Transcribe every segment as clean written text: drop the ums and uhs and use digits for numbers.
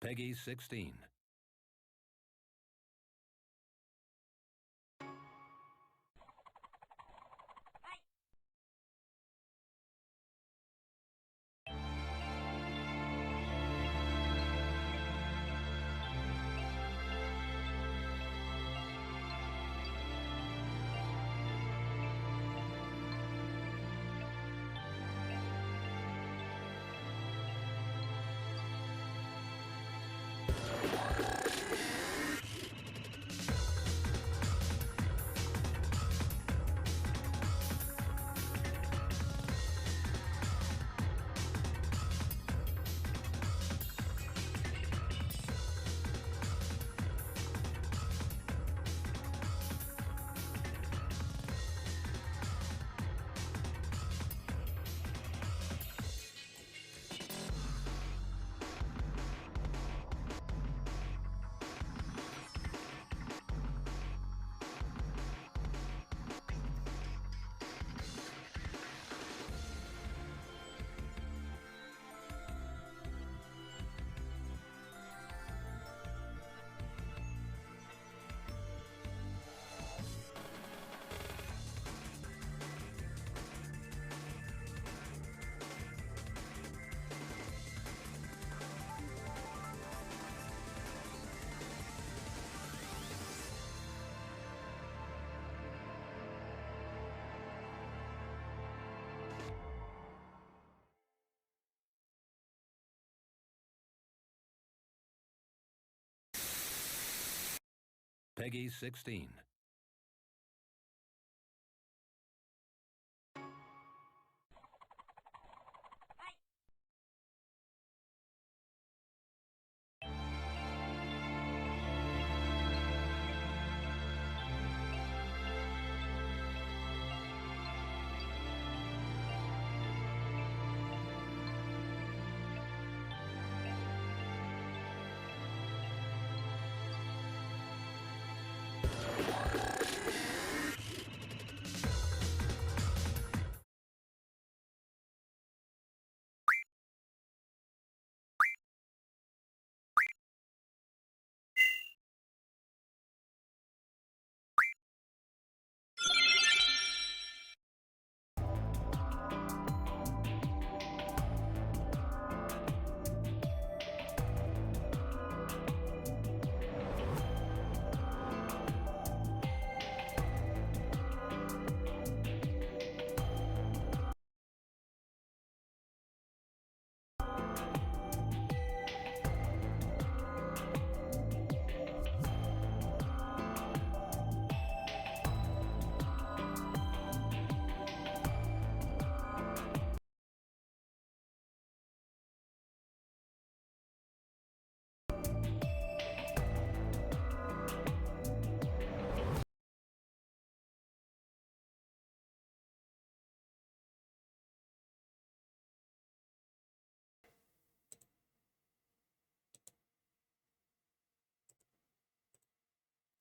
Peggy 16. Peggy 16.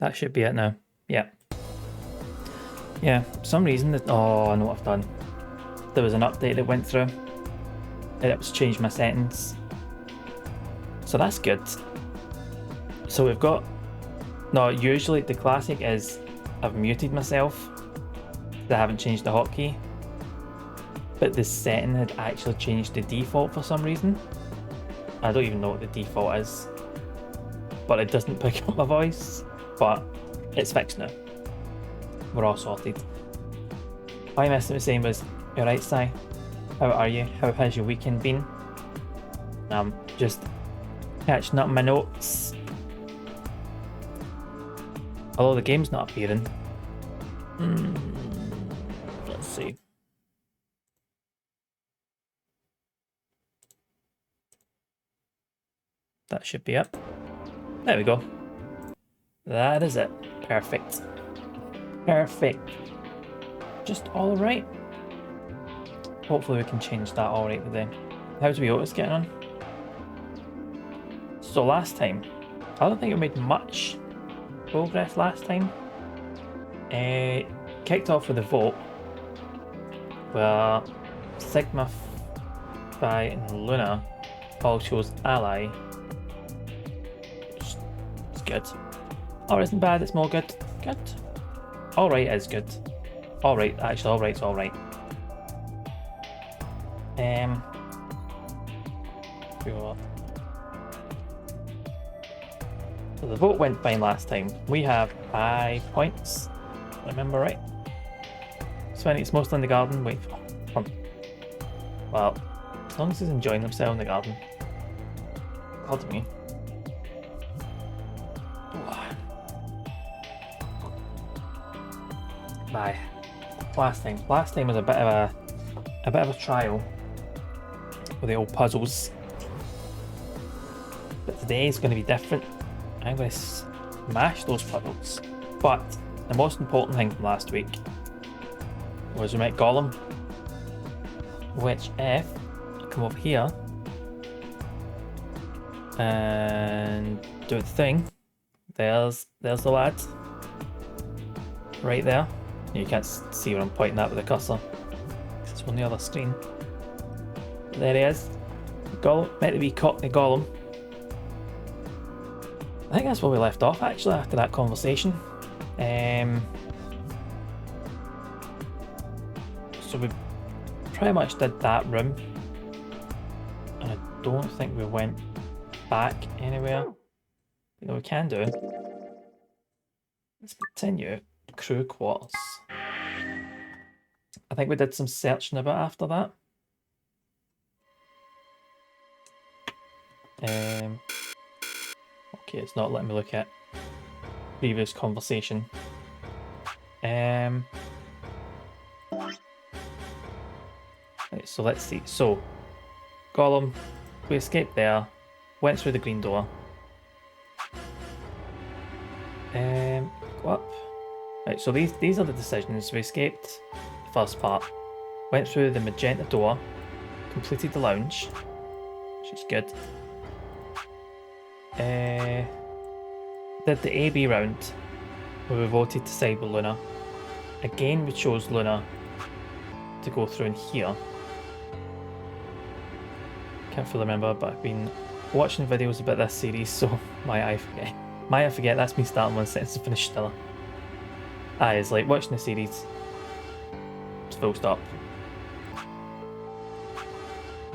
That should be it now. Yeah. Yeah, for some reason, oh, I know what I've done. There was an update that went through, and it was changed my settings. So that's good. So we've got, no, usually the classic is I've muted myself. I haven't changed the hotkey. But the setting had actually changed the default for some reason. I don't even know what the default is. But it doesn't pick up my voice. But it's fixed now. We're all sorted. My message was saying was, alright, Si, how are you? How has your weekend been? Just catching up my notes. Although the game's not appearing. Let's see. That should be up. There we go. That is it. Perfect. Perfect. Just all right. Hopefully we can change that all right today. How's Otis getting on? So last time, I don't think we made much progress last time. Kicked off with a vote where Sigma, Phi and Luna all chose ally, good. Or isn't bad, it's more good. Good. Alright is good. Alright, actually, alright's alright. So the vote went fine last time. We have 5 points, if I remember right. Sven eats mostly in the garden. Wait, well, as long as he's enjoying himself in the garden. Pardon me. Bye. Last time was a bit of a trial with the old puzzles. But today is going to be different. I'm going to smash those puzzles. But the most important thing from last week was we met Gollum, which if I come over here and do the thing, there's the lad right there. You can't see where I'm pointing at with the cursor. It's on the other screen. There he is. Gollum, meant to be Cockney Gollum. I think that's where we left off actually after that conversation. So we pretty much did that room, and I don't think we went back anywhere. You know, we can do. Let's continue. Crew quarters. I think we did some searching about after that. Okay, it's not letting me look at previous conversation. Right, so let's see. So, Gollum, we escaped there, went through the green door. Go up. Right, so these are the decisions. We escaped the first part, went through the magenta door, completed the lounge, which is good. Did the AB round where we voted to side with Luna. Again, we chose Luna to go through in here. Can't fully remember, but I've been watching videos about this series, so I forget. That's me starting one sentence to finish Stella. It's like watching the series. It's full stop.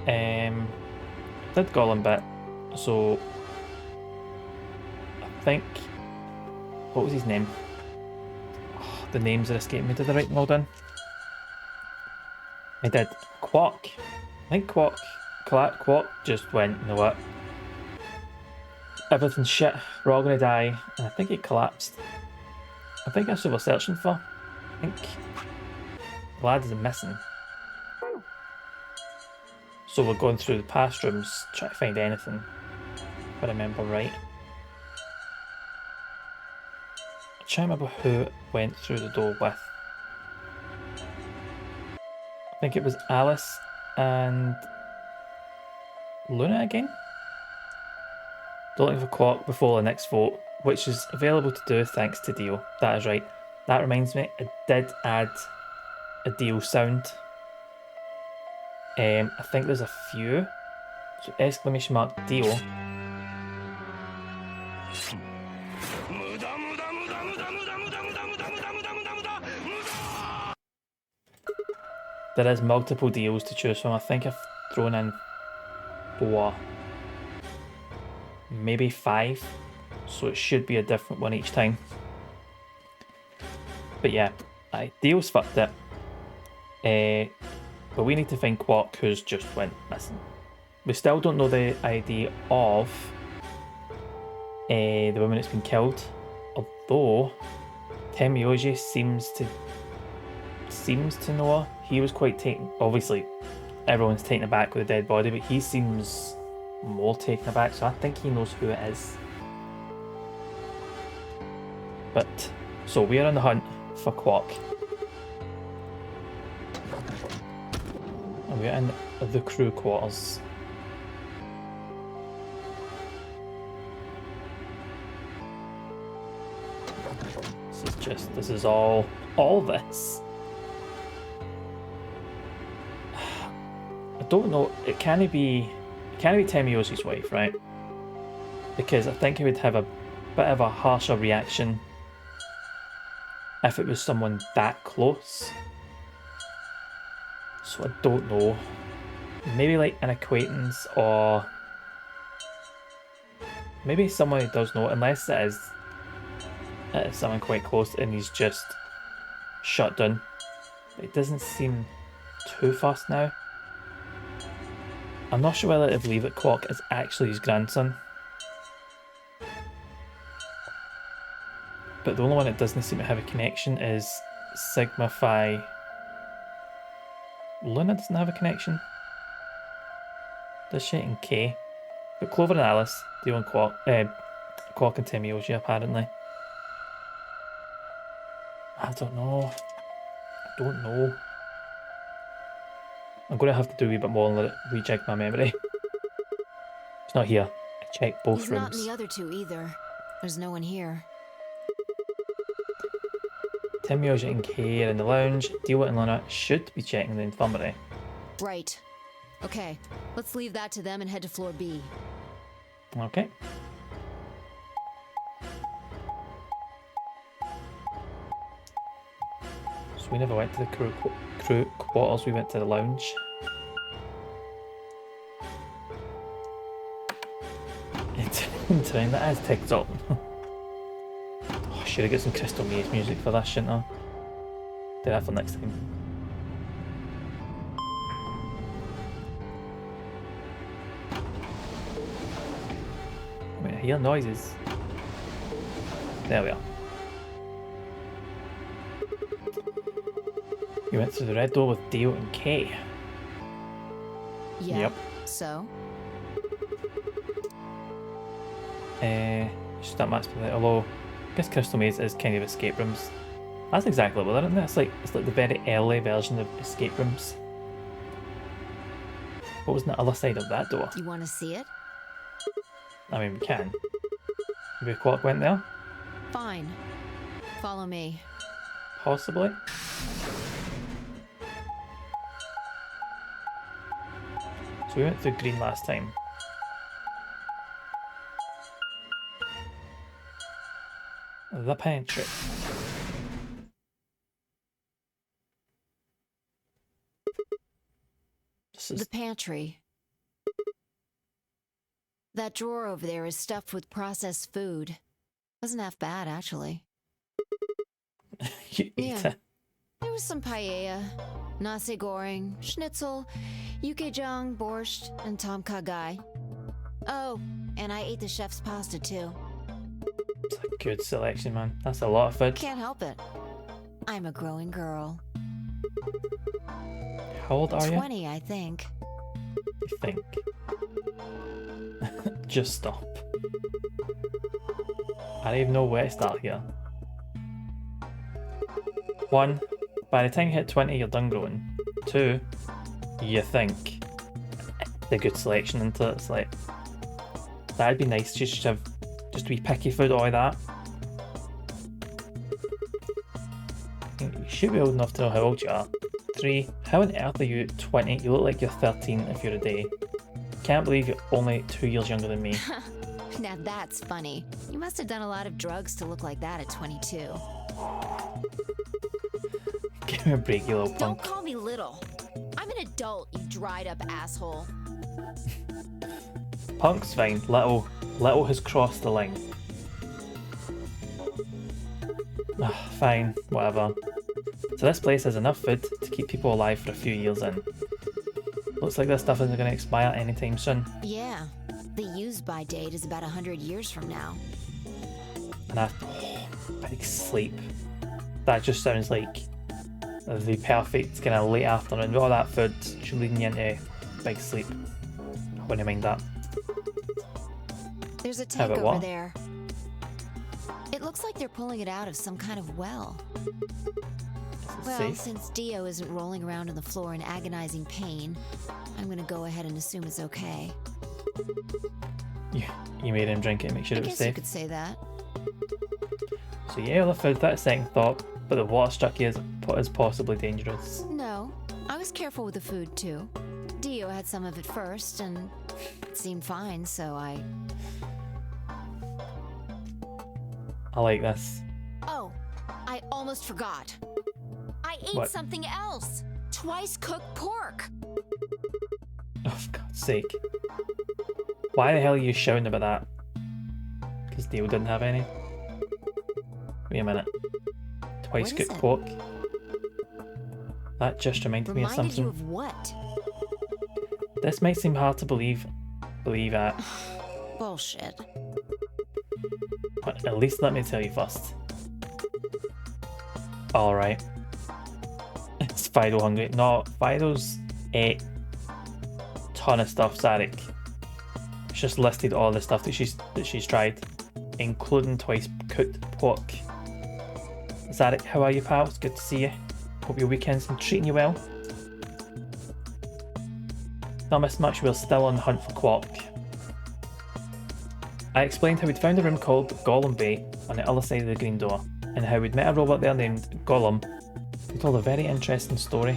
Did Gollum bit, so I think, what was his name? Oh, the names are escaping me. Did I write them all down? I did. Quark. I think Quark just went, you know what? Everything's shit. We're all gonna die, and I think it collapsed. I think that's what we're searching for. I think the lad is missing. So we're going through the past rooms, trying to find anything, if I remember right. I'm trying to remember who went through the door with. I think it was Alice and Luna again? Don't look for Quark before the next vote, which is available to do thanks to Dio. That is right. That reminds me, I did add a Dio sound. I think there's a few. So exclamation mark Dio. There is multiple Dios to choose from. I think I've thrown in 4. Maybe 5. So it should be a different one each time. But yeah, Dio's fucked it. But we need to find Quark, who's just went missing. We still don't know the ID of the woman that's been killed. Although Temioji seems to know her. He was quite taken. Obviously, everyone's taken aback with the dead body, but he seems more taken aback. So I think he knows who it is. But so we are on the hunt for Quark. And we're in the crew quarters. This is all this. I don't know, it can't be Temioji's wife, right? Because I think he would have a bit of a harsher reaction if it was someone that close. So I don't know. Maybe like an acquaintance, or maybe someone who does know, unless it is someone quite close and he's just shut down. It doesn't seem too fast now. I'm not sure whether to believe that Quark is actually his grandson. But the only one that doesn't seem to have a connection is Sigma Phi. Luna doesn't have a connection. Does she? And K. But Clover and Alice, Dio and Quark and Temioji apparently. I don't know. I'm going to have to do a wee bit more and let it rejig my memory. It's not here. I checked both He's rooms. not in the other two either. There's no one here. Temioji and Kay are in the lounge. Dio and Luna should be checking the infirmary. Right. Okay, let's leave that to them and head to floor B. Okay. So we never went to the crew quarters, we went to the lounge. Interesting, that is TikTok. Oh, should have got some Crystal Maze music for that, shouldn't I? Do that for next time. Wait, I hear noises. There we are. You went through the red door with Dio and Kay. Yeah. Yep. So? Just that match with it. Although, I guess Crystal Maze is kind of escape rooms. That's exactly what they're in there. It's like the very early version of escape rooms. What was on the other side of that door? You want to see it? I mean, we can. Maybe Quark went there? Fine. Follow me. Possibly. So we went through green last time. The pantry. This is The pantry. That drawer over there is stuffed with processed food. Wasn't half bad, actually. you eat Yeah. it. There was some paella, nasi goreng, schnitzel, yukejang, borscht, and tom kha gai. Oh, and I ate the chef's pasta too. It's a good selection, man. That's a lot of food. Can't help it. I'm a growing girl. How old are you? 20, I think. You think? Just stop. I don't even know where to start here. 1. By the time you hit 20, you're done growing. 2. You think. The good selection into it. It's like, that'd be nice just to have just to be picky food, all that. You should be old enough to know how old you are. 3. How on earth are you 20? You look like you're 13 if you're a day. Can't believe you're only 2 years younger than me. Now that's funny. You must have done a lot of drugs to look like that at 22. Give me a break, you little Don't punk. call me little. I'm an adult, you dried up asshole. Punk's fine. Little has crossed the line. Fine, whatever. So this place has enough food to keep people alive for a few years in. Looks like this stuff isn't going to expire anytime soon. Yeah, the use-by date is about 100 years from now. And big sleep. That just sounds like the perfect kind of late afternoon. All that food should lead me into big sleep. I wouldn't mind that. There's a tank about over what? there. It looks like they're pulling it out of some kind of well. Well, Safe. since Dio isn't rolling around on the floor in agonizing pain, I'm gonna go ahead and assume it's okay. You made him drink it and make sure I it was guess you safe. could say that. So yeah, the food, that's second thought, but the water struck you is possibly dangerous. No, I was careful with the food too. Dio had some of it first, and it seemed fine, so I... I like this. Oh, I almost forgot. I ate What? something else. Twice cooked pork. Oh, for God's sake. Why the hell are you shouting about that? Because Dale didn't have any? Wait a minute. Twice What is cooked it? pork? That just reminded me of Reminded something. you of what? This might seem hard to believe that, Bullshit. but at least let me tell you first. Alright. It's Fido hungry. No, Fido's ate a ton of stuff, Zarek. She's just listed all the stuff that she's tried, including twice cooked pork. Zarek, how are you, pal? It's good to see you. Hope your weekend's been treating you well. Not missed much, we're still on the hunt for Quark. I explained how we'd found a room called Gollum Bay on the other side of the green door, and how we'd met a robot there named Gollum, who told a very interesting story.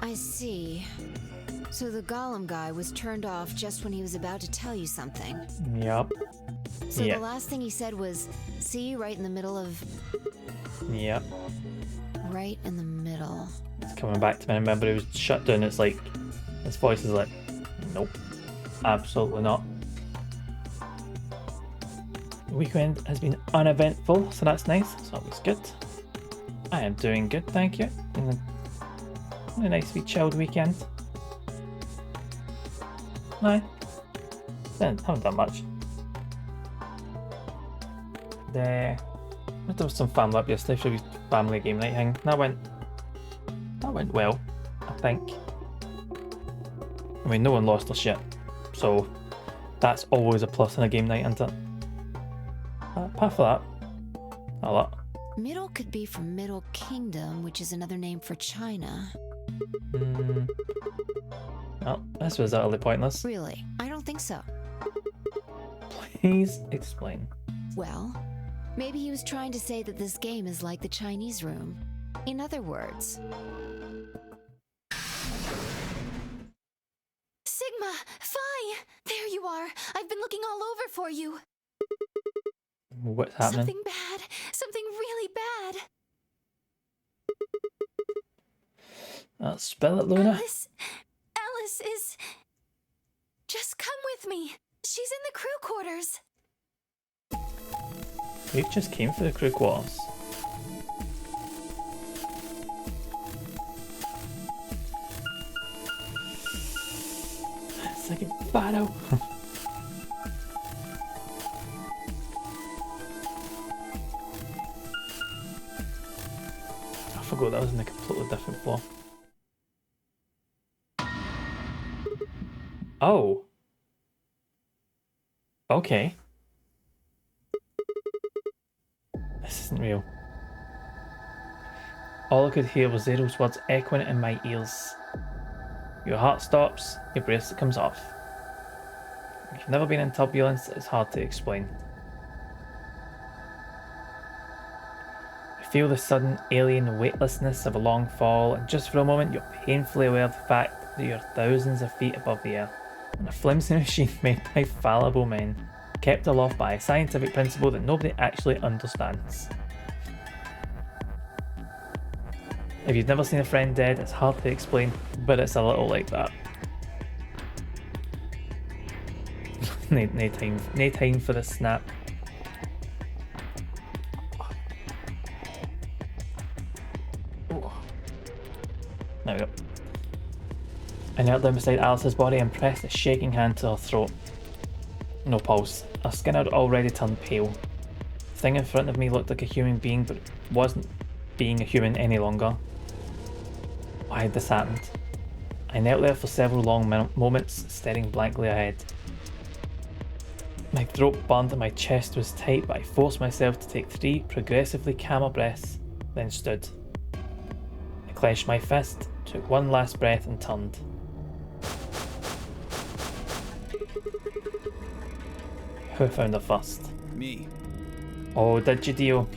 I see. So the Gollum guy was turned off just when he was about to tell you something. Yup. So Yeah. the last thing he said was, see you right in the middle of... Yep. Right in the middle. It's coming back to me. I remember it was shut down. It's like, his voice is like, nope, absolutely not. The weekend has been uneventful, so that's nice. It's always good. I am doing good, thank you. Been a nice wee chilled weekend. No, haven't done much. There was some family up yesterday for a wee family game night thing. That went well, I think. I mean, no one lost their shit, so that's always a plus in a game night, isn't it? Apart from that, a lot. Middle could be from Middle Kingdom, which is another name for China. Well, this was utterly pointless. Really? I don't think so. Please explain. Well, maybe he was trying to say that this game is like the Chinese room. In other words... Sigma! Phi! There you are! I've been looking all over for you! What's happening? Something bad! Something really bad! Spell it, Luna. Alice is... Just come with me! She's in the crew quarters! We just came for the crew quarters. It's like a battle. I forgot that was in a completely different floor. Oh. Okay. This isn't real. All I could hear was Zero's words echoing in my ears. Your heart stops, your bracelet comes off. If you've never been in turbulence, it's hard to explain. I feel the sudden alien weightlessness of a long fall, and just for a moment you're painfully aware of the fact that you're thousands of feet above the earth, on a flimsy machine made by fallible men, kept aloft by a scientific principle that nobody actually understands. If you've never seen a friend dead, it's hard to explain, but it's a little like that. no time for the snap. Oh. There we go. I knelt down beside Alice's body and pressed a shaking hand to her throat. No pulse. Her skin had already turned pale. The thing in front of me looked like a human being, but it wasn't being a human any longer. Why had this happened? I knelt there for several long moments, staring blankly ahead. My throat burned and my chest was tight, but I forced myself to take 3 progressively calmer breaths, then stood. I clenched my fist, took one last breath and turned. Who found her first? Me. Oh, did you deal?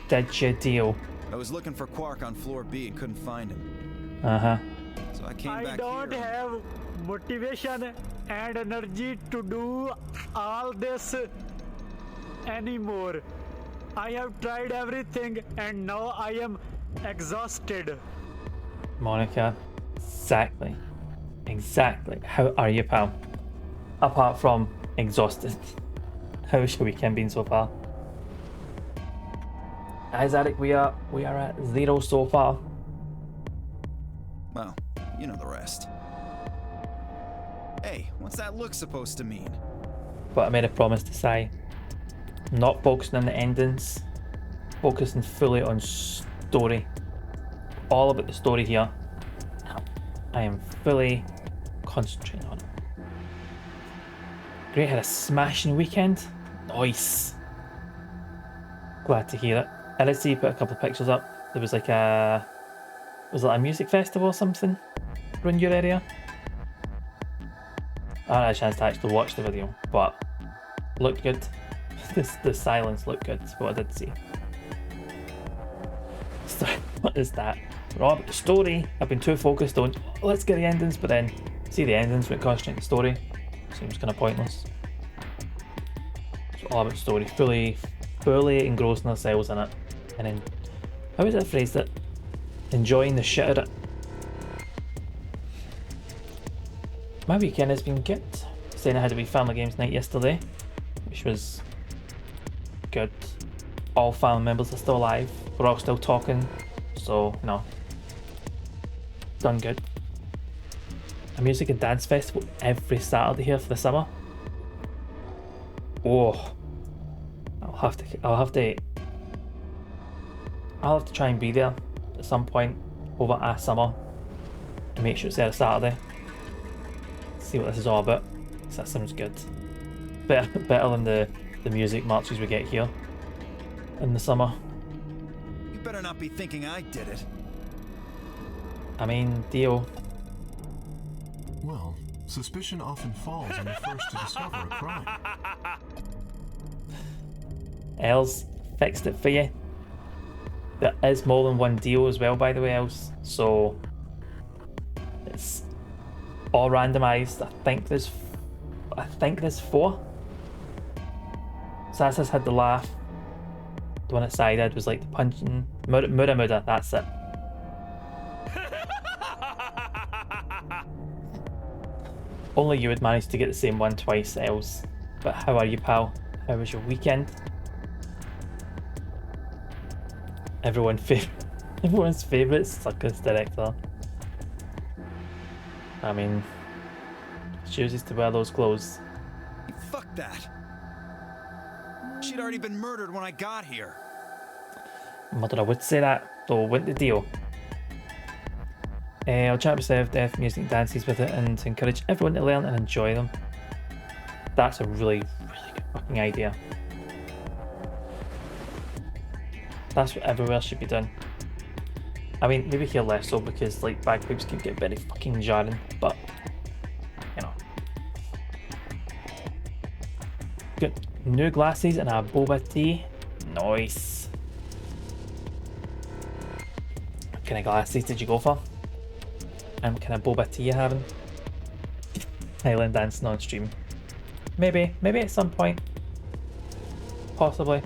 Did you deal? I was looking for Quark on floor B and couldn't find him. Uh-huh. So I came back I don't here. have motivation and energy to do all this anymore. I have tried everything and now I am exhausted. Monica, exactly. How are you, pal? Apart from exhausted. How's your weekend been so far? As Eric, we are at 0 so far. Well, you know the rest. Hey, what's that look supposed to mean? But I made a promise to say, not focusing on the endings, focusing fully on story. All about the story here. I am fully concentrating on it. Great, had a smashing weekend. Nice. Glad to hear it. I did see you put a couple of pictures up. There was like a music festival or something around your area? I haven't had a chance to actually watch the video, but looked good. The silence looked good, is what I did see. So, what is that? We're all about the story. I've been too focused on, let's get the endings, but then see the endings when concentrating the story. Seems kind of pointless. It's all about the story. Fully engrossing ourselves in it. And then, how is it phrased it? Enjoying the shit out of it. My weekend has been good. Saying I had a wee family games night yesterday, which was good. All family members are still alive. We're all still talking, so no, done good. A music and dance festival every Saturday here for the summer. Oh, I'll have to try and be there at some point over a summer and make sure it's there Saturday. See what this is all about. So that sounds good. Better than the music marches we get here in the summer. You better not be thinking I did it. I mean, Dio. Well, suspicion often falls on the first to discover a crime. Els fixed it for you. There is more than one Dio as well, by the way, Els. So it's all randomised. I think there's 4. Sassa's had the laugh. The one that I did was like the punching. Muda, that's it. Only you would manage to get the same one twice, Els. But how are you, pal? How was your weekend? Everyone's favourite circus director. I mean, chooses to wear those clothes. Fuck that. She'd already been murdered when I got here. Mother, I would say that, though, wouldn't the deal? I'll try to serve death music dances with it and to encourage everyone to learn and enjoy them. That's a really, really good fucking idea. That's what everywhere should be done. I mean, maybe here less so because like bagpipes can get very fucking jarring, but you know. Good. New glasses and a boba tea. Nice. What kind of glasses did you go for? And what kind of boba tea you having? Highland dancing on stream. Maybe at some point. Possibly.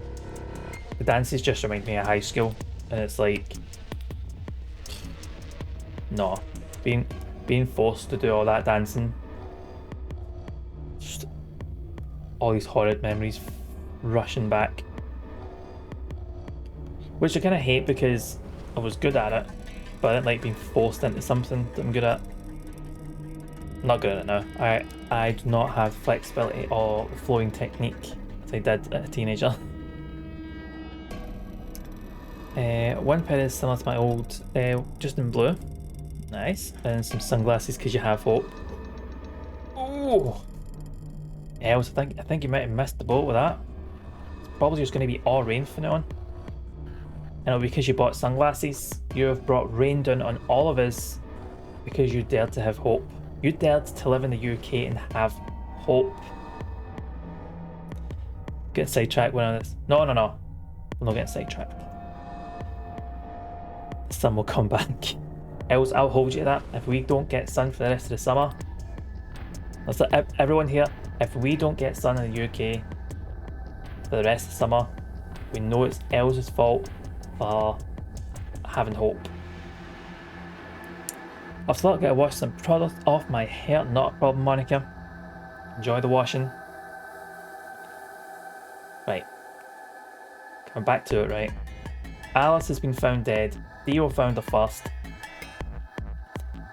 The dances just remind me of high school, and it's like, no, being forced to do all that dancing, just all these horrid memories rushing back, which I kind of hate because I was good at it, but I didn't like being forced into something that I'm good at. I'm not good at it now. I do not have flexibility or flowing technique as I did as a teenager. One pair is similar to my old, just in blue. Nice. And some sunglasses because you have hope. Ooh. Els, I think you might have missed the boat with that. It's probably just going to be all rain from now on. And because you bought sunglasses, you have brought rain down on all of us because you dared to have hope. You dared to live in the UK and have hope. Get sidetracked one of this. No. We're not getting sidetracked. The sun will come back. Els, I'll hold you to that. If we don't get sun for the rest of the summer, That's it. Everyone here, if we don't get sun in the UK for the rest of summer, we know it's Elsa's fault for having hope. I've still got to wash some product off my hair. Not a problem, Monica. Enjoy the washing. Right. Coming back to it, right. Alice has been found dead. Theo found her first.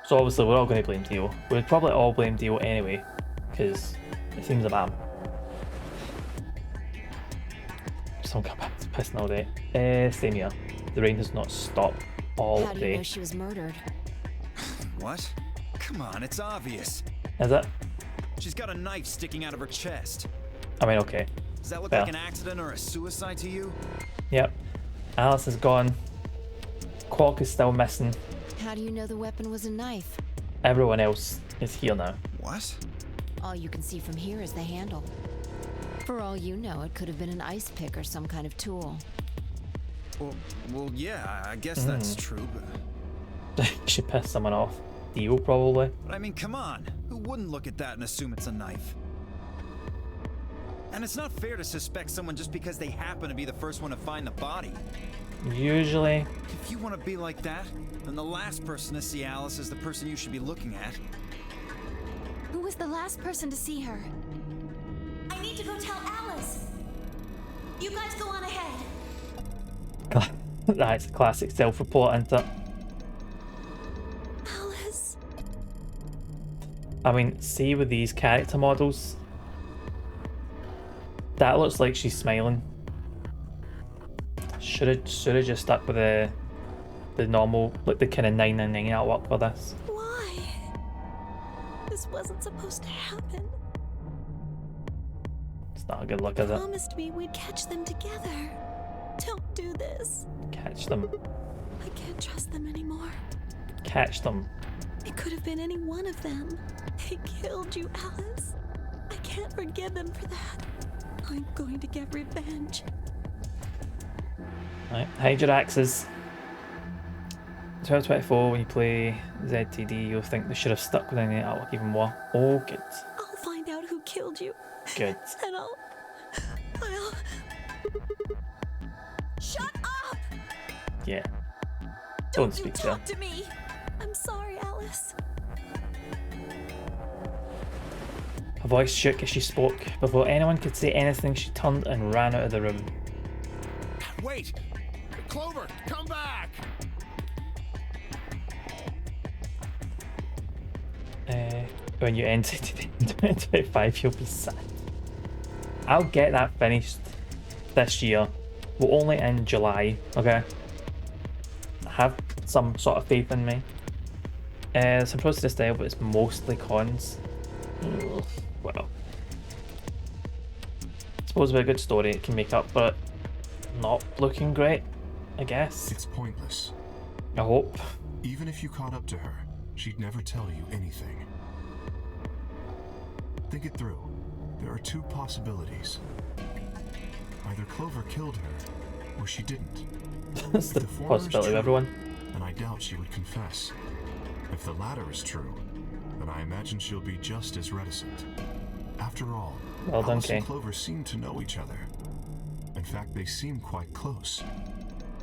So obviously we're all going to blame Theo. We'd probably all blame Theo anyway, because it seems a man. Some capacity pissing all day. Same here. The rain has not stopped all How do you day. know she was murdered? What? Come on, it's obvious. Is it? She's got a knife sticking out of her chest. I mean, okay. Does that look Fair. like an accident or a suicide to you? Yep. Alice is gone. Quark is still missing. How do you know the weapon was a knife? Everyone else is here now. What? All you can see from here is the handle. For all you know, it could have been an ice pick or some kind of tool. Well, yeah, I guess that's true, but She pissed someone off. Theo, probably. I mean, come on. Who wouldn't look at that and assume it's a knife? And it's not fair to suspect someone just because they happen to be the first one to find the body. Usually. If you want to be like that, then the last person to see Alice is the person you should be looking at. Who was the last person to see her? I need to go tell Alice. You guys go on ahead. That's a classic self-report, isn't it? Alice. I mean, see with these character models, that looks like she's smiling. Should have just stuck with the normal, like the kind of 999 artwork for this. Why? This wasn't supposed to happen. It's not a good look, is it? Promised me we'd catch them together. Don't do this. Catch them. I can't trust them anymore. Catch them. It could have been any one of them. They killed you, Alice. I can't forgive them for that. I'm going to get revenge. Right, hide your axes. 1224, when you play ZTD, you'll think they should have stuck with any artwork even more. Oh, good. I'll find out who killed you. Good. And I'll... Shut up! Yeah. Don't Don't you speak to talk her. to me! I'm sorry, Alice. Her voice shook as she spoke. Before anyone could say anything, she turned and ran out of the room. Wait! Clover, come back! When you enter 2025, you'll be sad. I'll get that finished this year. We're only in July, okay? Have some sort of faith in me. Some pros to this style, but it's mostly cons. Ugh, well, I suppose with a good story, it can make up for it not looking great, I guess. It's pointless. I hope. Even if you caught up to her, she'd never tell you anything. Think it through. There are two possibilities. Either Clover killed her, or she didn't. That's the If the former is possibility of true, everyone. then I doubt she would confess. If the latter is true, then I imagine she'll be just as reticent. After all, Well done, Alice and Kay. Clover seem to know each other. In fact, they seem quite close.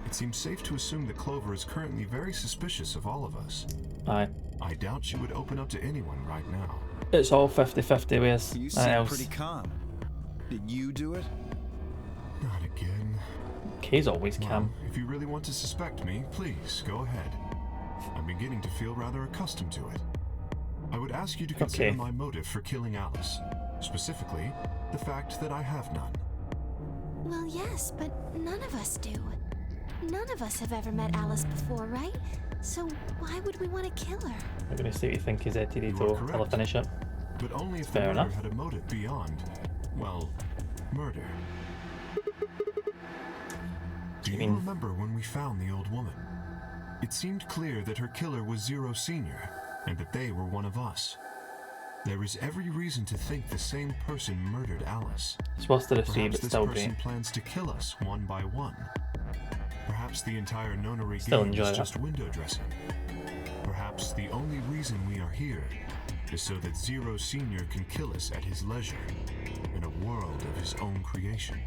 It seems safe to assume that Clover is currently very suspicious of all of us. Aye. I doubt she would open up to anyone right now. It's all 50-50 with You us. seem pretty calm. Did you do it? Not again. Kay's always Well, calm. if you really want to suspect me, please go ahead. I'm beginning to feel rather accustomed to it. I would ask you to consider Okay. my motive for killing Alice. Specifically, the fact that I have none. Well, yes, but none of us do. None of us have ever met Alice before, right? So why would we want to kill her? I'm going to see what you think is ZTD You are till I'll correct. finish it. But only if Fair the murder enough. had a motive beyond, well, murder. Do you mean- remember when we found the old woman? It seemed clear that her killer was Zero Senior, and that they were one of us. There is every reason to think the same person murdered Alice. It's worth the receive, Perhaps it's this still person great. plans to kill us one by one. Perhaps the entire nonary Still game enjoy is that. just window dressing. Perhaps the only reason we are here is so that Zero Senior can kill us at his leisure, in a world of his own creation.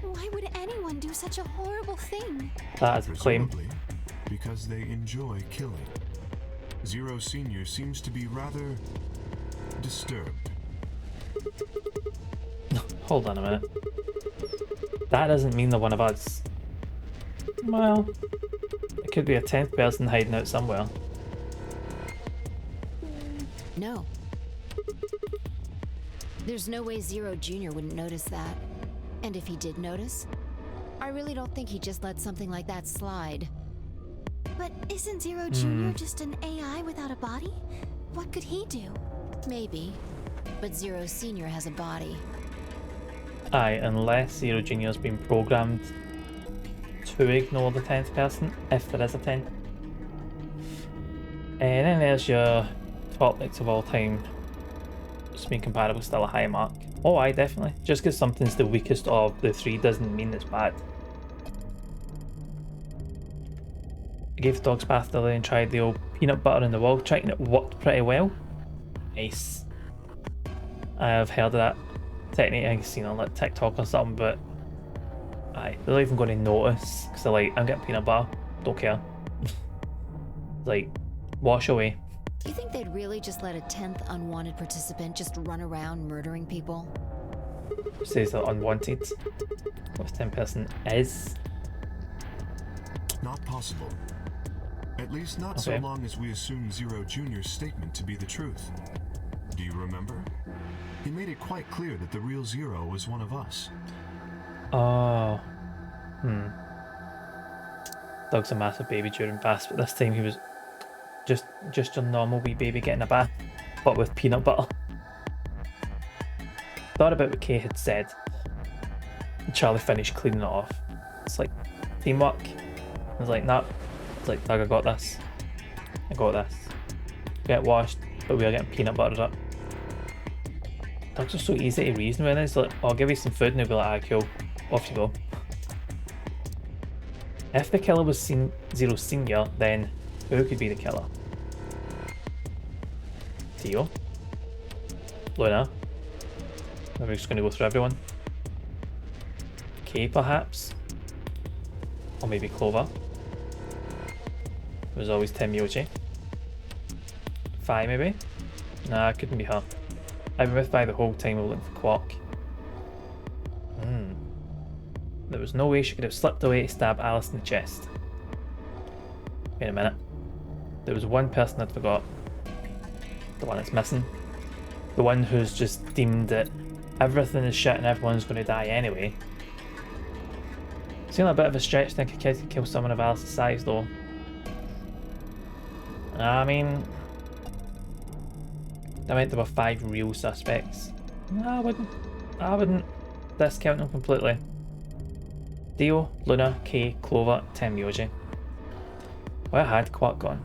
Why would anyone do such a horrible thing? That is a claim. Presumably, because they enjoy killing. Zero Senior seems to be rather disturbed. Hold on a minute. That doesn't mean they're one of us. Well, it could be a 10th person hiding out somewhere. No. There's no way Zero Jr. wouldn't notice that. And if he did notice, I really don't think he just let something like that slide. But isn't Zero Jr. just an AI without a body? What could he do? Maybe. But Zero Sr. has a body. Aye, unless Zero Junior has been programmed to ignore the 10th person, if there is a 10. And then there's your top picks of all time. Just being comparable, still a high mark. Oh, aye, definitely. Just because something's the weakest of the three doesn't mean it's bad. I gave the dog's bath the other day and tried the old peanut butter in the wall trick, and it worked pretty well. Nice. I've heard of that technique, I think I've seen on like TikTok or something, but aye, they're not even going to notice because they're like, I'm getting peanut butter, don't care. Like, wash away. Do you think they'd really just let a 10th unwanted participant just run around murdering people? Says they're unwanted. What's 10 person is? Not possible. At least not so Okay. long as we assume Zero Jr.'s statement to be the truth. Do you remember? He made it quite clear that the real Zero was one of us. Oh. Dog's a massive baby during baths, but this time he was just your normal wee baby getting a bath, but with peanut butter. Thought about what Kay had said. And Charlie finished cleaning it off. It's like teamwork. I was like, nah. It's like, Doug, I got this. I got this. Get washed, but we are getting peanut buttered up. Dogs are so easy to reason with. It's like, oh, I'll give you some food, and they'll be like, ah, cool. Off you go. If the killer was Zero Senior, then who could be the killer? Theo? Luna? Are we just going to go through everyone? Kay, perhaps? Or maybe Clover? It was always Tenmyoji. Fi, maybe? Nah, it couldn't be her. I've been with Vi the whole time we're looking for Quark. There was no way she could have slipped away to stab Alice in the chest. Wait a minute. There was one person I'd forgot. The one that's missing. The one who's just deemed that everything is shit and everyone's going to die anyway. Seems like a bit of a stretch to think a kid could kill someone of Alice's size though. I mean, I meant there were 5 real suspects. No, I wouldn't discount them completely. Dio, Luna, Kay, Clover, Tenmyoji. Where had Quark gone?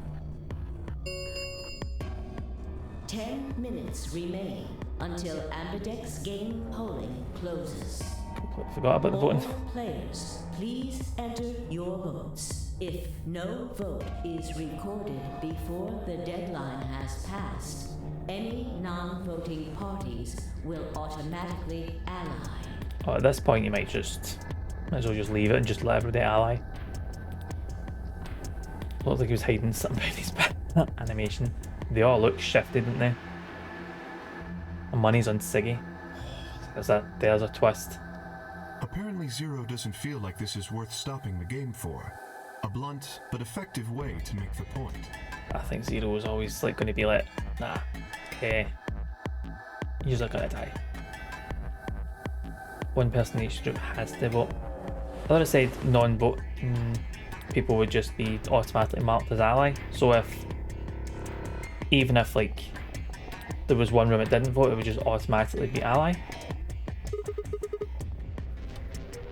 10 minutes remain until Ambidex game polling closes. Completely forgot about the voting. All players, please enter your votes. If no vote is recorded before the deadline has passed, any non-voting parties will automatically ally. Oh, at this point you might as well just leave it and just let everybody ally. Looked like he was hiding something in his animation. They all look shifted, didn't they? And money's on Siggy. There's a twist. Apparently Zero doesn't feel like this is worth stopping the game for. A blunt but effective way to make the point. I think Zero was always like going to be like, nah, you're not gonna die. One person in each group has to vote. I thought I said non-vote people would just be automatically marked as ally. So even if like there was one room that didn't vote, it would just automatically be ally.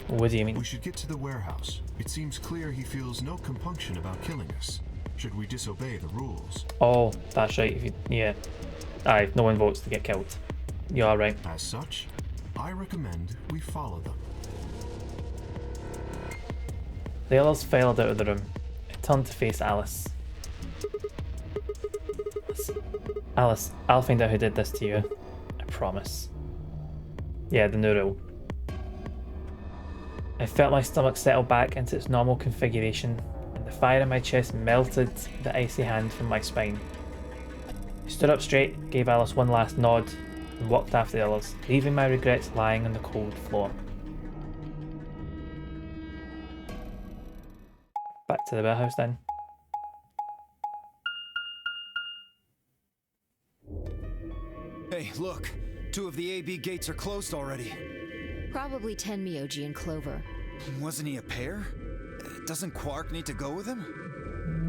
What do you mean? We should get to the warehouse. It seems clear he feels no compunction about killing us. Should we disobey the rules? Oh, that's right. Aye, no one votes to get killed. You are right. As such, I recommend we follow them. The others filed out of the room. It turned to face Alice. Alice, I'll find out who did this to you. I promise. Yeah, the new rule. I felt my stomach settle back into its normal configuration, and the fire in my chest melted the icy hand from my spine. I stood up straight, gave Alice one last nod, and walked after the others, leaving my regrets lying on the cold floor. Back to the warehouse then. Hey, look. 2 of the AB gates are closed already. Probably 10 Myoji and Clover. Wasn't he a pair? Doesn't Quark need to go with him?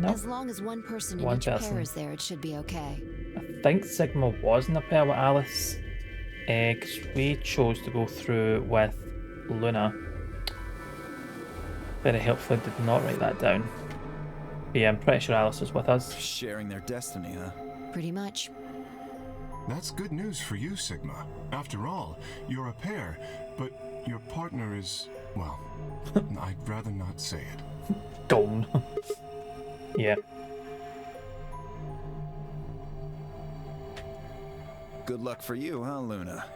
Nope. As long as one person in One each person. pair is there, it should be okay. I think Sigma was in a pair with Alice, because we chose to go through with Luna. Very helpfully did not write that down. But yeah, I'm pretty sure Alice was with us. Sharing their destiny, huh? Pretty much. That's good news for you, Sigma. After all, you're a pair, but your partner is, well, I'd rather not say it. Gone. Yeah. Good luck for you, huh, Luna?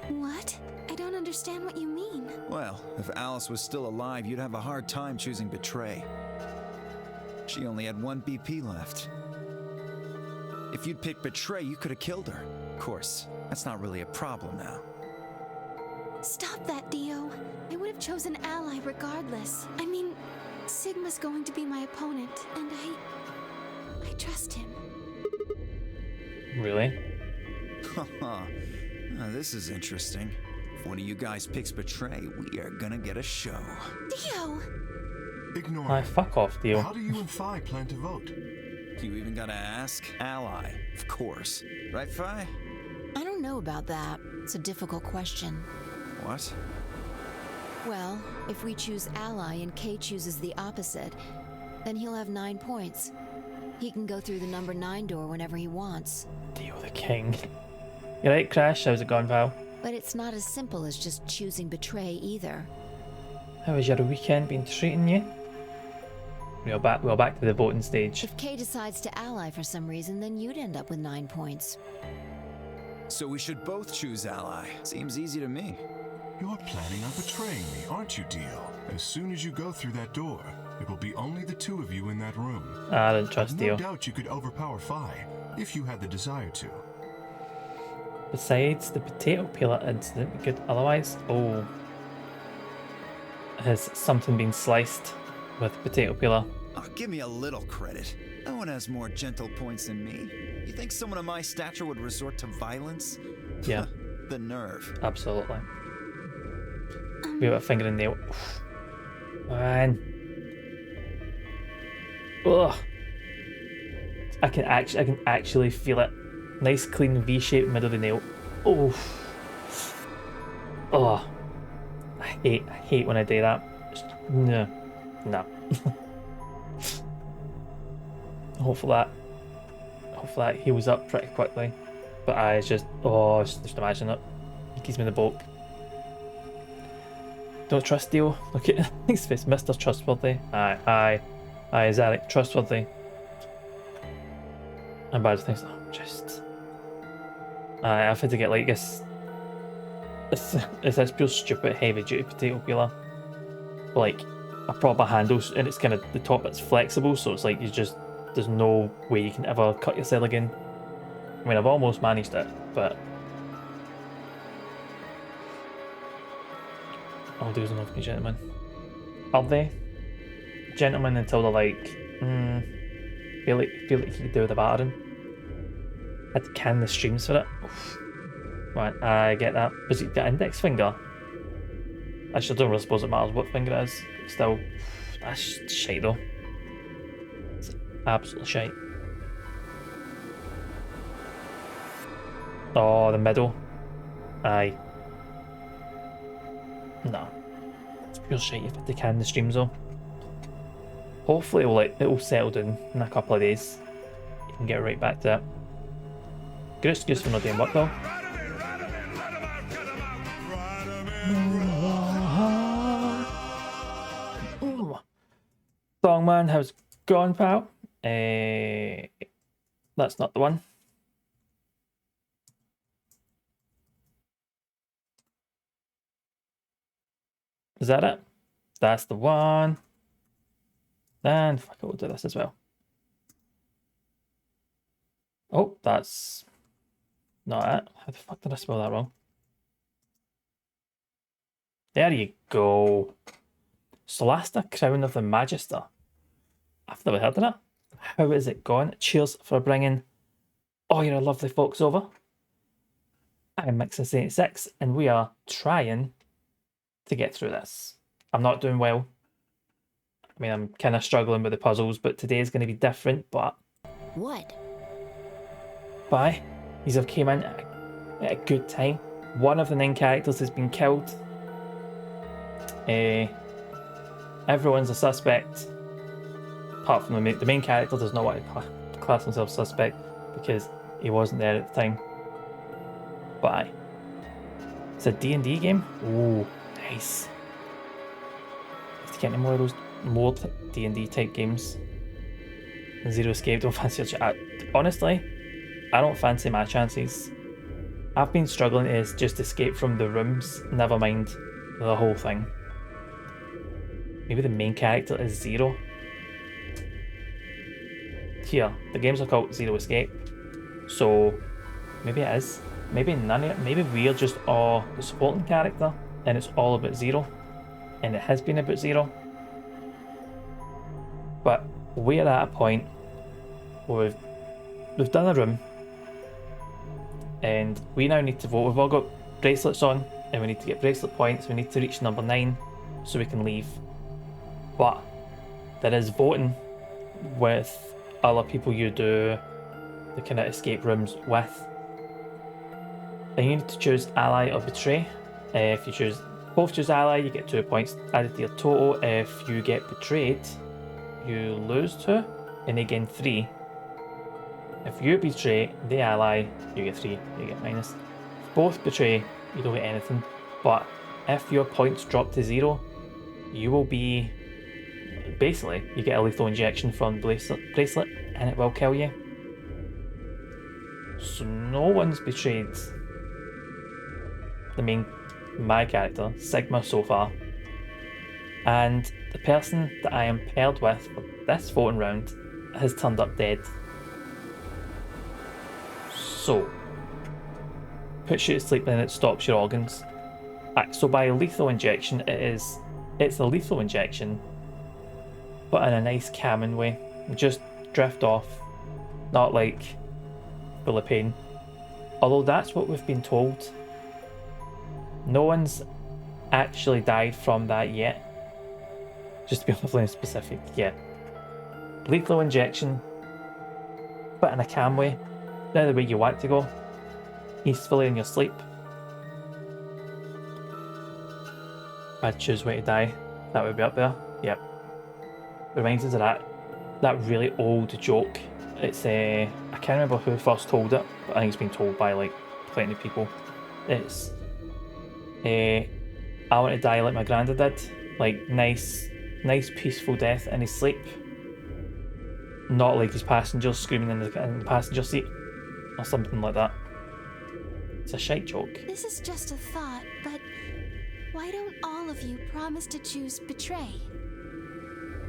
What? I don't understand what you mean. Well, if Alice was still alive, you'd have a hard time choosing Betray. She only had 1 BP left. If you'd picked Betray, you could have killed her. Of course, that's not really a problem now. Stop that, Dio. I would have chosen Ally regardless. I mean, Sigma's going to be my opponent, and I trust him. Really? Haha. Now, this is interesting. If one of you guys picks Betray, we are gonna get a show. Dio! Ignore Aye, it. fuck off, Dio. How do you and Phi plan to vote? You even gotta ask? Ally, of course. Right, Phi? I don't know about that. It's a difficult question. What? Well, if we choose ally and Kay chooses the opposite, then he'll have 9 points. He can go through the number 9 door whenever he wants. Dio the king. You right, Crash? How's it going, pal? But it's not as simple as just choosing Betray either. How has your weekend been treating you? We're back to the voting stage. If Kay decides to ally for some reason, then you'd end up with 9 points. So we should both choose Ally. Seems easy to me. You're planning on betraying me, aren't you, Dio? As soon as you go through that door, it will be only the 2 of you in that room. I don't trust I've Dio. no doubt you could overpower Phi, if you had the desire to. Besides the potato peeler incident, we could otherwise. Oh. Has something been sliced with potato peeler? Oh, give me a little credit. No one has more gentle points than me. You think someone of my stature would resort to violence? Yeah. The nerve. Absolutely. We have a finger and nail. Man. Ugh. I can actually feel it. Nice clean V-shaped middle of the nail. Oh. Oh. I hate when I do that. Just, no. Hopefully that heals up pretty quickly. But I just imagine it. He keeps me in the boat. Don't trust Dio. Look at his face, Mr. Trustworthy. Aye, Zarek, trustworthy. And bad things. Just. I've had to get like this. It's this pure stupid heavy duty potato peeler. Like a proper handle, and it's kind of the top. It's flexible, so it's like there's no way you can ever cut yourself again. I mean, I've almost managed it, but I'll do enough, you gentlemen. Are they gentlemen until they're like, feel like you could do with the battering? Had to can the streams for it. Oof. Right, I get that. Was it the index finger? Actually, I don't really suppose it matters what finger it is. Still, that's shite though. It's absolute shite. Oh, the middle. Aye. No. It's pure shite. You've had to can the streams though. Hopefully it'll settle down in a couple of days. You can get right back to it. Good excuse for not doing work though. Songman, how's it going, pal? That's not the one. Is that it? That's the one. Then fuck it, we'll do this as well. Oh, that's not it. How the fuck did I spell that wrong? There you go. Solasta, Crown of the Magister. I've never heard of that. How is it going? Cheers for bringing all your lovely folks over. I'm Mixus86 and we are trying to get through this. I'm not doing well. I mean, I'm kind of struggling with the puzzles, but today is going to be different, but... What? Bye. These have came in at a good time. One of the 9 characters has been killed. Everyone's a suspect. Apart from the main character does not want to class himself suspect because he wasn't there at the time. But aye. It's a D&D game? Ooh, nice. Have to get any more of those D&D type games. Zero Escape, don't fancy it. Honestly, I don't fancy my chances. I've been struggling to just escape from the rooms, never mind the whole thing. Maybe the main character is Zero. Here, the games are called Zero Escape, so maybe it is. Maybe none of it. Maybe we're just all the supporting character, and it's all about Zero, and it has been about Zero. But we're at a point where we've done a room, and we now need to vote. We've all got bracelets on, and we need to get bracelet points. We need to reach number 9 so we can leave. But there is voting with other people you do the kind of escape rooms with. And you need to choose ally or betray. If you both choose ally, you get 2 points added to your total. If you get betrayed, you lose 2 and they gain 3. If you betray the ally, you get 3, you get minus. If both betray, you don't get anything. But if your points drop to 0, you will be... Basically, you get a lethal injection from the bracelet and it will kill you. So no one's betrayed my character, Sigma, so far. And the person that I am paired with for this voting round has turned up dead. So, puts you to sleep and it stops your organs. So by lethal injection, it's a lethal injection, but in a nice calming way. Just drift off, not like full of pain. Although that's what we've been told. No one's actually died from that yet. Just to be awfully specific, yeah. Lethal injection, but in a calm way. Now the way you want to go. Peacefully in your sleep. I'd choose way to die. That would be up there. Yep. Reminds us of that really old joke. It's I can't remember who first told it, but I think it's been told by like plenty of people. It's I want to die like my granddad did, like nice peaceful death in his sleep, not like his passengers screaming in the passenger seat or something like that. It's a shite joke. This is just a thought, but why don't all of you promise to choose betray?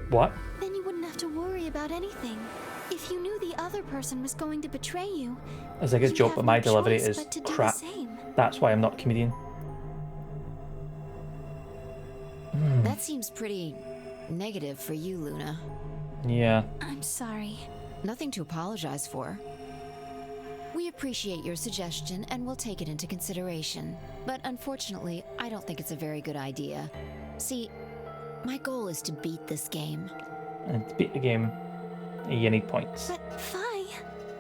What? Then you wouldn't have to worry about anything. If you knew the other person was going to betray you, it's a good joke, but my delivery is crap. That's why I'm not a comedian. That seems pretty negative for you, Luna. Yeah. I'm sorry. Nothing to apologize for. We appreciate your suggestion and we'll take it into consideration. But unfortunately, I don't think it's a very good idea. See, my goal is to beat this game. And to beat the game, you need points. But Fi...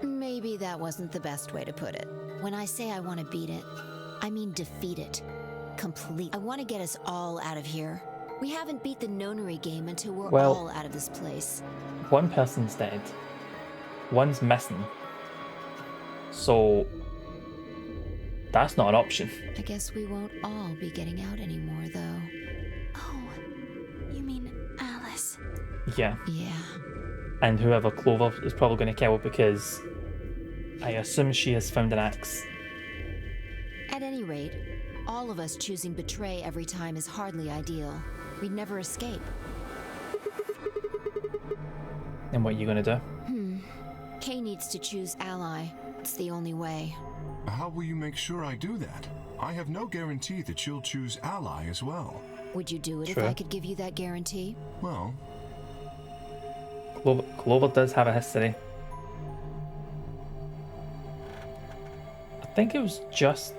Maybe that wasn't the best way to put it. When I say I want to beat it, I mean defeat it. Complete. I want to get us all out of here. We haven't beat the nonary game until we're all out of this place. One person's dead. One's missing. So that's not an option. I guess we won't all be getting out anymore, though. Oh, you mean Alice? Yeah. Yeah. And whoever Clover is probably going to kill because I assume she has found an axe. At any any rate, all of us choosing Betray every time is hardly ideal. We'd never escape. And what are you gonna do? Kay needs to choose Ally. It's the only way. How will you make sure I do that? I have no guarantee that she'll choose Ally as well. Would you do it Sure. if I could give you that guarantee? Well, Clover does have a history. I think it was just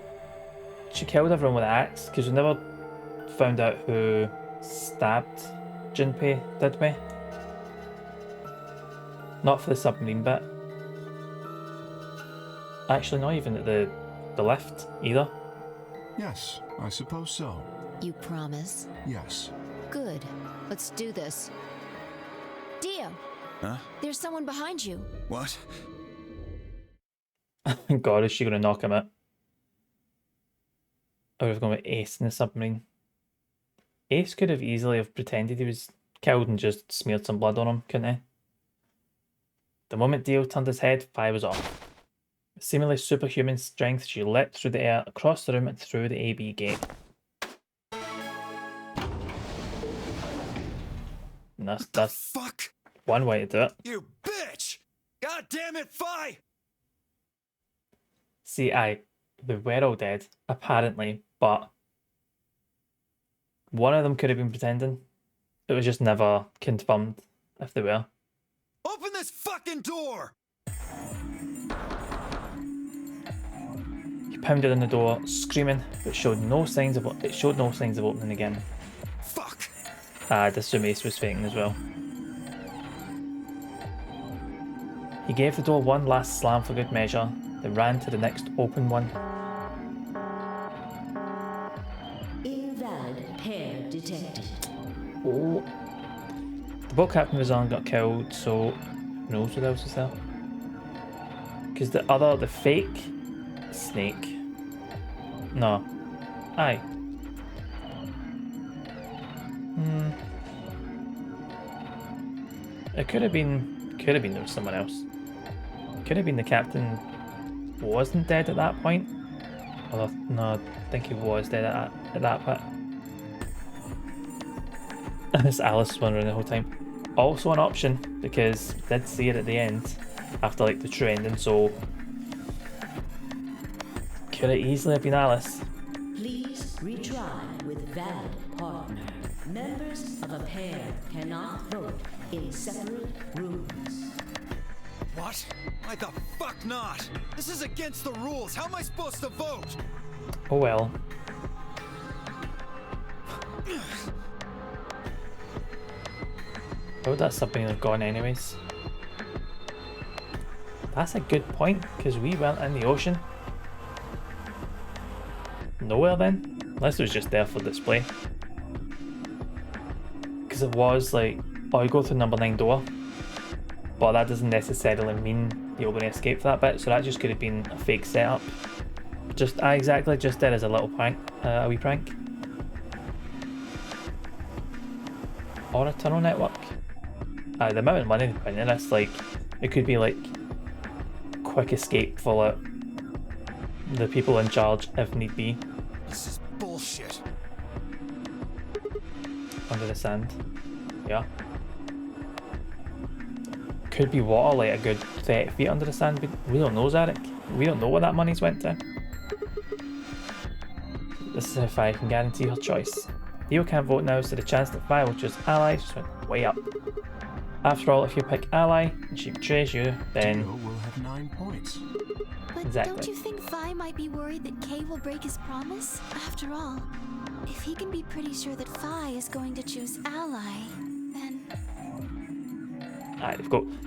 she killed everyone with an axe because we never found out who stabbed Junpei, did we? Not for the submarine bit. Actually, not even at the lift either. yes, I suppose so. You promise? Yes. Good. Let's do this. Dio! Huh? There's someone behind you. What? God, is she gonna knock him out? Or we've gone with Ace in the submarine. Ace could have easily have pretended he was killed and just smeared some blood on him, couldn't he? The moment Dio turned his head, fire was off. With seemingly superhuman strength, she leapt through the air, across the room and through the AB gate. And that's Fuck! one way to do it. You bitch! God damn it, Fi! See, they were all dead, apparently, but one of them could have been pretending. It was just never confirmed if they were. Open this fucking door! He pounded on the door, screaming, but showed no signs of opening again. Fuck! I assume Ace was faking as well. He gave the door one last slam for good measure, then ran to the next open one. Invalid pair detected. Oh. The boat captain was on, got killed, so who knows what else is there? Because the fake snake. No. Aye. It could have been there was someone else. Could have been the captain wasn't dead at that point. Although, no, I think he was dead at that bit. This Alice was wondering the whole time. Also an option, because we did see it at the end, after like the true ending, so could it easily have been Alice? Please retry with valid partner. Members of a pair cannot vote in separate rooms. What? Why the fuck not? This is against the rules. How am I supposed to vote? Oh well. How would that submarine have gone anyways? That's a good point, because we weren't in the ocean. Nowhere then? Unless it was just there for display. Because it was like, oh, you go through number 9 door. But that doesn't necessarily mean you're going to escape for that bit, so that just could have been a fake setup. Just there as a little prank, a wee prank. Or a tunnel network. The amount of money they're putting in this, like, it could be like quick escape for like, the people in charge if need be. This is bullshit. Under the sand. Yeah. Could be water, like a good 30 feet under the sand. We don't know, Zarek. We don't know what that money's went to. This is how Fi can guarantee her choice. Dio can't vote now, so the chance that Fi will choose allies just went way up. After all, if you pick ally and she betrays you, then Dio will have 9 points. But Exactly. don't you think Vi might be worried that Kay will break his promise? After all, if he can be pretty sure that Vi is going to choose ally, then...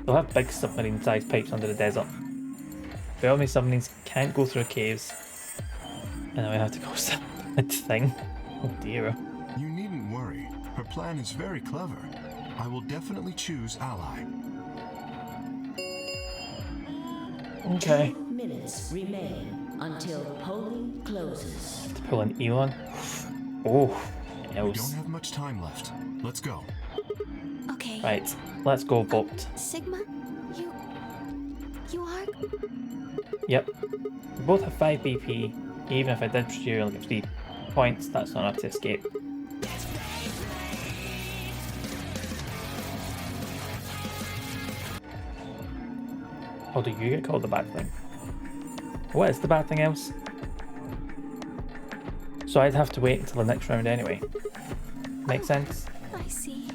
they'll have big submarine-sized pipes under the desert. Well, many submarines can't go through caves, and then we have to go that thing. Oh dear. You needn't worry. Her plan is very clever. I will definitely choose ally. Okay. 2 minutes remain until polling closes. To pull an Elon. Oh, We else. don't have much time left. Let's go. Okay. Right, let's go vote. Sigma, you are... Yep. We both have 5 BP. even if I did pursue like 3 points, that's not enough to escape. Or do you get called the bad thing? What is the bad thing else? So I'd have to wait until the next round anyway. Makes sense? I see.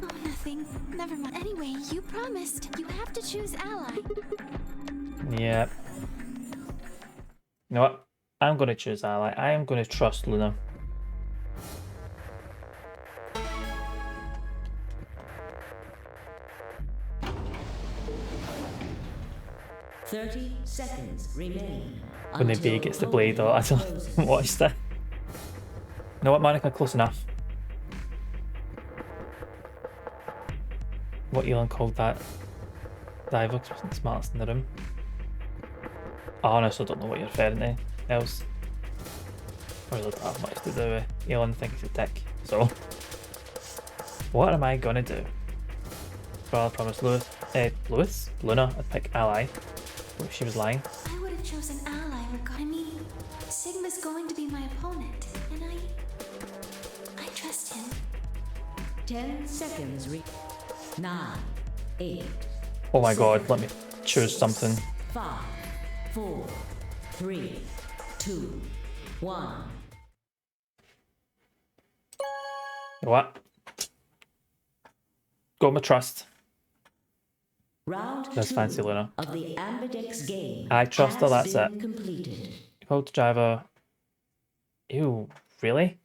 Oh, nothing. Never mind. Anyway, you promised. You have to choose ally. Yep. You know what? I'm going to choose ally. I am going to trust Luna. "30 seconds remain. When the bee gets the blade, or I don't watch that. You know what, Monica? Close enough. What Elon called that diver wasn't the smartest in the room. I honestly don't know what you're referring to else. I really don't have much to do with Elon thinks he's a dick. So, what am I gonna do? Well, I promised Luna, I'd pick ally. What if she was lying? I would have chosen ally I mean, Sigma's going to be my opponent, and I trust him. 10 seconds. 9, 8. Oh my god, let me choose something. 5, 4, 3, 2, 1. You know what? Go with my trust. Round That's 2 fancy, Luna. of the Ambidex game. I trust her, has that's been it. Completed. Called driver. Ew, really?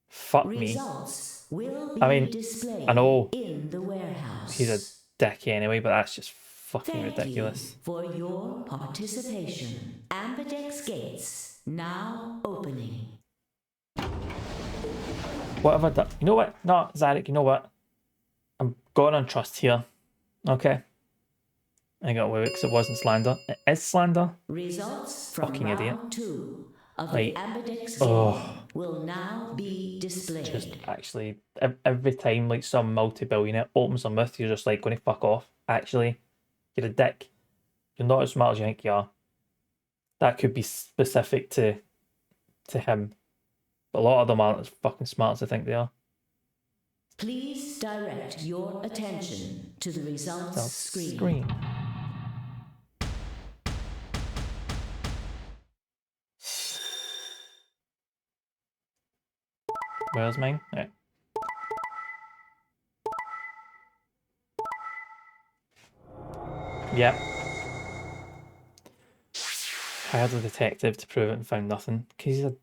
Fuck me. Results will be I mean, displayed I know in the warehouse. he's a dick anyway, but that's just fucking Thank ridiculous. you for your participation. Ambidex gates now opening. What have I done? You know what? No, Zarek, you know what? I'm going on trust here. Okay. I got away with it because it wasn't slander. It is slander. Results from Fucking round idiot. 2 of Like, the Ambidex oh. game will now be displayed. Just actually, every time like some multi-billionaire opens their mouth, you're just like going to fuck off. Actually, you're a dick. You're not as smart as you think you are. That could be specific to him. But a lot of them aren't as fucking smart as I think they are. Please direct your attention to the results screen. Where's mine? Right. Yep. Hired a detective to prove it and found nothing. Because he's a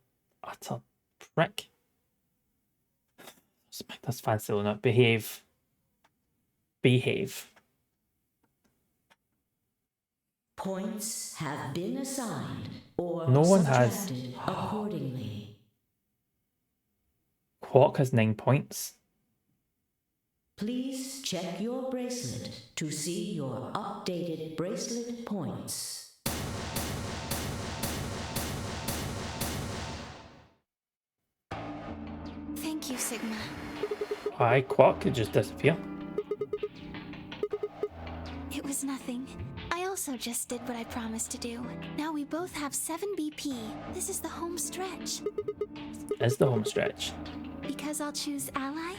utter prick. That's fancy enough. Behave. Points have been assigned or No one has. subtracted accordingly. Quark has 9 points. Please check your bracelet to see your updated bracelet points. Thank you, Sigma. Why? Quark could just disappear. It was nothing. I also just did what I promised to do. Now we both have 7 BP. This is the home stretch. Is the home stretch. Because I'll choose ally?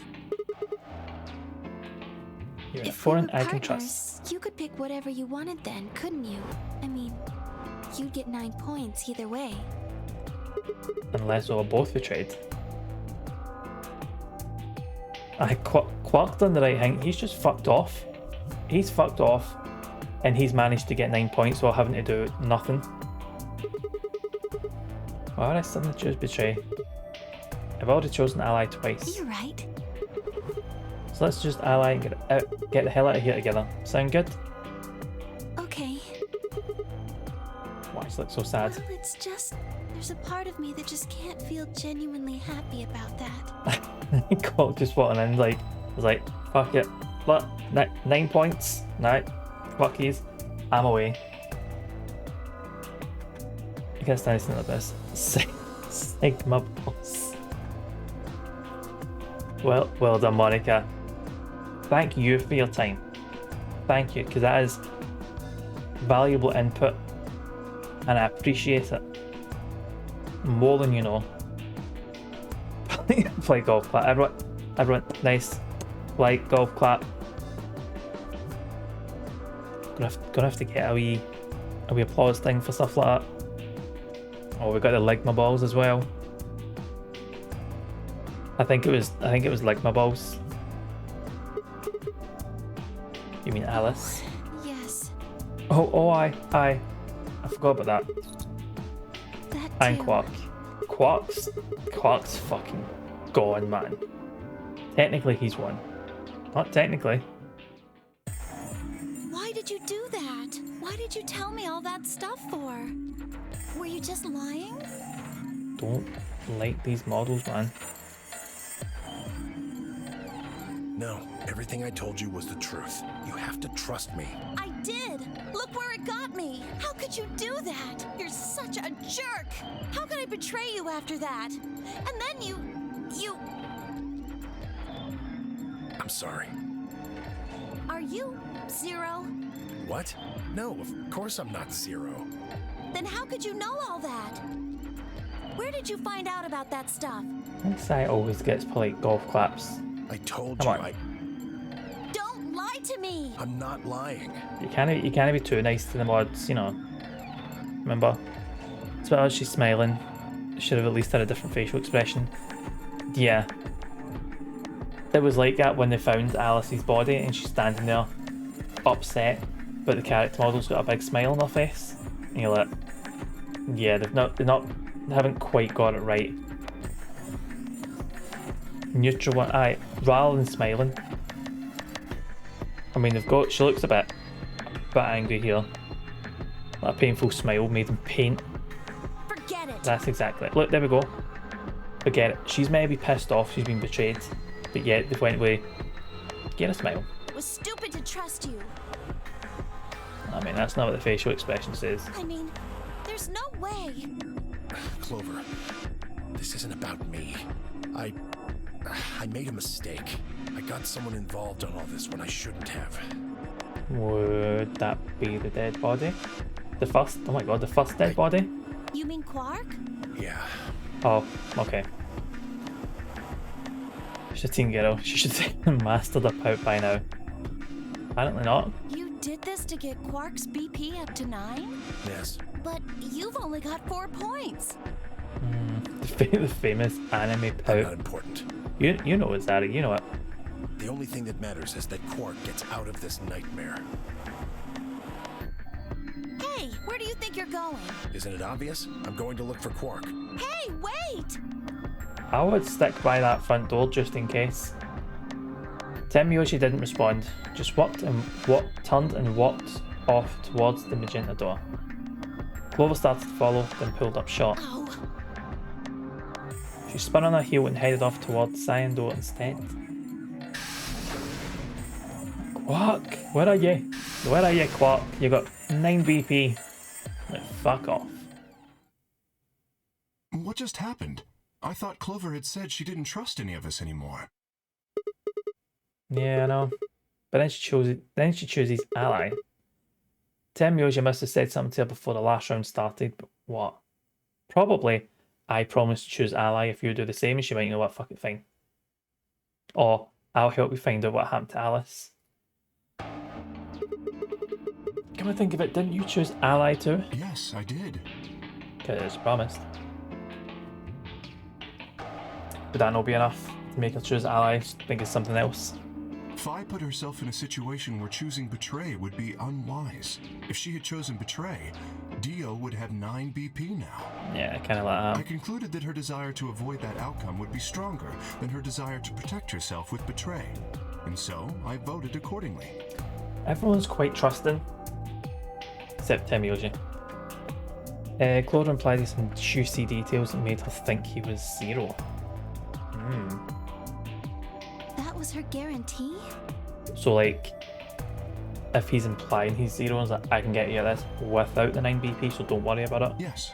You're a If we foreign were I can trust. partners, you could pick whatever you wanted then, couldn't you? I mean, you'd get 9 points either way. Unless we were both betrayed. Quark done the right thing. He's just fucked off. He's fucked off. And he's managed to get 9 points while having to do nothing. Why would I suddenly choose betray? I've already chosen ally twice. You're right. So let's just ally and get the hell out of here together. Sound good? Okay. Why does she look so sad? Well, it's just... There's a part of me that just can't feel genuinely happy about that. Quark just walking in like, was like, fuck it. Look, 9 points. No, fuck yous. I'm away. I guess nice like this. Sigma boss. Well done, Monica. Thank you for your time. Thank you, because that is valuable input. and I appreciate it more than you know. Play golf clap. Everyone, nice. Play golf clap. Gonna have to get a wee applause thing for stuff like that. Oh, we got the Ligma balls as well. I think it was Ligma balls. You mean Alice? Yes. Oh, I forgot about that. That And too. Quark. Quark's fucking gone, man. Technically, he's won. Not technically. Why did you do that? Why did you tell me all that stuff for? Were you just lying? Don't like these models, man. No, everything I told you was the truth. You have to trust me. I did. Look where it got me. How could you do that? You're such a jerk. How could I betray you after that? And then you... I'm sorry. Are you Zero? What? No, of course I'm not Zero. Then how could you know all that? Where did you find out about that stuff? This guy always gets polite golf claps. I told Come you on. Don't lie to me. I'm not lying. You can't be too nice to the mods, you know. Remember? As well as she's smiling, should have at least had a different facial expression. Yeah. It was like that when they found Alice's body and she's standing there upset, but the character model's got a big smile on her face. And you're like, yeah, they haven't quite got it right. Neutral one, aye, rather than smiling. I mean, she looks a bit angry here. That painful smile made in paint. Forget it. That's exactly it. Look, there we go. Forget it. She's maybe pissed off, she's been betrayed, but yet they went away. Get a smile. It was stupid to trust you. I mean, that's not what the facial expression says. I mean, there's no way. Clover, this isn't about me. I made a mistake. I got someone involved on all this when I shouldn't have. Would that be the dead body? The first? Oh my god, the first dead body? You mean Quark? Yeah. Oh, okay. She's a teen girl. She should have mastered her pout by now. Apparently not. You did this to get Quark's BP up to 9? Yes. But you've only got 4 points. The famous anime I'm not pout. important. You know it's that, you know it. The only thing that matters is that Quark gets out of this nightmare. Hey, where do you think you're going? Isn't it obvious? I'm going to look for Quark. Hey, wait! I would stick by that front door just in case. Temiyoshi didn't respond, just turned and walked off towards the magenta door. Clover started to follow, then pulled up short. Ow. She spun on her heel and headed off towards the cyan door instead. Quark, where are you? Where are you, Quark? You got 9 BP. Like, fuck off. What just happened? I thought Clover had said she didn't trust any of us anymore. Yeah, I know. But then she chooses ally. Temiyoshi must have said something to her before the last round started, but what? Probably, I promise to choose ally if you do the same, and she might know what, fucking fine. Or, I'll help you find out what happened to Alice. Come to think of it, didn't you choose ally too? Yes, I did. Because promised. Would that not be enough to make her choose ally? Think it's something else. Fi put herself in a situation where choosing Betray would be unwise. If she had chosen Betray, Dio would have 9 BP now. Yeah, kind of like I that. concluded that her desire to avoid that outcome would be stronger than her desire to protect herself with Betray. And so, I voted accordingly. Everyone's quite trusting. Except Temiyoshi. Clover implied some juicy details that made her think he was Zero. That was her guarantee? So like, if he's implying he's Zero, and like, I can get you this without the 9 BP, so don't worry about it. Yes.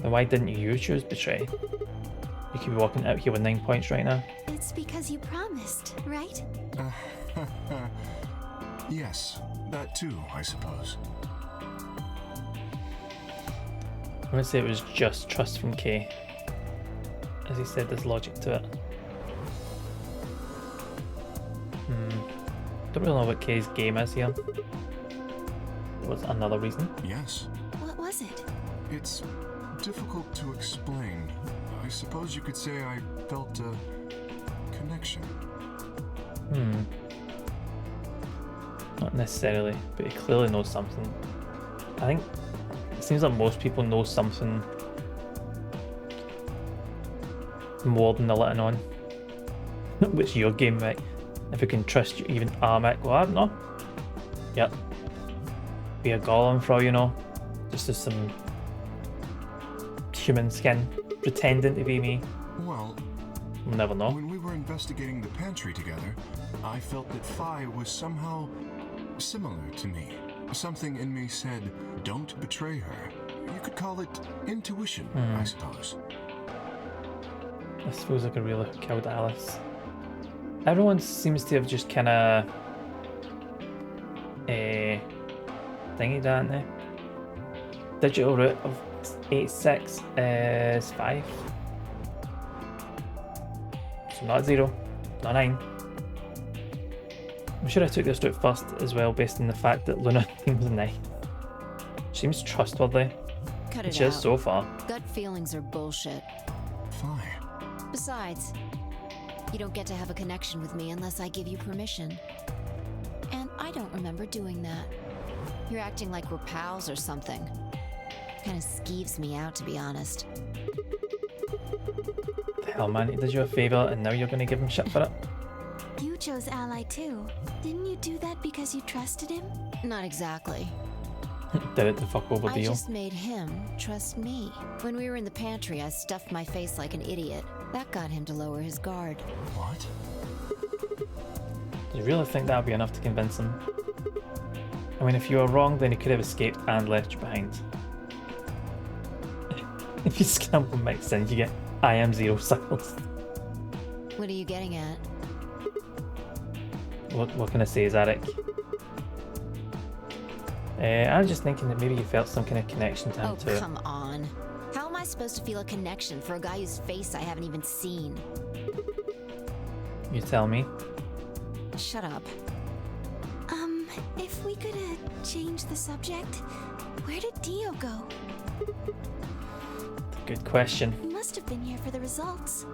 Then why didn't you choose Betray? You could be walking out here with 9 points right now. It's because you promised, right? Yes, that too, I suppose. I'm gonna say it was just trust from Kay. As he said, there's logic to it. Don't really know what Kay's game is here. Was another reason? Yes. What was it? It's difficult to explain. I suppose you could say I felt a connection. Not necessarily, but he clearly knows something. I think it seems like most people know something more than they're letting on. Which your game, Mick. If we can trust you, even Mick. Well, I don't know. Yep. Be a golem for all you know. Just as some human skin pretending to be me. Well, We'll never know. when we were investigating the pantry together, I felt that Phi was somehow similar to me. Something in me said, don't betray her. You could call it intuition, I suppose. This feels like a really killed Alice. Everyone seems to have just kind of thingy, don't they? Digital root of 86 is 5. So not 0, not 9. I'm sure I took this route first as well, based on the fact that Luna seems 9. She seems trustworthy. Cut it She is out. so far. Gut feelings are bullshit. Phi. Besides, you don't get to have a connection with me unless I give you permission. And I don't remember doing that. You're acting like we're pals or something. Kinda skeeves me out, to be honest. The hell, man, he did you a favour and now you're gonna give him shit for it? You chose Ally too. Didn't you do that because you trusted him? Not exactly. Did it to fuck over I Dio. just made him trust me. When we were in the pantry, I stuffed my face like an idiot. That got him to lower his guard. What? Do you really think that would be enough to convince him? I mean, if you were wrong, then he could have escaped and left you behind. If you scramble mix in, you get I am 0 cycles. What are you getting at? What can I say, Zarek? I was just thinking that maybe you felt some kind of connection to him Oh, too. come on. How am I supposed to feel a connection for a guy whose face I haven't even seen? You tell me. Shut up. If we could change the subject, where did Dio go? Good question. He must have been here for the results.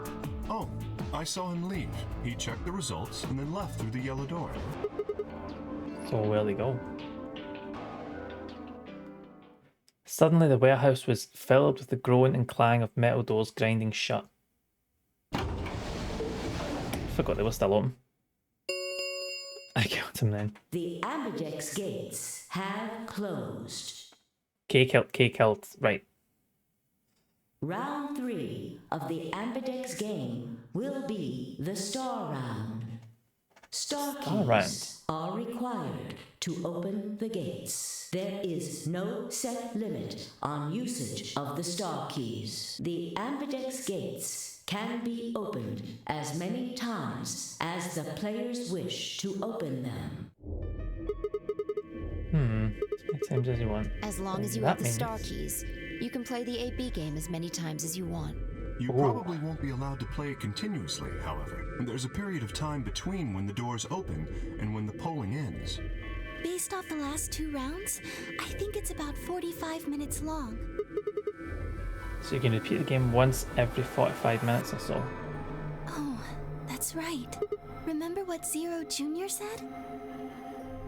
Oh, I saw him leave. He checked the results and then left through the yellow door. So where'd he go? Suddenly the warehouse was filled with the groan and clang of metal doors grinding shut. Forgot they were still open. I killed him then. The Ambidex gates have closed. K killed. Right. Round 3 of the Ambidex game will be the Star Round. Star keys are required to open the gates. There is no set limit on usage of the Star keys. The Ambidex gates can be opened as many times as the players wish to open them. As many times as you want. As long as you That have the means- star keys, you can play the AB game as many times as you want. You probably won't be allowed to play continuously, however. There's a period of time between when the doors open and when the polling ends. Based off the last 2 rounds, I think it's about 45 minutes long. So you can repeat the game once every 45 minutes or so. Oh, that's right. Remember what Zero Jr. said?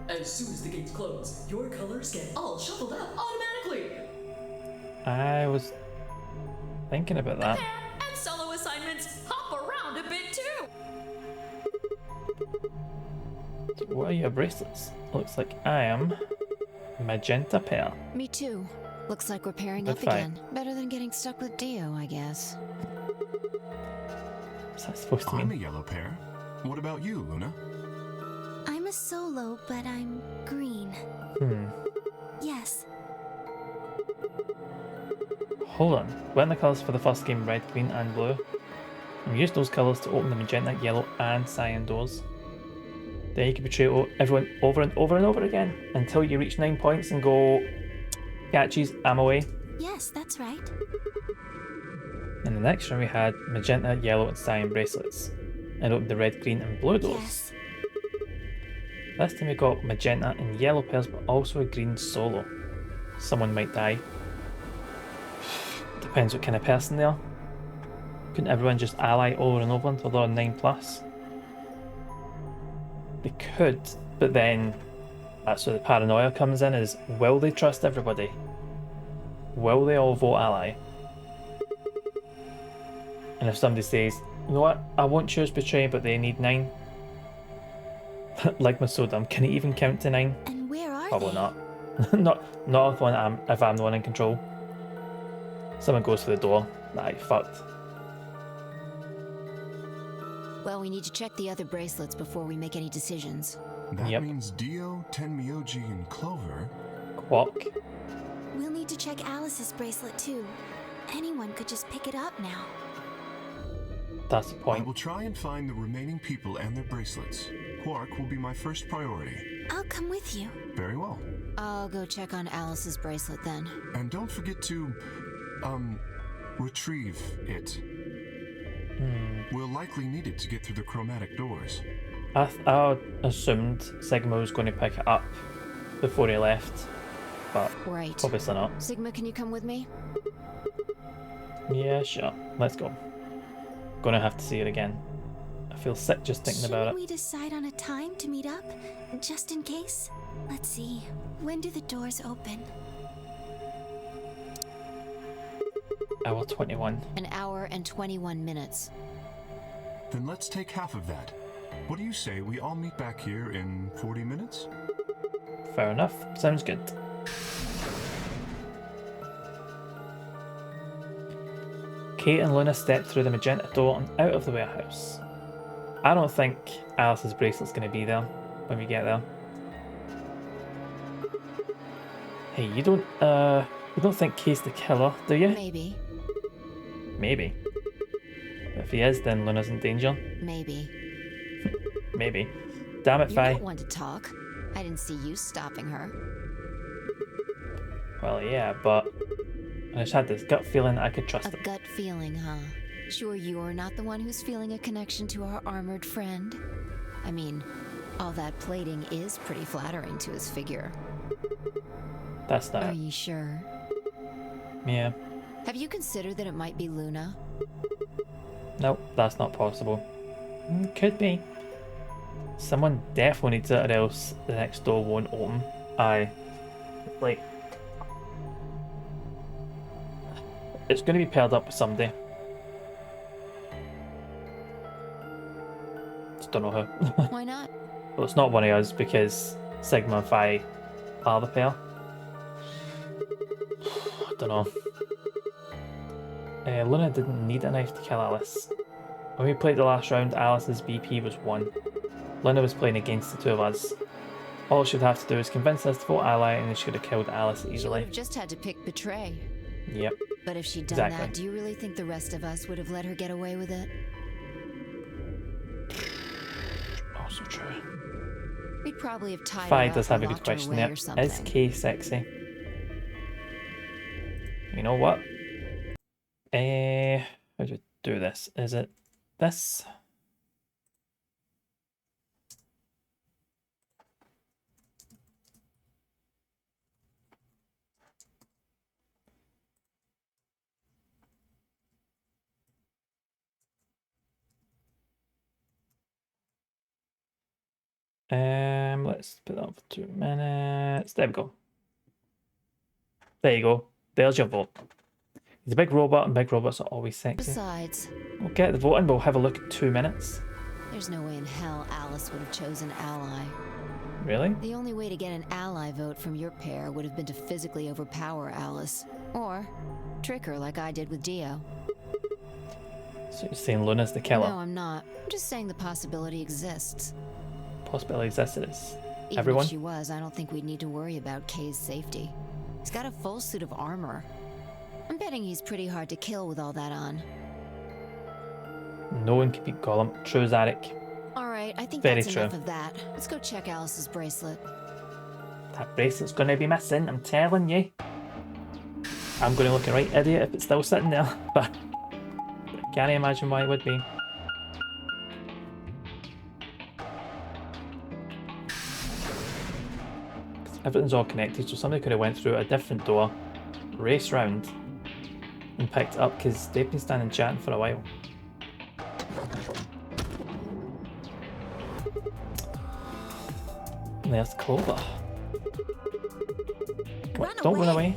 As soon as the gates close, your colors get all shuffled up automatically. I was thinking about that. And solo assignments hop around a bit too. What are your bracelets? Looks like I am magenta pear. Me too. Looks like we're pairing Good up fight. again. Better than getting stuck with Dio, I guess. What's that supposed to I'm a mean? yellow pair. What about you, Luna? I'm a solo, but I'm green. Yes. Hold on. Weren't the colours for the first game red, green and blue? And we used those colours to open the magenta, yellow and cyan doors. Then you can betray everyone over and over and over again until you reach 9 points and go, catches, I'm away. Yes, that's right. In the next room we had magenta, yellow and cyan bracelets. And opened the red, green and blue doors. Yes. This time we got magenta and yellow pairs, but also a green solo. Someone might die. Depends what kind of person they are. Couldn't everyone just ally over and over until they're on 9+? They could, but then that's where the paranoia comes in, is will they trust everybody? Will they all vote ally? And if somebody says, you know what, I won't choose betray, but they need 9. Like Masodam, can he even count to 9? And where are Probably they? not. not if I'm the one in control. Someone goes for the door. Nah, you're fucked. Well, we need to check the other bracelets before we make any decisions. That Yep. means Dio, Tenmyoji, and Clover. Quack. We'll need to check Alice's bracelet too. Anyone could just pick it up now. That's the I point. will try and find the remaining people and their bracelets. Quark will be my first priority. I'll come with you. Very well. I'll go check on Alice's bracelet then. And don't forget to, retrieve it. We'll likely need it to get through the chromatic doors. I assumed Sigma was going to pick it up before he left, but Right. obviously not. Sigma, can you come with me? Yeah, sure. Let's go. Gonna have to see it again. I feel sick just thinking about Shouldn't it. we decide on a time to meet up, just in case? Let's see. When do the doors open? Hour 21. An hour and 21 minutes. Then let's take half of that. What do you say we all meet back here in 40 minutes? Fair enough. Sounds good. Kate and Luna step through the magenta door and out of the warehouse. I don't think Alice's bracelet's going to be there when we get there. Hey, you don't think Kate's the killer, do you? Maybe. Maybe. But if he is, then Luna's in danger. Maybe. Maybe. Damn it, You're Fi. not one to talk. I didn't see you stopping her. Well, yeah, but I just had this gut feeling that I could trust A him. gut feeling, huh? Sure you're not the one who's feeling a connection to our armored friend? I mean, all that plating is pretty flattering to his figure. That's Are not it. you sure? Yeah. Have you considered that it might be Luna? Nope, that's not possible. Could be. Someone definitely needs it or else the next door won't open. Aye. Like... It's going to be paired up with somebody. Just don't know who. Why not? Well, it's not one of us because Sigma and Phi are the pair. I don't know. Luna didn't need a knife to kill Alice. When we played the last round, Alice's BP was 1. Luna was playing against the two of us. All she would have to do is convince us to vote ally and then she could have killed Alice She would easily. have just had to pick betray. Yep. But if she'd done Exactly. that, do you really think the rest of us would have let her get away with it? Also true. We'd probably have tied Phi her up does or have a good locked her question away there. or Is something. K sexy? You know what? How do you do this? Is it this? Let's put that on for 2 minutes. There we go. There you go. There's your vote. He's a big robot, and big robots are always sexy. Besides, We'll get the voting. We'll have a look in 2 minutes. there's no way in hell Alice would have chosen ally. Really? The only way to get an ally vote from your pair would have been to physically overpower Alice. Or trick her like I did with Dio. So you're saying Luna's the killer? No, I'm not. I'm just saying the possibility exists. Possibility exists. It is. Even Everyone? if she was, I don't think we'd need to worry about Kay's safety. He's got a full suit of armor. I'm betting he's pretty hard to kill with all that on. No one can beat Gollum. True as Zarek. Alright, I think Very that's true. enough of that. Let's go check Alice's bracelet. That bracelet's gonna be missing, I'm telling you. I'm going to look a right idiot if it's still sitting there, but I can't imagine why it would be. Everything's all connected, so somebody could have went through a different door, raced round, and picked it up because they've been standing chatting for a while. And there's Clover. What, don't run away.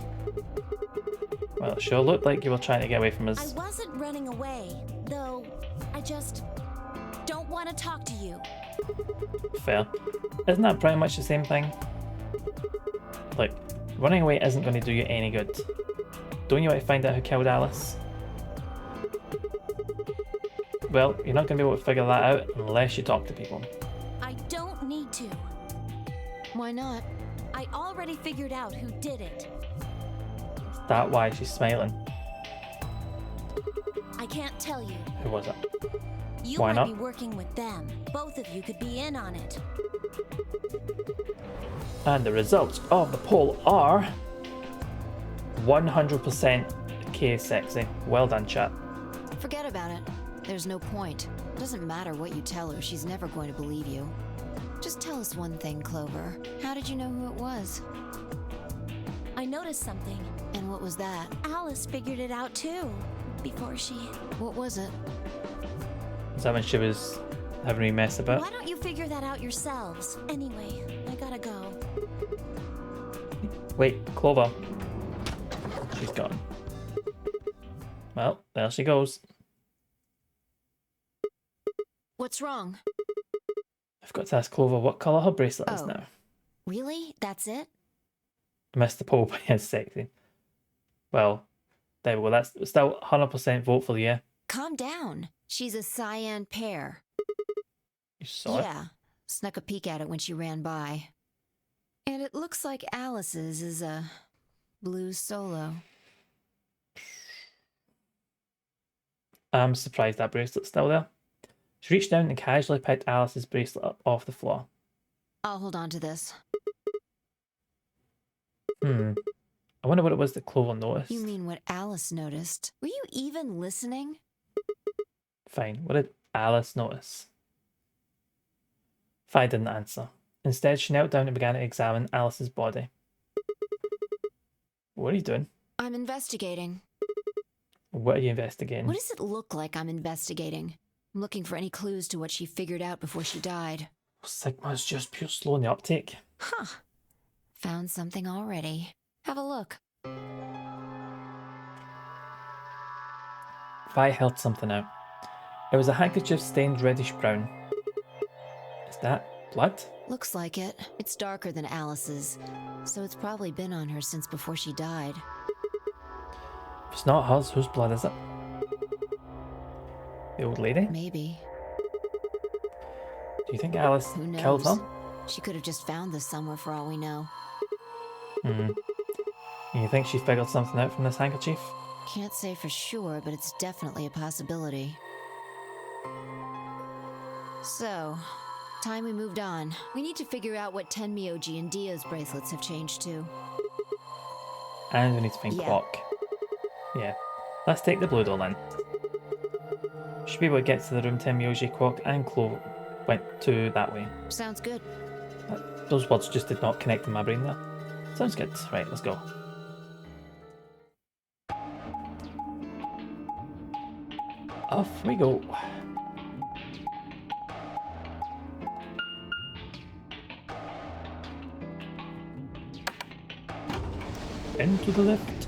Well, it sure looked like you were trying to get away from I us. wasn't running away, though I just don't want to talk to you. Fair. Isn't that pretty much the same thing? Like, running away isn't going to do you any good. Don't you want to find out who killed Alice? Well, you're not going to be able to figure that out unless you talk to people. I don't need to. Why not? I already figured out who did it. Is that why she's smiling? I can't tell you. Who was it? You Why might not? be working with them. Both of you could be in on it. And the results of the poll are 100% K sexy. Well done, chat. Forget about it. There's no point. Doesn't matter what you tell her, she's never going to believe you. Just tell us one thing, Clover. How did you know who it was? I noticed something. And what was that? Alice figured it out too. Before she... What was it? Is that when she was having me mess about? Why don't you figure that out yourselves? Anyway, I gotta go. Wait, Clover. She's gone. Well, there she goes. What's wrong? I've got to ask Clover what colour her bracelet is Oh. now. Really? That's it? I missed the poll, but it's sexy. Well, there we go. That's still 100% vote for the yeah. Calm down. She's a cyan pear. You saw it? Yeah. Snuck a peek at it when she ran by. And it looks like Alice's is a blue solo. I'm surprised that bracelet's still there. She reached down and casually picked Alice's bracelet up off the floor. I'll hold on to this. I wonder what it was that Clover noticed. You mean what Alice noticed? Were you even listening? Fine. What did Alice notice? Fi didn't answer. Instead, she knelt down and began to examine Alice's body. What are you doing? I'm investigating. What are you investigating? What does it look like I'm investigating? I'm looking for any clues to what she figured out before she died. Sigma's just pure slow in the uptake. Huh. Found something already. Have a look. Fi held something out. It was a handkerchief stained reddish brown. Is that blood? Looks like it. It's darker than Alice's, so it's probably been on her since before she died. If it's not hers, whose blood is it? The old lady? Maybe. Do you think Alice Who knows? killed her? She could have just found this somewhere for all we know. And you think she figured something out from this handkerchief? Can't say for sure, but it's definitely a possibility. So, time we moved on. We need to figure out what Tenmyoji and Dio's bracelets have changed to. And we need to find Yeah. Clock. Yeah. Let's take the blue door then. Should be able to get to the room Tenmyoji, Quark and Clover went to that way. Sounds good. Those words just did not connect in my brain there. Sounds good. Right, let's go. Off we go. Into the lift.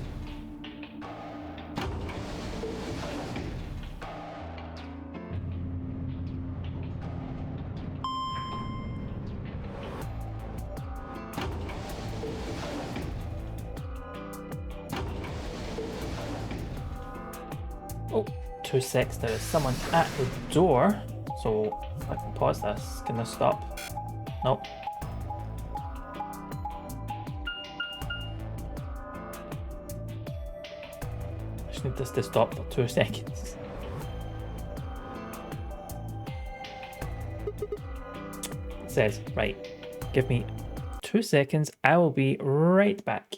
Oh, 2 secs, there is someone at the door. So I can pause this. Can this stop? Nope. I just need this to stop for 2 seconds. It says, right, give me 2 seconds. I will be right back.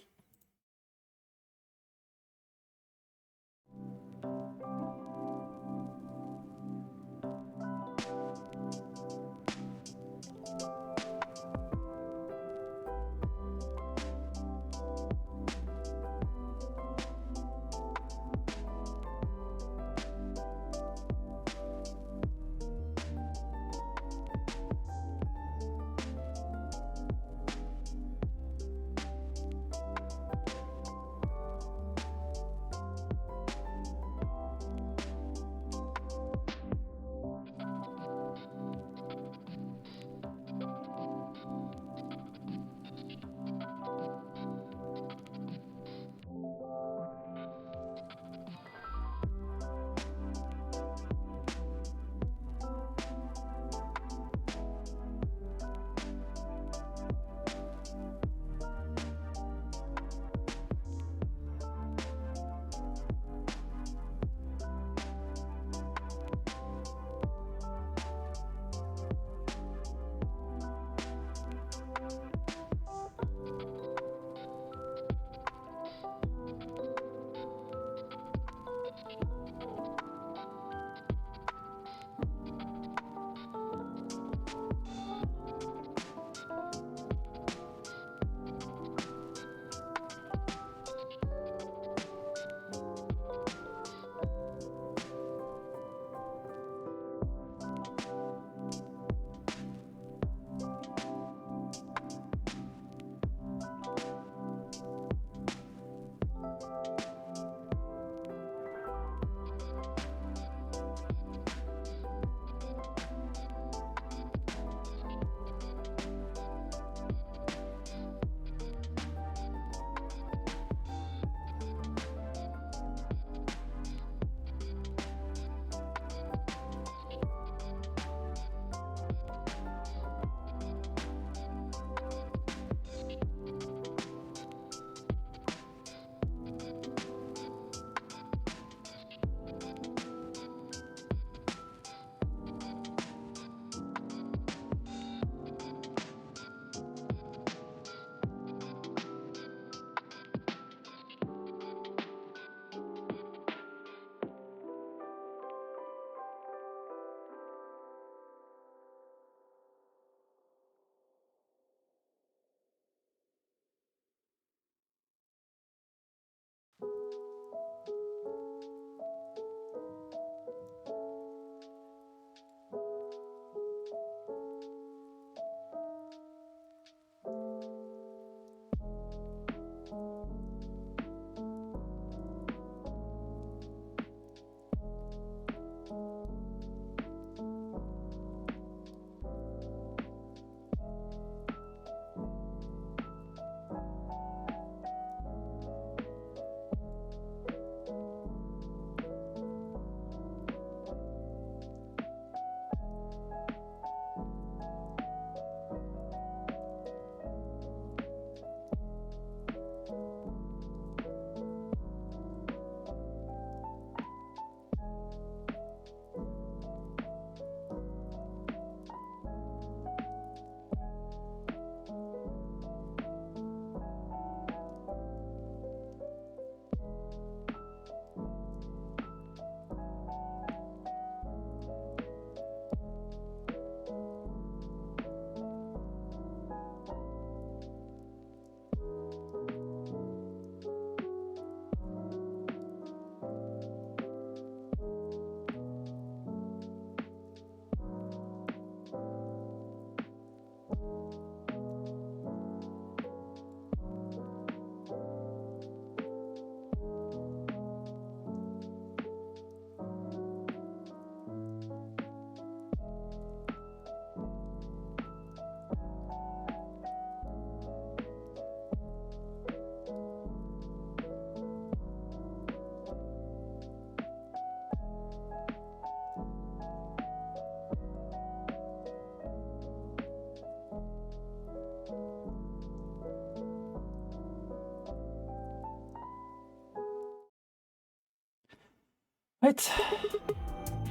Right.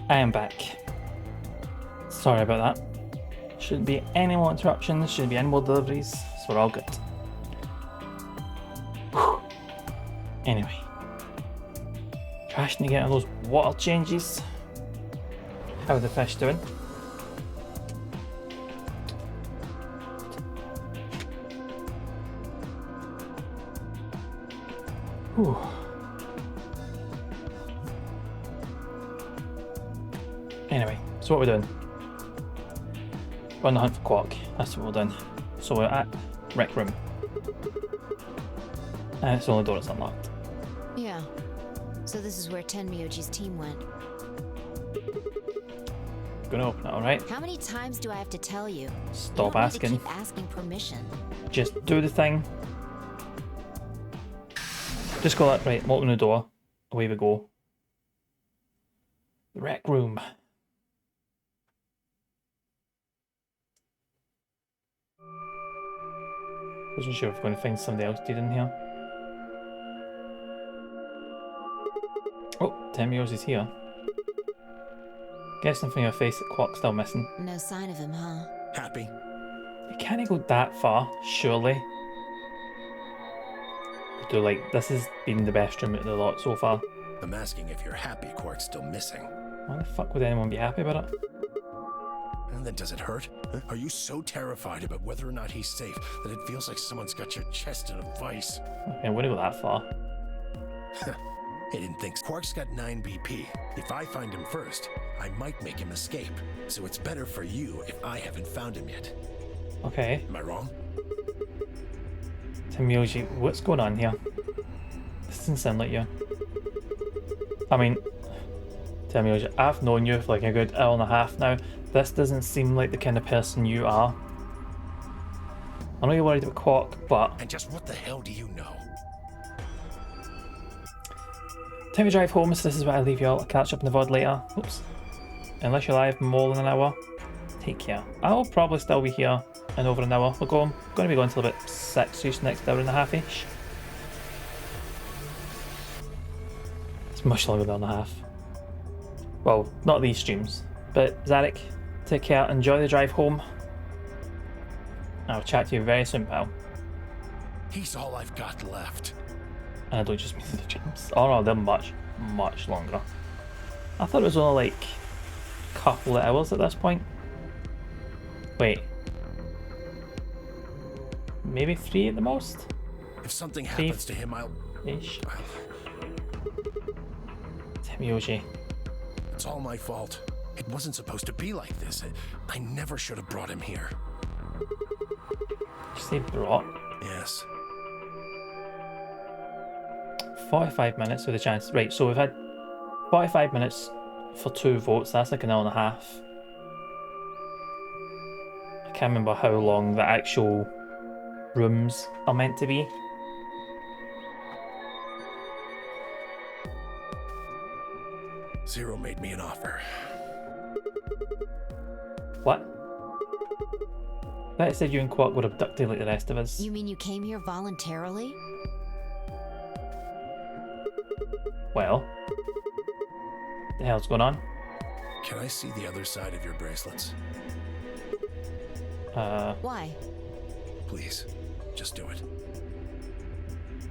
I am back. Sorry about that. Shouldn't be any more interruptions, shouldn't be any more deliveries, so we're all good. Whew. Anyway. Crashing to get on those water changes. How are the fish doing? Whew. Anyway, so what we're doing? We're on the hunt for Quark. That's what we're doing. So we're at Rec Room. And it's the only door that's unlocked. Yeah. So this is where Tenmyoji's team went. Gonna open it, alright? How many times do I have to tell you? Stop You don't need to asking. keep asking permission. Just do the thing. Just go that right, open the door. Away we go. The Rec Room. Wasn't sure if we're going to find somebody else dead in here. Oh, Tenmyoji is here. Guessing from your face that Quark's still missing. No sign of him, huh? Happy? You can't go that far, surely. I do like, this has been the best room out of the lot so far. I'm asking if you're happy Quark's still missing. Why the fuck would anyone be happy about it? And then does it hurt? Huh? Are you so terrified about whether or not he's safe that it feels like someone's got your chest in a vice? Okay, I wouldn't go that far. I didn't think Quark's got 9 BP. If I find him first, I might make him escape. So it's better for you if I haven't found him yet. Okay. Am I wrong? Tenmyoji, what's going on here? This doesn't sound like you. I mean, Tenmyoji, I've known you for like a good hour and a half now. This doesn't seem like the kind of person you are. I know you're worried about Quark, but... And just what the hell do you know? Time to drive home, so this is where I leave you all. I'll catch up in the VOD later. Oops. Unless you're live more than an hour, take care. I'll probably still be here in over an hour. We're going to be going till about 6-ish, next hour and a half-ish. It's much longer than a half. Well, not these streams. But Zarek, take care, enjoy the drive home. I'll chat to you very soon, pal. He's all I've got left. And I don't just mean the streams. Oh no, they're much, much longer. I thought it was only like a couple of hours at this point. Wait. Maybe 3 at the most? If something happens to him, I'll... Ish. Tenmyoji. It's all my fault. It wasn't supposed to be like this. I never should have brought him here. Did you say brought? Yes. 45 minutes with a chance. Right, so we've had 45 minutes for 2 votes. That's like an hour and a half. I can't remember how long the actual rooms are meant to be. Zero made me an offer. What? That said you and Quark were abducted like the rest of us. You mean you came here voluntarily? Well, what the hell's going on? Can I see the other side of your bracelets? Why? Please, just do it.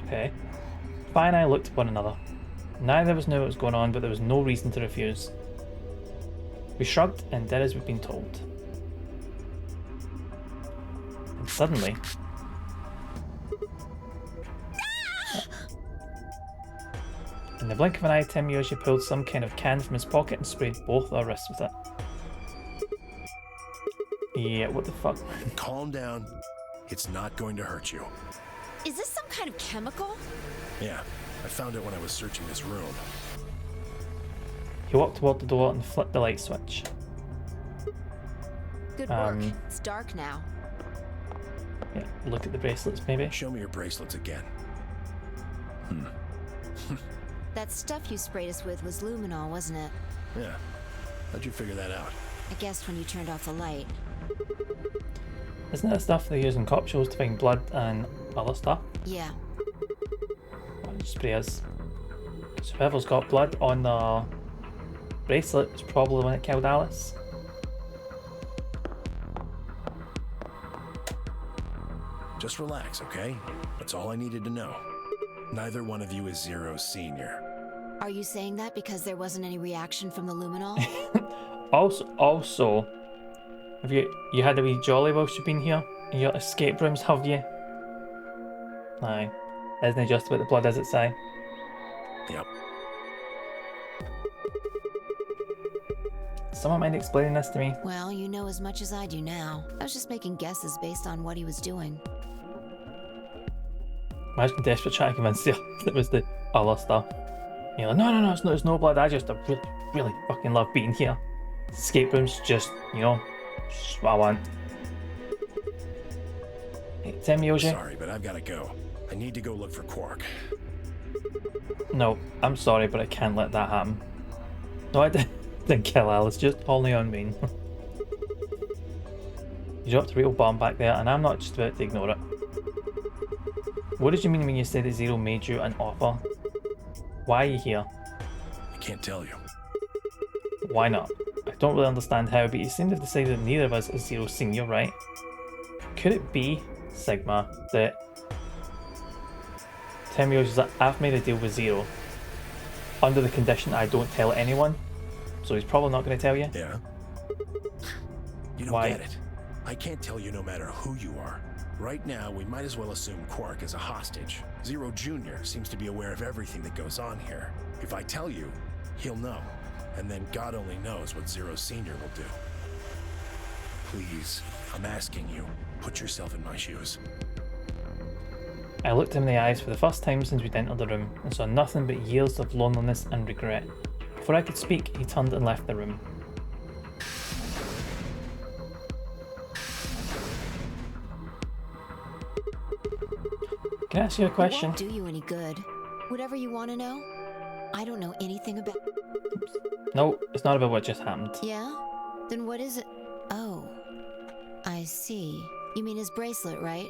Okay. Fi and I looked at one another. Neither of us knew what was going on, but there was no reason to refuse. We shrugged and did as we'd been told. And suddenly... in the blink of an eye, Tenmyoji pulled some kind of can from his pocket and sprayed both our wrists with it. Yeah, what the fuck? Calm down. It's not going to hurt you. Is this some kind of chemical? Yeah, I found it when I was searching this room. He walked toward the door and flipped the light switch. Good work. It's dark now. Yeah, look at the bracelets, maybe. Show me your bracelets again. That stuff you sprayed us with was luminol, wasn't it? Yeah. How'd you figure that out? I guessed when you turned off the light. Isn't that stuff they use in cop shows to find blood and other stuff? Yeah. Why don't you spray us? So whoever's got blood on the bracelet was probably the one that killed Alice. Just relax, okay? That's all I needed to know. Neither one of you is Zero Senior. Are you saying that because there wasn't any reaction from the luminol? Also, have you had a wee jolly whilst you've been here? In your escape rooms, have you? Aye. Isn't it just about the blood, as it say? Yep. Someone mind explaining this to me? Well, you know as much as I do now. I was just making guesses based on what he was doing. Imagine desperate trying to convince you that it was the other stuff. You're like, no, it's no blood. I just really fucking love being here. Escape rooms, just, you know, just what I want. Hey, tell me, Yoji. Sorry, but I've got to go. I need to go look for Quark. No, I'm sorry, but I can't let that happen. No, I didn't kill Alice, just only on me. You dropped a real bomb back there, and I'm not just about to ignore it. What did you mean when you said that Zero made you an offer? Why are you here? I can't tell you. Why not? I don't really understand how, but you seem to have decided that neither of us is Zero Senior, right? Could it be, Sigma, that Temio's like, I've made a deal with Zero under the condition I don't tell anyone, so he's probably not going to tell you? Yeah. You don't Why? get it. I can't tell you no matter who you are. Right now, we might as well assume Quark is a hostage. Zero Jr. seems to be aware of everything that goes on here. If I tell you, he'll know. And then God only knows what Zero Sr. will do. Please, I'm asking you, put yourself in my shoes. I looked him in the eyes for the first time since we'd entered the room and saw nothing but years of loneliness and regret. Before I could speak, he turned and left the room. Can I ask you a question? It won't do you any good. Whatever you want to know, I don't know anything about. No, it's not about what just happened. Yeah? Then what is it? Oh, I see. You mean his bracelet, right?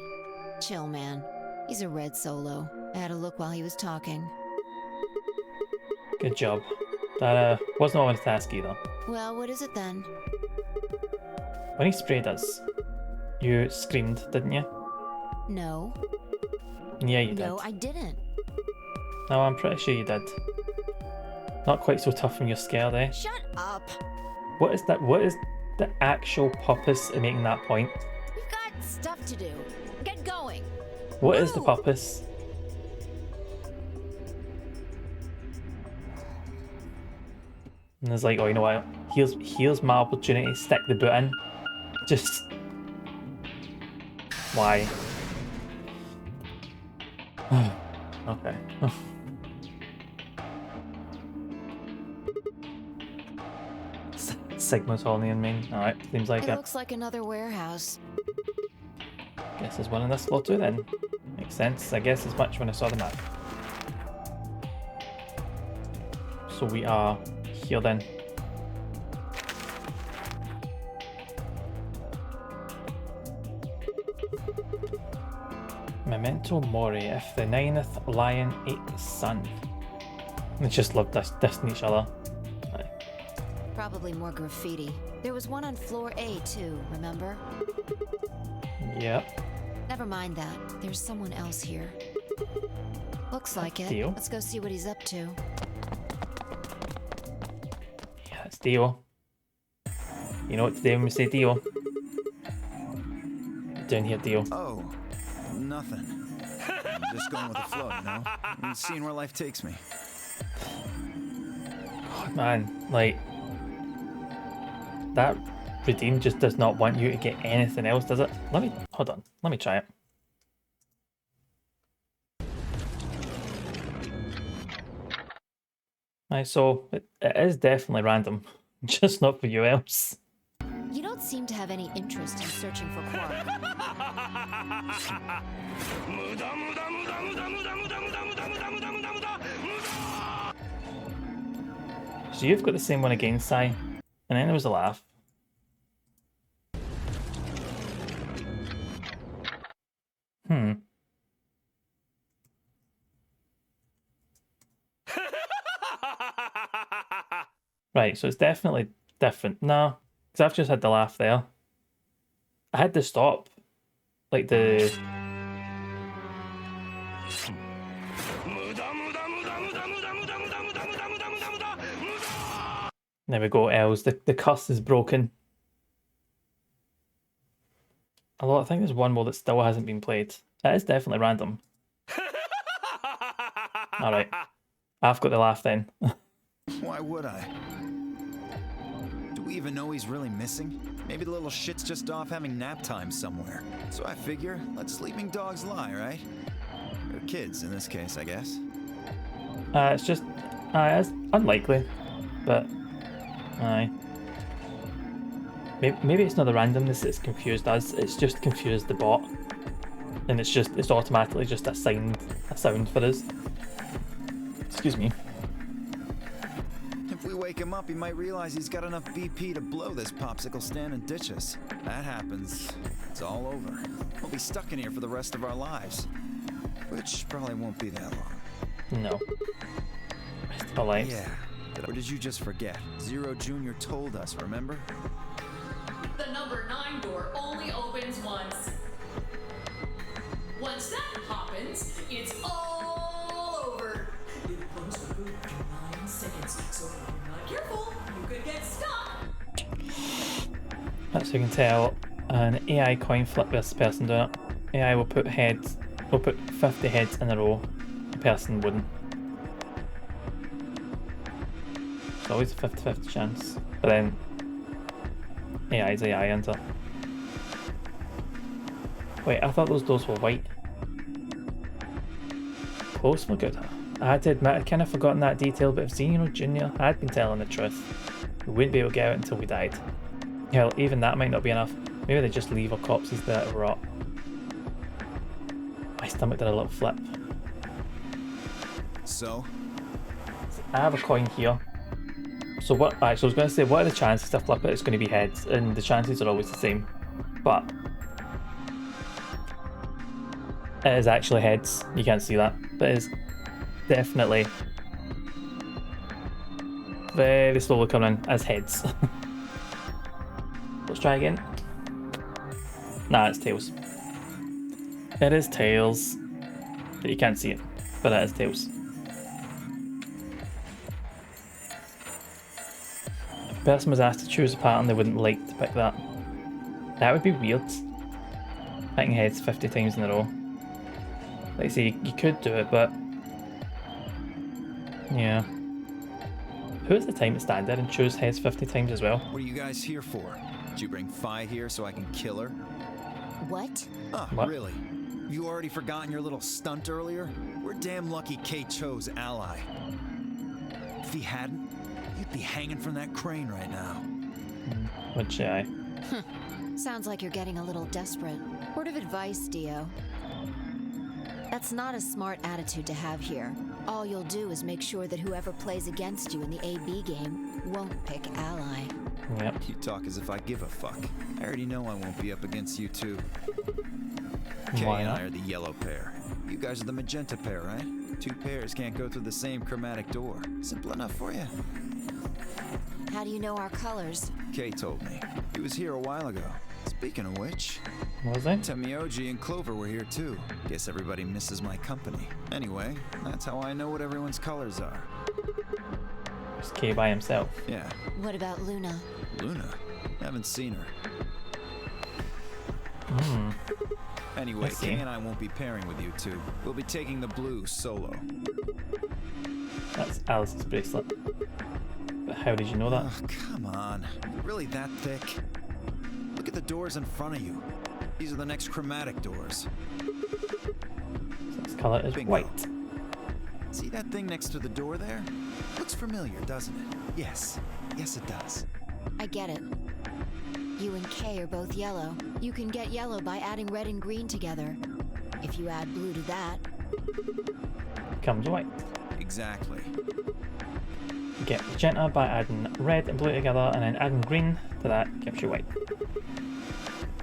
Chill, man. He's a red solo. I had a look while he was talking. Good job. That wasn't what I wanted to ask either. Well, what is it then? When he sprayed us, you screamed, didn't you? No. Yeah, you did. No, I didn't. No, I'm pretty sure you did. Not quite so tough when you're scared, eh? Shut up. What is that? What is the actual purpose of making that point? We've got stuff to do. Get going. What is the purpose? And it's like, oh, you know what? Here's my opportunity to stick the boot in. Just why? Okay. Sigma's Holly and Main. Alright, seems like It it. looks like another warehouse. Guess there's one on this floor too then. Makes sense, I guess, as much when I saw the map. So we are here then. Memento Mori, if the 9th lion ate the sun. They just love dissing each other. Aye. Probably more graffiti. There was one on floor A too, remember? Yep. Never mind that. There's someone else here. Looks like it. Dio? Let's go see what he's up to. Yeah, it's Dio. You know what to do when we say Dio. Down here, Dio. Oh, nothing. I'm just going with the flow, you know? I'm seeing where life takes me. God, man, like that redeem just does not want you to get anything else, does it? Hold on, let me try it. Right, so it is definitely random, just not for you else. You don't seem to have any interest in searching for Quark. So you've got the same one again, Sai, and then there was a laugh. Right, so it's definitely different. No, because I've just had the laugh there. I had to stop. Like the... There we go, Els. The cuss is broken. Although I think there's one more that still hasn't been played. That is definitely random. Alright. I've got the laugh then. Why would I? Do we even know he's really missing? Maybe the little shit's just off having nap time somewhere. So I figure, let sleeping dogs lie, right? Or kids, in this case, I guess. It's just... it's unlikely. But... Aye. Maybe it's not the randomness that's confused us, it's just confused the bot. And it's automatically just assigned a sound for us. Excuse me. If we wake him up, he might realize he's got enough BP to blow this popsicle stand and ditch us. That happens, it's all over. We'll be stuck in here for the rest of our lives. Which probably won't be that long. No. Rest of our lives. Yeah. Or did you just forget? Zero Jr. told us, remember? The number 9 door only opens once. Once that happens, it's all over. It closes the boot after 9 seconds, so if you're not careful, you could get stuck. That's so you can tell an AI coin flip versus person doing it. AI will put 50 heads in a row. The person wouldn't. It's always a 50-50 chance. But then AI is AI, isn't it? Wait, I thought those doors were white. Close, look at that. I had to admit, I'd kind of forgotten that detail, but if Zeno Jr. had been telling the truth, we wouldn't be able to get out until we died. Hell, even that might not be enough. Maybe they just leave our corpses there to rot. My stomach did a little flip. So? I have a coin here. So what, actually I was going to say, what are the chances to flip it? It's going to be heads, and the chances are always the same. But it is actually heads. You can't see that, but it is definitely very slowly coming in as heads. Let's try again. Nah, it's tails. It is tails. But you can't see it, but it is tails. If a person was asked to choose a pattern, they wouldn't like to pick that. That would be weird. Picking heads 50 times in a row. Like I say, you could do it, but yeah. Who has the time to stand there and choose heads 50 times as well? What are you guys here for? Did you bring Fi here so I can kill her? What? Oh, What? Really? You already forgotten your little stunt earlier? We're damn lucky Kate Cho's ally. If he hadn't, you'd be hanging from that crane right now. Which I... Sounds like you're getting a little desperate. Word of advice, Dio. That's not a smart attitude to have here. All you'll do is make sure that whoever plays against you in the AB game won't pick ally. Yep. You talk as if I give a fuck. I already know I won't be up against you two. Kay Why and not? I are the yellow pair. You guys are the magenta pair, right? Two pairs can't go through the same chromatic door. Simple enough for you. How do you know our colors? Kay told me. He was here a while ago. Speaking of which, Was it? Temioji and Clover were here too. Guess everybody misses my company. Anyway, that's how I know what everyone's colors are. It's K by himself. Yeah, What about Luna? Luna. Haven't seen her. Anyway, I see. Kay and I won't be pairing with you two. We'll be taking the blue solo. That's Alice's bracelet. But how did you know that? Oh, come on. You're really that thick? Look at the doors in front of you. These are the next chromatic doors. So its colour is Bingo. white. See that thing next to the door there? Looks familiar, doesn't it? Yes. Yes, it does. I get it. You and Kay are both yellow. You can get yellow by adding red and green together. If you add blue to that, Becomes white. Exactly. You get magenta by adding red and blue together, and then adding green to that gives you white.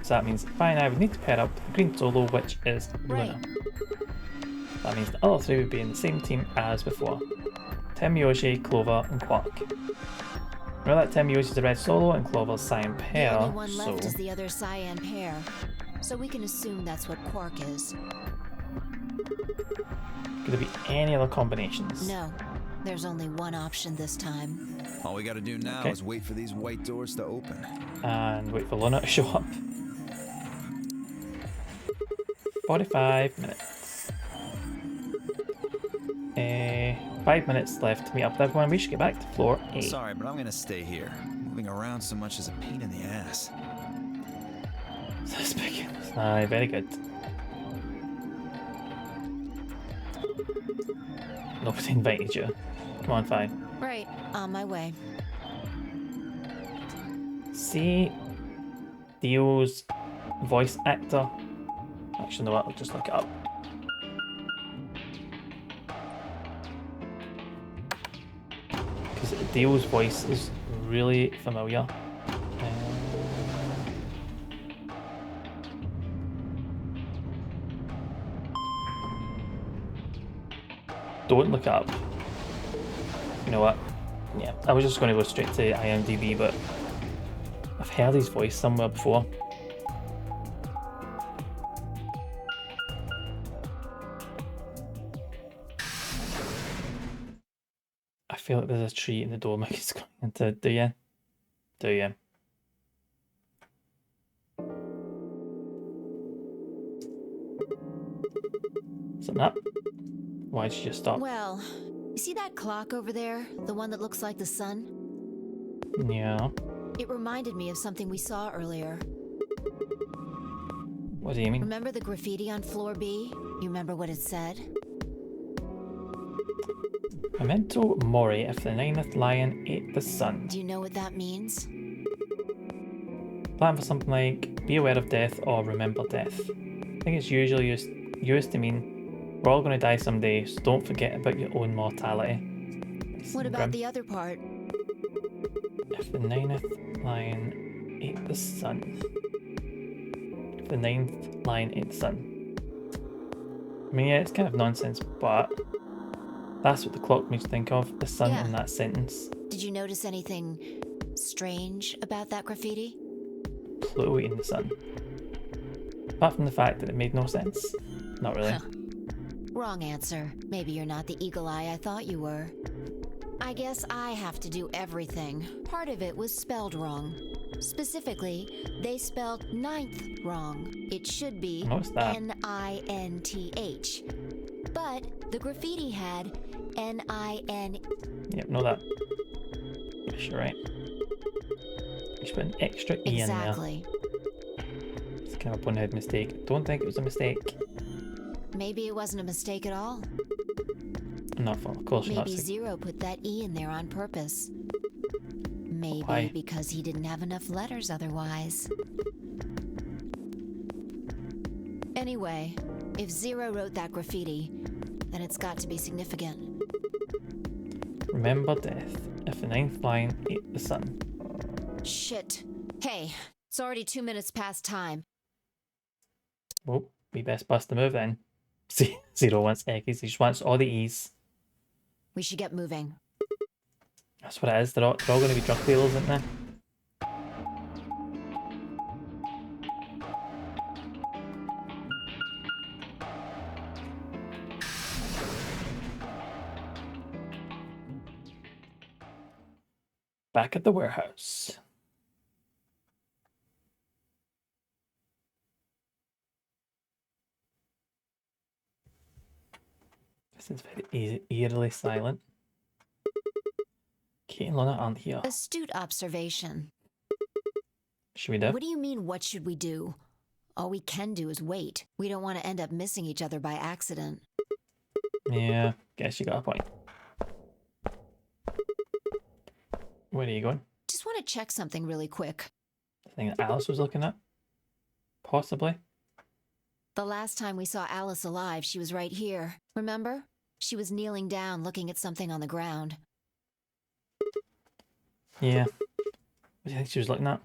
So that means Fi and I would need to pair up with the green solo, which is Luna. That means the other three would be in the same team as before. Temioji, Clover, and Quark. Remember that Tim uses the red solo and Clover's cyan The pair, only one so left is the other cyan pair, so we can assume that's what Quark is. could there be any other combinations? No, there's only one option this time. All we gotta do now Okay. is wait for these white doors to open. And wait for Luna to show up. 45 minutes. 5 minutes left to meet up with everyone. We should get back to floor 8. Sorry, but I'm gonna stay here. Moving around so much is a pain in the ass. Suspicious. Aye, very good. Nobody invited you. Come on, fine. Right, on my way. See Dio's voice actor. Actually, no, I'll just look it up. Because Dio's voice is really familiar. Don't look it up. You know what? Yeah, I was just going to go straight to IMDb, but I've heard his voice somewhere before. I feel like there's a tree in the door Mickey's going into. Do you? Do you? Isn't that? Why did you just stop? Well, you see that clock over there? The one that looks like the sun? Yeah. It reminded me of something we saw earlier. What do you mean? Remember the graffiti on floor B? You remember what it said? Memento Mori if the ninth lion ate the sun. Do you know what that means? Plan for something like be aware of death or remember death. I think it's usually used to mean we're all going to die someday, so don't forget about your own mortality. What about the other part? If the ninth lion ate the sun. If the ninth lion ate the sun. I mean, yeah, it's kind of nonsense, but that's what the clock makes me think of, the sun in that sentence. Did you notice anything strange about that graffiti? Pluto eating the sun. Apart from the fact that it made no sense. Not really. Huh. Wrong answer. Maybe you're not the eagle eye I thought you were. I guess I have to do everything. Part of it was spelled wrong. Specifically, they spelled ninth wrong. It should be What's that? N-I-N-T-H. But the graffiti had N-I-N. Yep, know that. Yes, you're right. You should put an extra E in there. Exactly. It's kind of a bonehead mistake. Don't think it was a mistake. Maybe it wasn't a mistake at all. Not for, of course, you're not. Maybe Zero put that E in there on purpose. Maybe Why? because he didn't have enough letters otherwise. Anyway, if Zero wrote that graffiti, then it's got to be significant. Remember death if the ninth lion ate the sun. Shit. Hey, it's already 2 minutes past time. Well, we best bust the move then. See, Zero wants X's, he just wants all the E's. We should get moving. That's what it is, they're all going to be drug dealers, aren't they? Back at the warehouse. This is very eerily silent. Kate and Lana aren't here. Astute observation. Should we do? What do you mean, what should we do? All we can do is wait. We don't want to end up missing each other by accident. Yeah, guess you got a point. Where are you going? Just want to check something really quick. The thing that Alice was looking at? Possibly. The last time we saw Alice alive, she was right here. Remember? She was kneeling down looking at something on the ground. Yeah. What do you think she was looking at?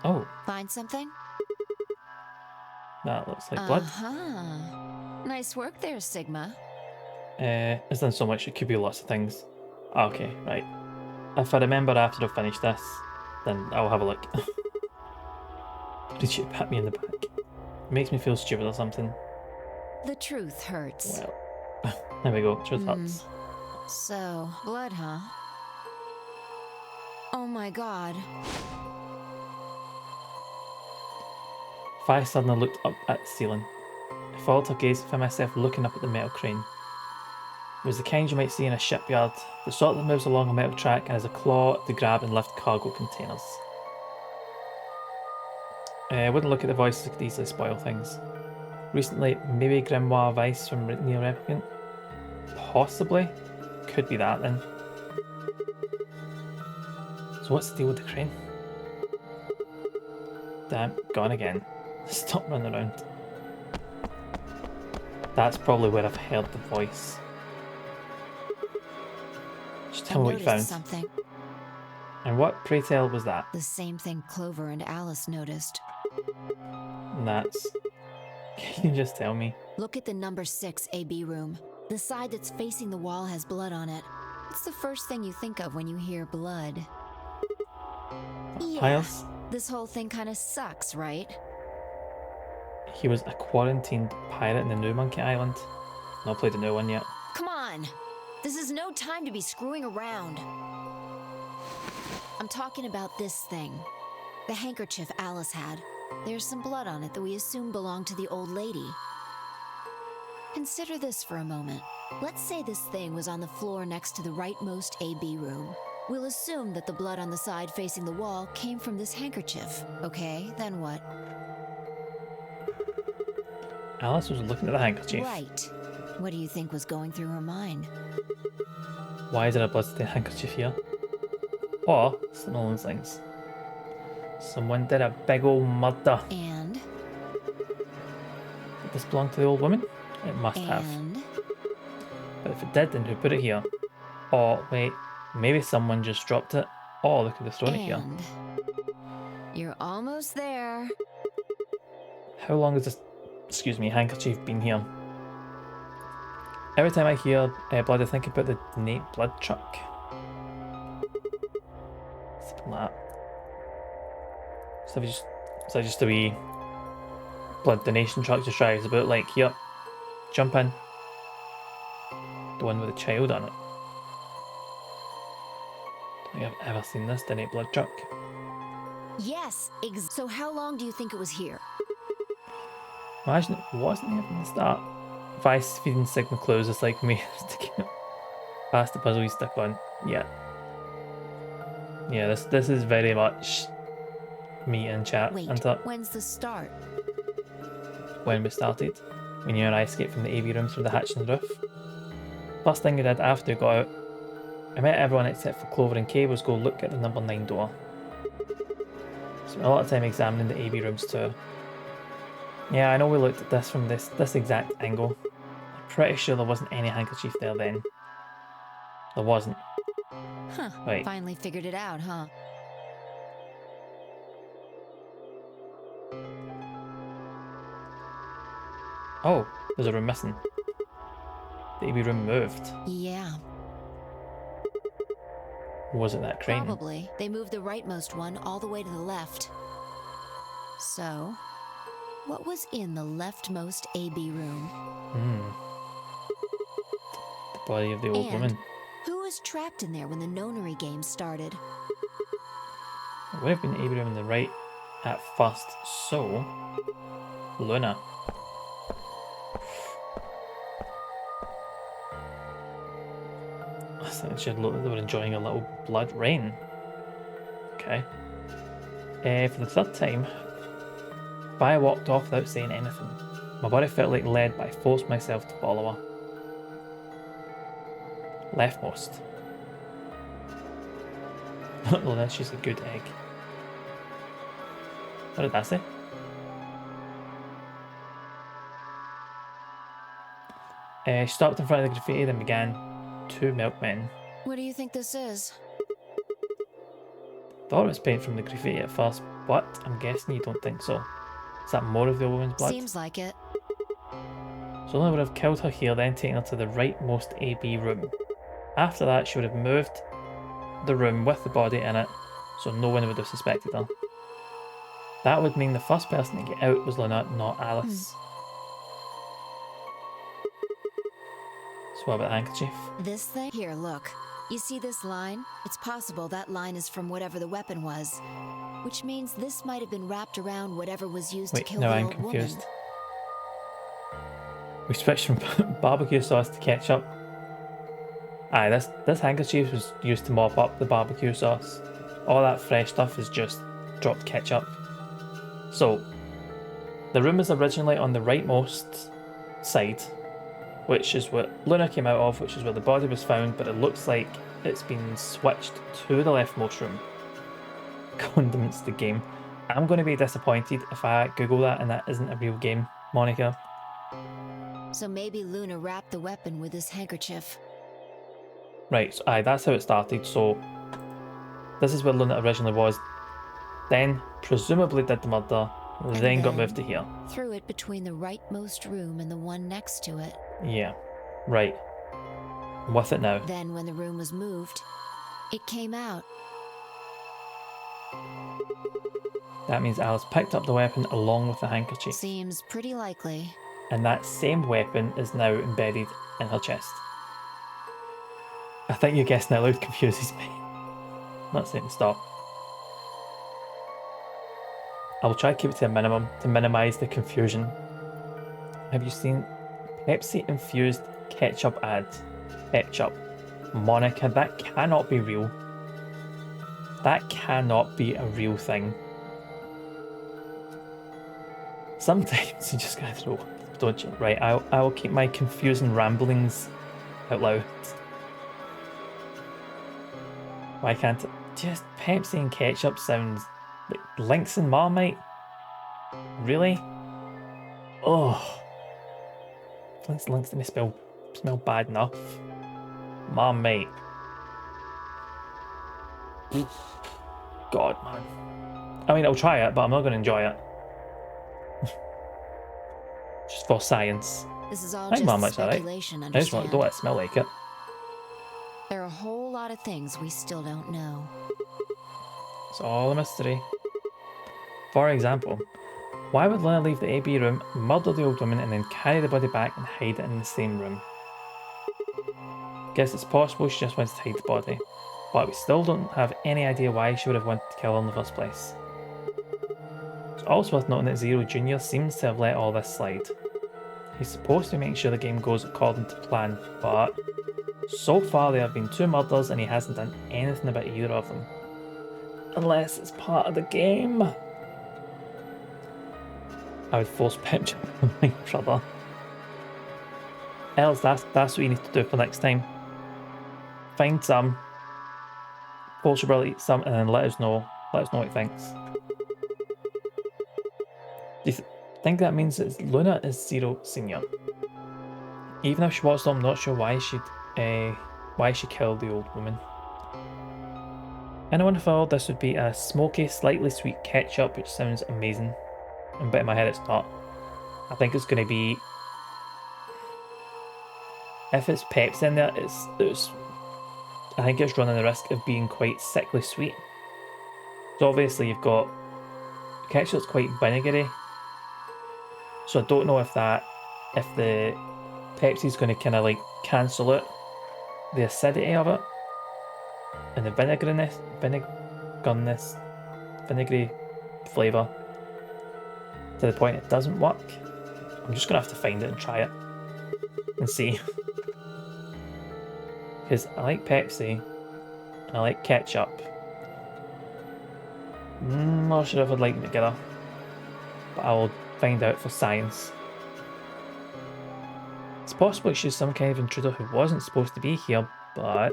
Oh, Find something? that looks like blood. Uh-huh. Nice work there, Sigma. It's done so much, it could be lots of things. Okay, right. If I remember after I've finished this, then I'll have a look. Did you pat me in the back? It makes me feel stupid or something. The truth hurts. Well, there we go. Truth hurts. So, blood, huh? Oh my god. Fi suddenly looked up at the ceiling. I followed her gaze and found myself looking up at the metal crane. It was the kind you might see in a shipyard, the sort that moves along a metal track and has a claw to grab and lift cargo containers. I wouldn't look at the voices that could easily spoil things. Recently, maybe Grimoire Vice from Neo Replicant? Possibly. Could be that then. So what's the deal with the crane? Damn, gone again. Stop running around. That's probably where I've heard the voice. Just tell me what you found. Something. And what, pray tell, was that? The same thing Clover and Alice noticed. And that's... Can you just tell me? Look at the number 6 AB room. The side that's facing the wall has blood on it. It's the first thing you think of when you hear blood. Piles? This whole thing kind of sucks, right? He was a quarantined pirate in the New Monkey Island. Not played the new one yet. Come on! This is no time to be screwing around. I'm talking about this thing. The handkerchief Alice had. There's some blood on it that we assume belonged to the old lady. Consider this for a moment. Let's say this thing was on the floor next to the rightmost AB room. We'll assume that the blood on the side facing the wall came from this handkerchief. Okay, then what? Alice was looking at the handkerchief. Right. What do you think was going through her mind? Why is there a bloodstained handkerchief here? Or some of those things. Someone did a big old murder. And? Did this belong to the old woman? It must have. But if it did, then who put it here? Or, wait, maybe someone just dropped it. Or they could have thrown it here. You're almost there. How long has this, handkerchief been here? Every time I hear blood, I think about the Nate blood truck. Something like that. So just a wee blood donation truck just drives about like, here, jump in. The one with the child on it. Don't think I've ever seen this Donate blood truck. Yes, so how long do you think it was here? Imagine it wasn't here from the start. Vice feeding Sigma clues just like me, sticking up past the puzzle he's stuck on. Yeah. Yeah, this is very much me in chat. Wait, when's the start? When we started. When you and I escaped from the AV rooms through the hatch in the roof. First thing we did after we got out, I met everyone except for Clover and Kay was go look at the number 9 door. Spent a lot of time examining the AV rooms too. Yeah, I know we looked at this from this exact angle. I'm pretty sure there wasn't any handkerchief there then. There wasn't. Huh, Wait. Finally figured it out, huh? Oh, there's a room missing. The AV room moved. Yeah. Was it that crane? Probably. They moved the rightmost one all the way to the left. So, what was in the leftmost AB room? The body of the old woman. Who was trapped in there when the nonary game started? It would have been the AB room on the right at first, so... Luna. I think it should look like they were enjoying a little blood rain. Okay. For the third time, I walked off without saying anything. My body felt like lead, but I forced myself to follow her. Leftmost. Luna, she's a good egg. What did that say? She stopped in front of the graffiti, then began. 2 milkmen. What do you think this is? Thought it was paint from the graffiti at first, but I'm guessing you don't think so. Is that more of the old woman's blood? Seems like it. So Luna would have killed her here, then taken her to the rightmost AB room. After that, she would have moved the room with the body in it, so no one would have suspected her. That would mean the first person to get out was Luna, not Alice. So what about the handkerchief? This thing? Here, look. You see this line? It's possible that line is from whatever the weapon was. Which means this might have been wrapped around whatever was used Wait, to kill no, the I'm old confused. woman. We switched from barbecue sauce to ketchup. Aye, this handkerchief was used to mop up the barbecue sauce. All that fresh stuff is just dropped ketchup. So, the room is originally on the rightmost side, which is what Luna came out of, which is where the body was found, but it looks like it's been switched to the leftmost room. Condiments the game. I'm going to be disappointed if I Google that and that isn't a real game, Monica. So maybe Luna wrapped the weapon with this handkerchief. Right, so aye, that's how it started. So this is where Luna originally was. Then presumably did the murder, then got moved to here. Threw it between the rightmost room and the one next to it. Yeah, right. I'm with it now. Then when the room was moved, it came out. That means Alice picked up the weapon along with the handkerchief. Seems pretty likely. And that same weapon is now embedded in her chest. I think your guessing out loud confuses me. Not saying stop. I will try to keep it to a minimum to minimise the confusion. Have you seen Pepsi infused ketchup ads? Ketchup. Monica, that cannot be real. That cannot be a real thing. Sometimes you just gotta throw, don't you? Right, I will keep my confusing ramblings out loud. Why can't it? Just Pepsi and ketchup sounds like Lynx and Marmite? Really? Oh. Lynx didn't smell bad enough. Marmite. God, man. I mean, I'll try it, but I'm not going to enjoy it. Just for science. This is all I think just Marmite's alright. speculation, I just understand? don't let it smell like it. There are a whole lot of things we still don't know. It's all a mystery. For example, why would Luna leave the AB room, murder the old woman, and then carry the body back and hide it in the same room? Guess it's possible she just wants to hide the body, but we still don't have any idea why she would have wanted to kill her in the first place. It's also worth noting that Zero Jr. seems to have let all this slide. He's supposed to make sure the game goes according to plan, but so far there have been 2 murders and he hasn't done anything about either of them. Unless it's part of the game. I would force Pip to kill my brother. Els, that's what you need to do for next time. Find some, force your brother to eat some, and then let us know what he thinks. Do you think that means that Luna is Zero Senior? Even if she was, I'm not sure why she killed the old woman. Anyone thought this would be a smoky, slightly sweet ketchup, which sounds amazing. But in my head it's not. I think it's going to be... If it's Pepsi in there, I think it's running the risk of being quite sickly sweet. So obviously you've got... Ketchup's quite vinegary. So I don't know if the Pepsi's going to kind of like cancel out the acidity of it. And the vinegary flavour to the point it doesn't work. I'm just going to have to find it and try it and see. Because I like Pepsi and I like ketchup. Not sure if I'd like them together, but I will find out for science. It's possible she's some kind of intruder who wasn't supposed to be here, but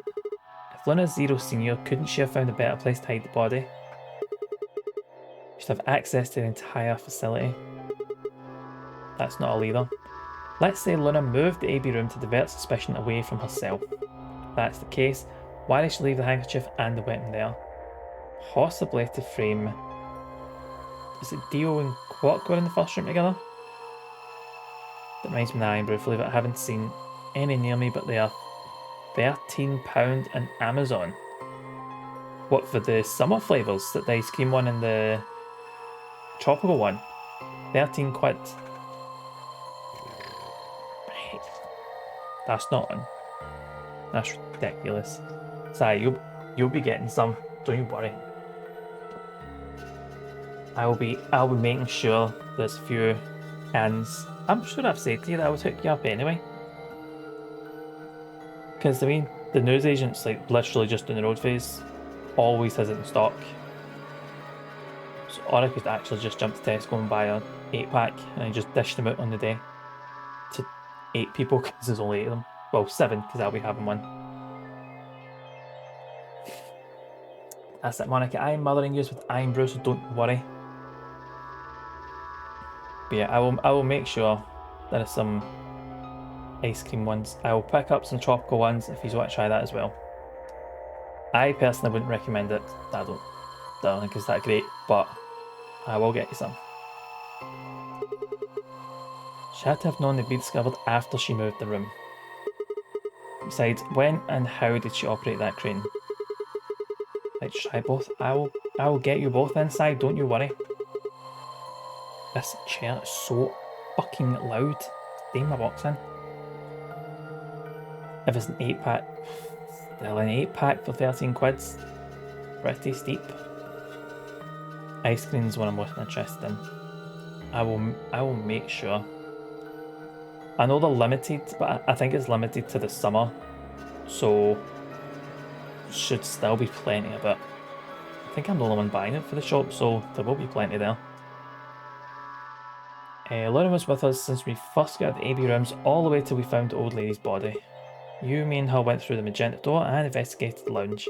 if Luna's Zero Senior, couldn't she have found a better place to hide the body? She'd have access to the entire facility. That's not all either. Let's say Luna moved the AB room to divert suspicion away from herself. If that's the case, why did she leave the handkerchief and the weapon there? Possibly to frame... Is it Dio and Quark were in the first room together? That reminds me of the eyebrow flavor. I haven't seen any near me, but they are £13 in Amazon. What, for the summer flavours? That the ice cream one and the tropical one? 13 quid. Right. That's not on. That's ridiculous. Sorry, you'll be getting some. Don't you worry. I'll be making sure there's few hands. I'm sure I've said to you that I would hook you up anyway. Because I mean, the newsagent's like literally just in the road phase. Always has it in stock. So, or I could actually just jump to Tesco and buy a 8-pack and I just dish them out on the day to 8 people because there's only 8 of them. Well, 7 because I'll be having one. That's it, Monica. I'm mothering you with Iron Brew, so don't worry. But yeah, I will make sure there are some ice cream ones. I will pick up some tropical ones if you want to try that as well. I personally wouldn't recommend it. I don't think it's that great, but I will get you some. She had to have known they'd be discovered after she moved the room. Besides, when and how did she operate that crane? Let's try both. I will get you both inside, don't you worry. This chair is so fucking loud. Stay my box in. If it's an 8-pack, still an 8-pack for 13 quids. Pretty steep. Ice cream's what I'm most interested in. I will make sure. I know they're limited, but I think it's limited to the summer, so should still be plenty of it. I think I'm the only one buying it for the shop, so there will be plenty there. Lauren was with us since we first got out of the AB rooms all the way till we found the old lady's body. You, me and her went through the magenta door and investigated the lounge.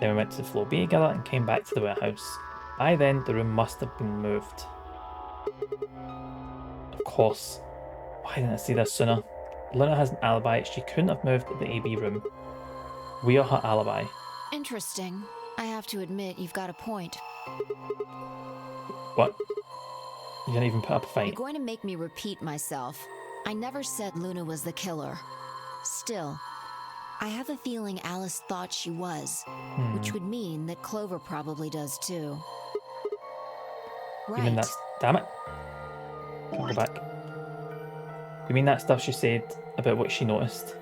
Then we went to the floor B together and came back to the warehouse. By then, the room must have been moved. Of course. Why didn't I see this sooner? Luna has an alibi. She couldn't have moved the AB room. We are her alibi. Interesting. I have to admit, you've got a point. What? You didn't even put up a fight. You're going to make me repeat myself. I never said Luna was the killer. Still, I have a feeling Alice thought she was, which would mean that Clover probably does too. You mean that's... Damn it. Can't go back. You mean that stuff she said about what she noticed?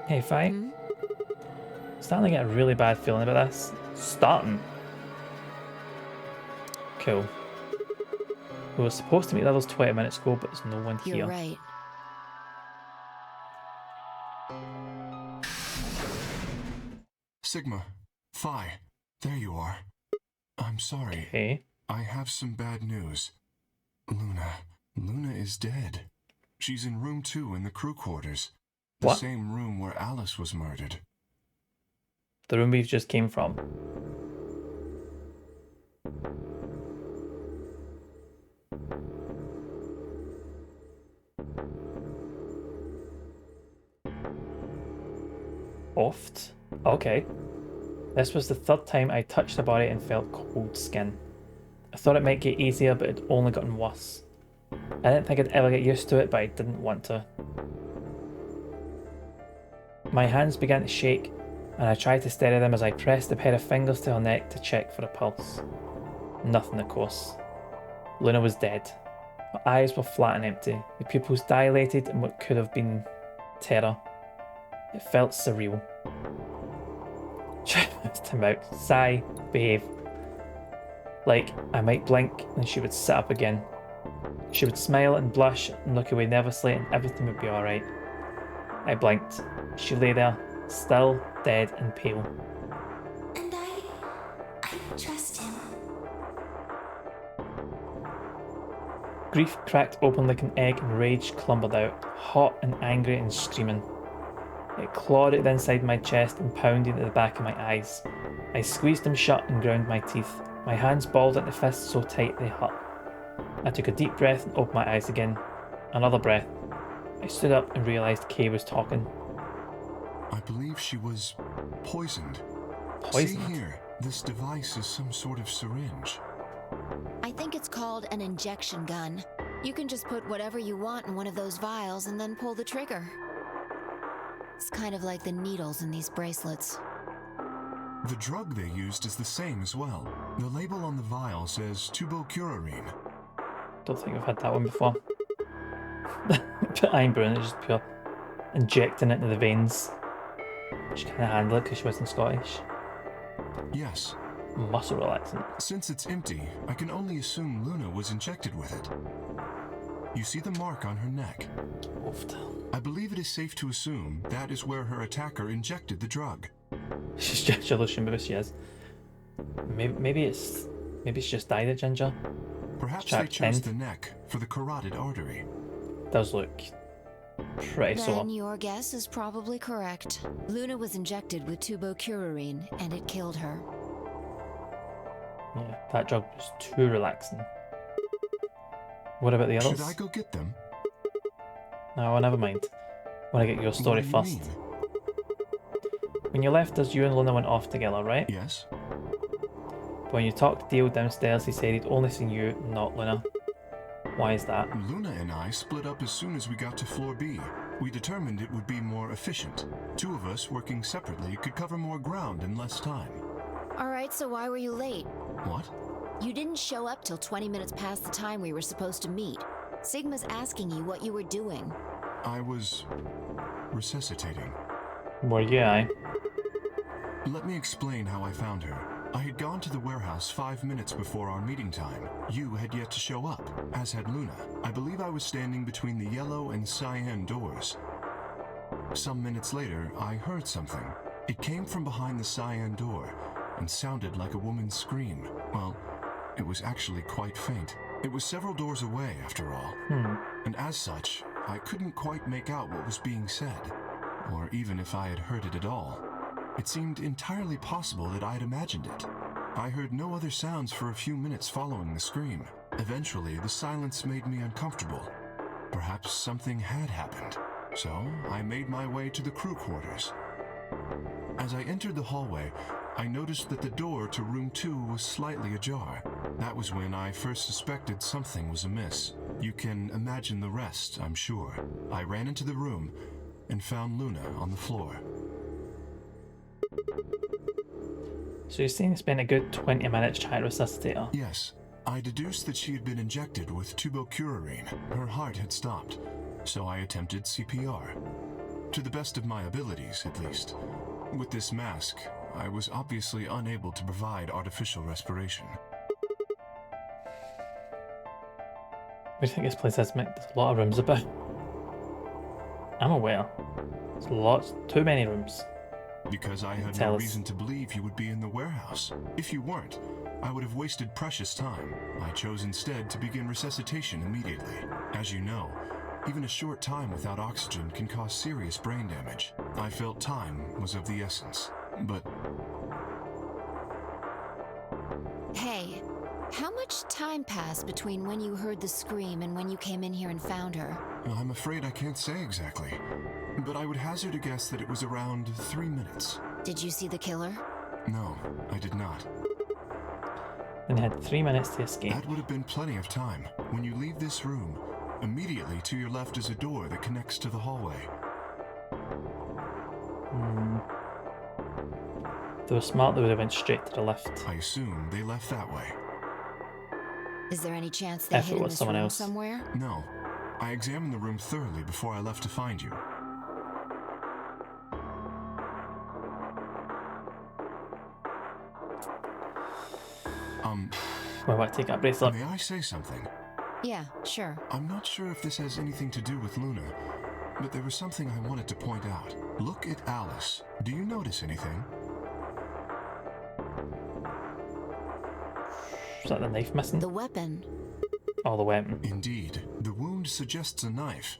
Hey, Fi. Starting to get a really bad feeling about this. Starting. Cool. We were supposed to meet the others 20 minutes ago, but there's no one here. You're right. Sigma, Phi, there you are. I'm sorry. Okay. I have some bad news. Luna is dead. She's in room 2 in the crew quarters. The What? same room where Alice was murdered. The room we've just came from. Oft? Okay. This was the 3rd time I touched the body and felt cold skin. I thought it might get easier, but it'd only gotten worse. I didn't think I'd ever get used to it, but I didn't want to. My hands began to shake, and I tried to steady them as I pressed a pair of fingers to her neck to check for a pulse. Nothing, of course. Luna was dead. Her eyes were flat and empty, the pupils dilated in what could have been terror. It felt surreal. Time out. Sigh, behave. Like, I might blink and she would sit up again. She would smile and blush and look away nervously and everything would be alright. I blinked. She lay there, still, dead and pale. And I trust him. Grief cracked open like an egg and rage clumbered out, hot and angry and screaming. It clawed at the inside my chest and pounded at the back of my eyes. I squeezed them shut and ground my teeth. My hands balled into fists so tight they hurt. I took a deep breath and opened my eyes again. Another breath. I stood up and realised Kay was talking. I believe she was poisoned. Poisoned? See here, this device is some sort of syringe. I think it's called an injection gun. You can just put whatever you want in one of those vials and then pull the trigger. It's kind of like the needles in these bracelets. The drug they used is the same as well. The label on the vial says tubocurarine. Don't think we've had that one before. But Iron Brune is just pure injecting it into the veins. She can't handle it because she wasn't Scottish. Yes. Muscle relaxant. Since it's empty, I can only assume Luna was injected with it. You see the mark on her neck. Oofed. I believe it is safe to assume that is where her attacker injected the drug. She's Ginger Lucian, maybe she is. Maybe it's just dyed a ginger. Perhaps they chose the neck for the carotid artery. Does look pretty Then sore. your guess is probably correct. Luna was injected with tubocurarine, and it killed her. Yeah, that drug was too relaxing. What about the others? Should I go get them? No, never mind. I want to get your story What do you first. mean? When you left us, you and Luna went off together, right? Yes. But when you talked to Dio downstairs, he said he'd only seen you, not Luna. Why is that? Luna and I split up as soon as we got to floor B. We determined it would be more efficient. Two of us working separately could cover more ground in less time. Alright, so why were you late? What? You didn't show up till 20 minutes past the time we were supposed to meet. Sigma's asking you what you were doing. I was resuscitating. Were you, aye? Let me explain how I found her. I had gone to the warehouse 5 minutes before our meeting time. You had yet to show up, as had Luna. I believe I was standing between the yellow and cyan doors. Some minutes later, I heard something. It came from behind the cyan door and sounded like a woman's scream. Well, it was actually quite faint. It was several doors away, after all. And as such, I couldn't quite make out what was being said, or even if I had heard it at all. It seemed entirely possible that I had imagined it. I heard no other sounds for a few minutes following the scream. Eventually, the silence made me uncomfortable. Perhaps something had happened. So, I made my way to the crew quarters. As I entered the hallway, I noticed that the door to room 2 was slightly ajar. That was when I first suspected something was amiss. You can imagine the rest, I'm sure. I ran into the room and found Luna on the floor. So you're saying you spent a good 20 minutes trying to resuscitate her? Yes. I deduced that she had been injected with tubocurarine. Her heart had stopped, so I attempted CPR. To the best of my abilities, at least. With this mask, I was obviously unable to provide artificial respiration. What do you think this place has? There's a lot of rooms about. I'm aware. There's lots, too many rooms. Because I had Tell no us. reason to believe you would be in the warehouse. If you weren't, I would have wasted precious time. I chose instead to begin resuscitation immediately. As you know, even a short time without oxygen can cause serious brain damage. I felt time was of the essence. But Hey, how much time passed between when you heard the scream and when you came in here and found her? I'm afraid I can't say exactly. But I would hazard a guess that it was around 3 minutes. Did you see the killer? No, I did not. And you had 3 minutes to escape. That would have been plenty of time. When you leave this room, immediately to your left is a door that connects to the hallway. If they were smart, they would have went straight to the left. I assume they left that way. Is there any chance they If it hid in was this someone room else. somewhere? No. I examined the room thoroughly before I left to find you. Well, I take that bracelet. May I say something? Yeah, sure. I'm not sure if this has anything to do with Luna, but there was something I wanted to point out. Look at Alice. Do you notice anything? Is that the knife missing? The weapon. Oh, the weapon. Indeed. The wound suggests a knife,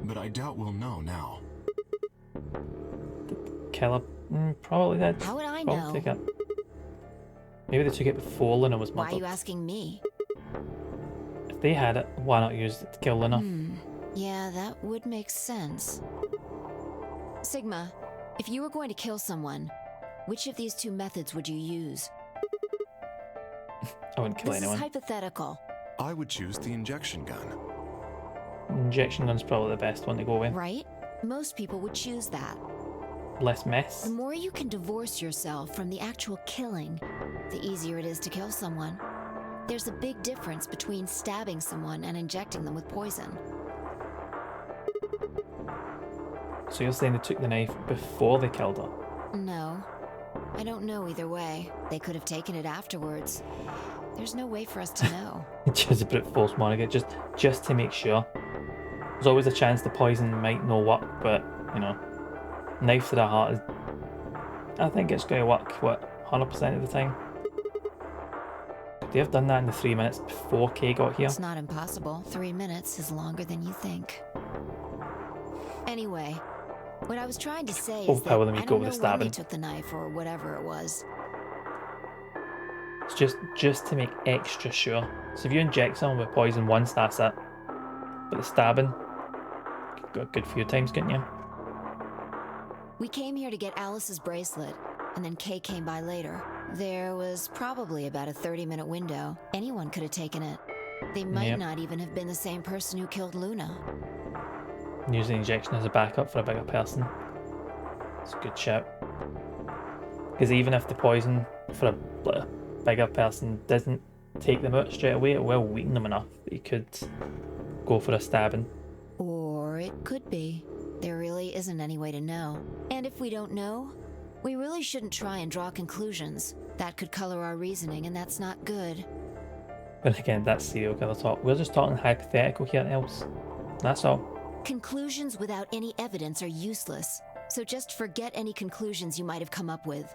but I doubt we'll know now. Killer probably did. How would I Probably know? Take it. Maybe they took it before Luna was Why murdered. are you asking me? If they had it, why not use it to kill Luna? Yeah, that would make sense. Sigma, if you were going to kill someone, which of these two methods would you use? I wouldn't kill This anyone. is hypothetical. I would choose the injection gun. Injection gun's probably the best one to go with. Right? Most people would choose that. Less mess. The more you can divorce yourself from the actual killing, the easier it is to kill someone. There's a big difference between stabbing someone and injecting them with poison. So you're saying they took the knife before they killed her? No. I don't know either way. They could have taken it afterwards. There's no way for us to know. Just a brute force Monica, just to make sure. There's always a chance the poison might not work, but, you know, knife to the heart is... I think it's going to work, what, 100% of the time? Could they have done that in the 3 minutes before Kay got here? It's not impossible. 3 minutes is longer than you think. Anyway, what I was trying to say is that Overpower them, I you go don't with know the when they stabbing. took the knife or whatever it was. It's just to make extra sure. So if you inject someone with poison once, that's it. But the stabbing, you got a good few times, couldn't you? We came here to get Alice's bracelet, and then Kay came by later. There was probably about a 30-minute window. Anyone could have taken it. They might Yep. not even have been the same person who killed Luna. Using injection as a backup for a bigger person. It's a good shout. Because even if the poison for a bigger person doesn't take them out straight away, it will weaken them enough that you could go for a stabbing. Or it could be. There really isn't any way to know. And if we don't know, we really shouldn't try and draw conclusions. That could color our reasoning, and that's not good. But again, that's serial killer talk. We're just talking hypothetical here, else. That's all. Conclusions without any evidence are useless. So just forget any conclusions you might have come up with.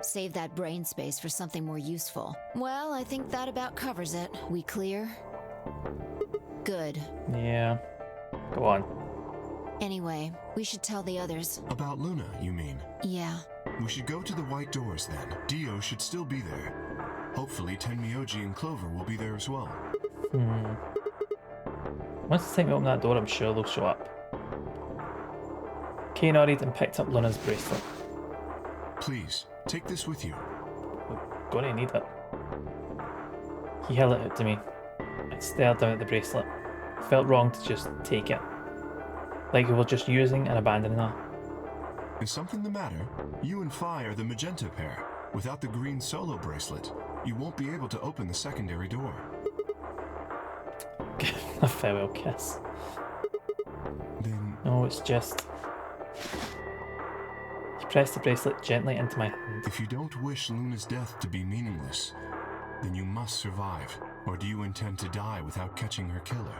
Save that brain space for something more useful. Well, I think that about covers it. We clear? Good. Yeah. Go on. Anyway, we should tell the others. About Luna, you mean? Yeah. We should go to the White Doors then. Dio should still be there. Hopefully Tenmyoji and Clover will be there as well. Once the time we open that door, I'm sure they'll show up. Kay nodded and picked up Luna's bracelet. Please, take this with you. We're gonna need it. He held it out to me. I stared down at the bracelet. It felt wrong to just take it. Like we were just using and abandoning her. Is something the matter? You and Phi are the magenta pair. Without the green solo bracelet, you won't be able to open the secondary door. A farewell kiss. Then... No, it's just... He pressed the bracelet gently into my hand. If you don't wish Luna's death to be meaningless, then you must survive. Or do you intend to die without catching her killer?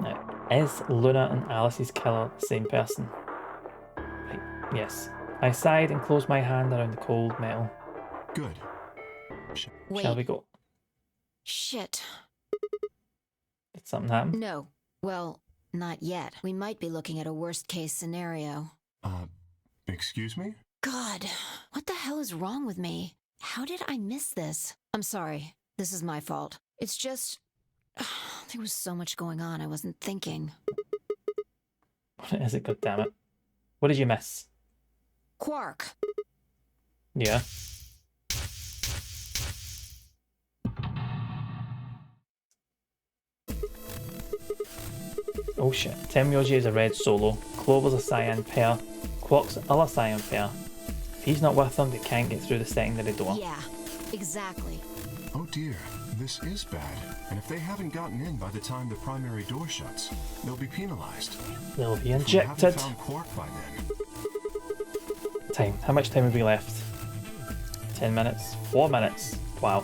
Now, is Luna and Alice's killer the same person? Right, yes. I sighed and closed my hand around the cold metal. Good. Wait. Shall we go? Shit. Did something happen? No. Well, not yet. We might be looking at a worst-case scenario. Excuse me? God, what the hell is wrong with me? How did I miss this? I'm sorry. This is my fault. It's just... there was so much going on, I wasn't thinking. What is it, goddammit? What did you miss? Quark. Yeah. Oh shit. Tenmyoji is a red solo. Clover's a cyan pair. Quark's other cyan pair. If he's not with them, they can't get through the secondary door. Yeah, exactly. Oh dear, this is bad. And if they haven't gotten in by the time the primary door shuts, they'll be penalized. They'll be If we injected. haven't found Quark by then. Time. How much time have we left? 10 minutes? 4 minutes? Wow.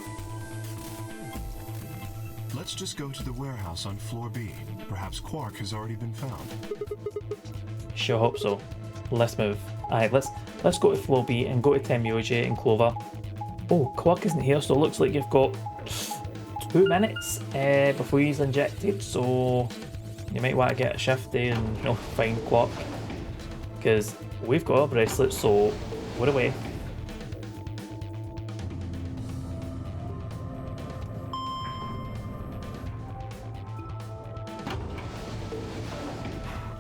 Let's just go to the warehouse on floor B. Perhaps Quark has already been found. Sure hope so. Let's move. Alright, let's go to floor B and go to Tenmyoji and Clover. Oh, Quark isn't here, so it looks like you've got 2 minutes before he's injected, so you might want to get a shifty and, you know, find Quark. Because we've got a bracelet, so we're away.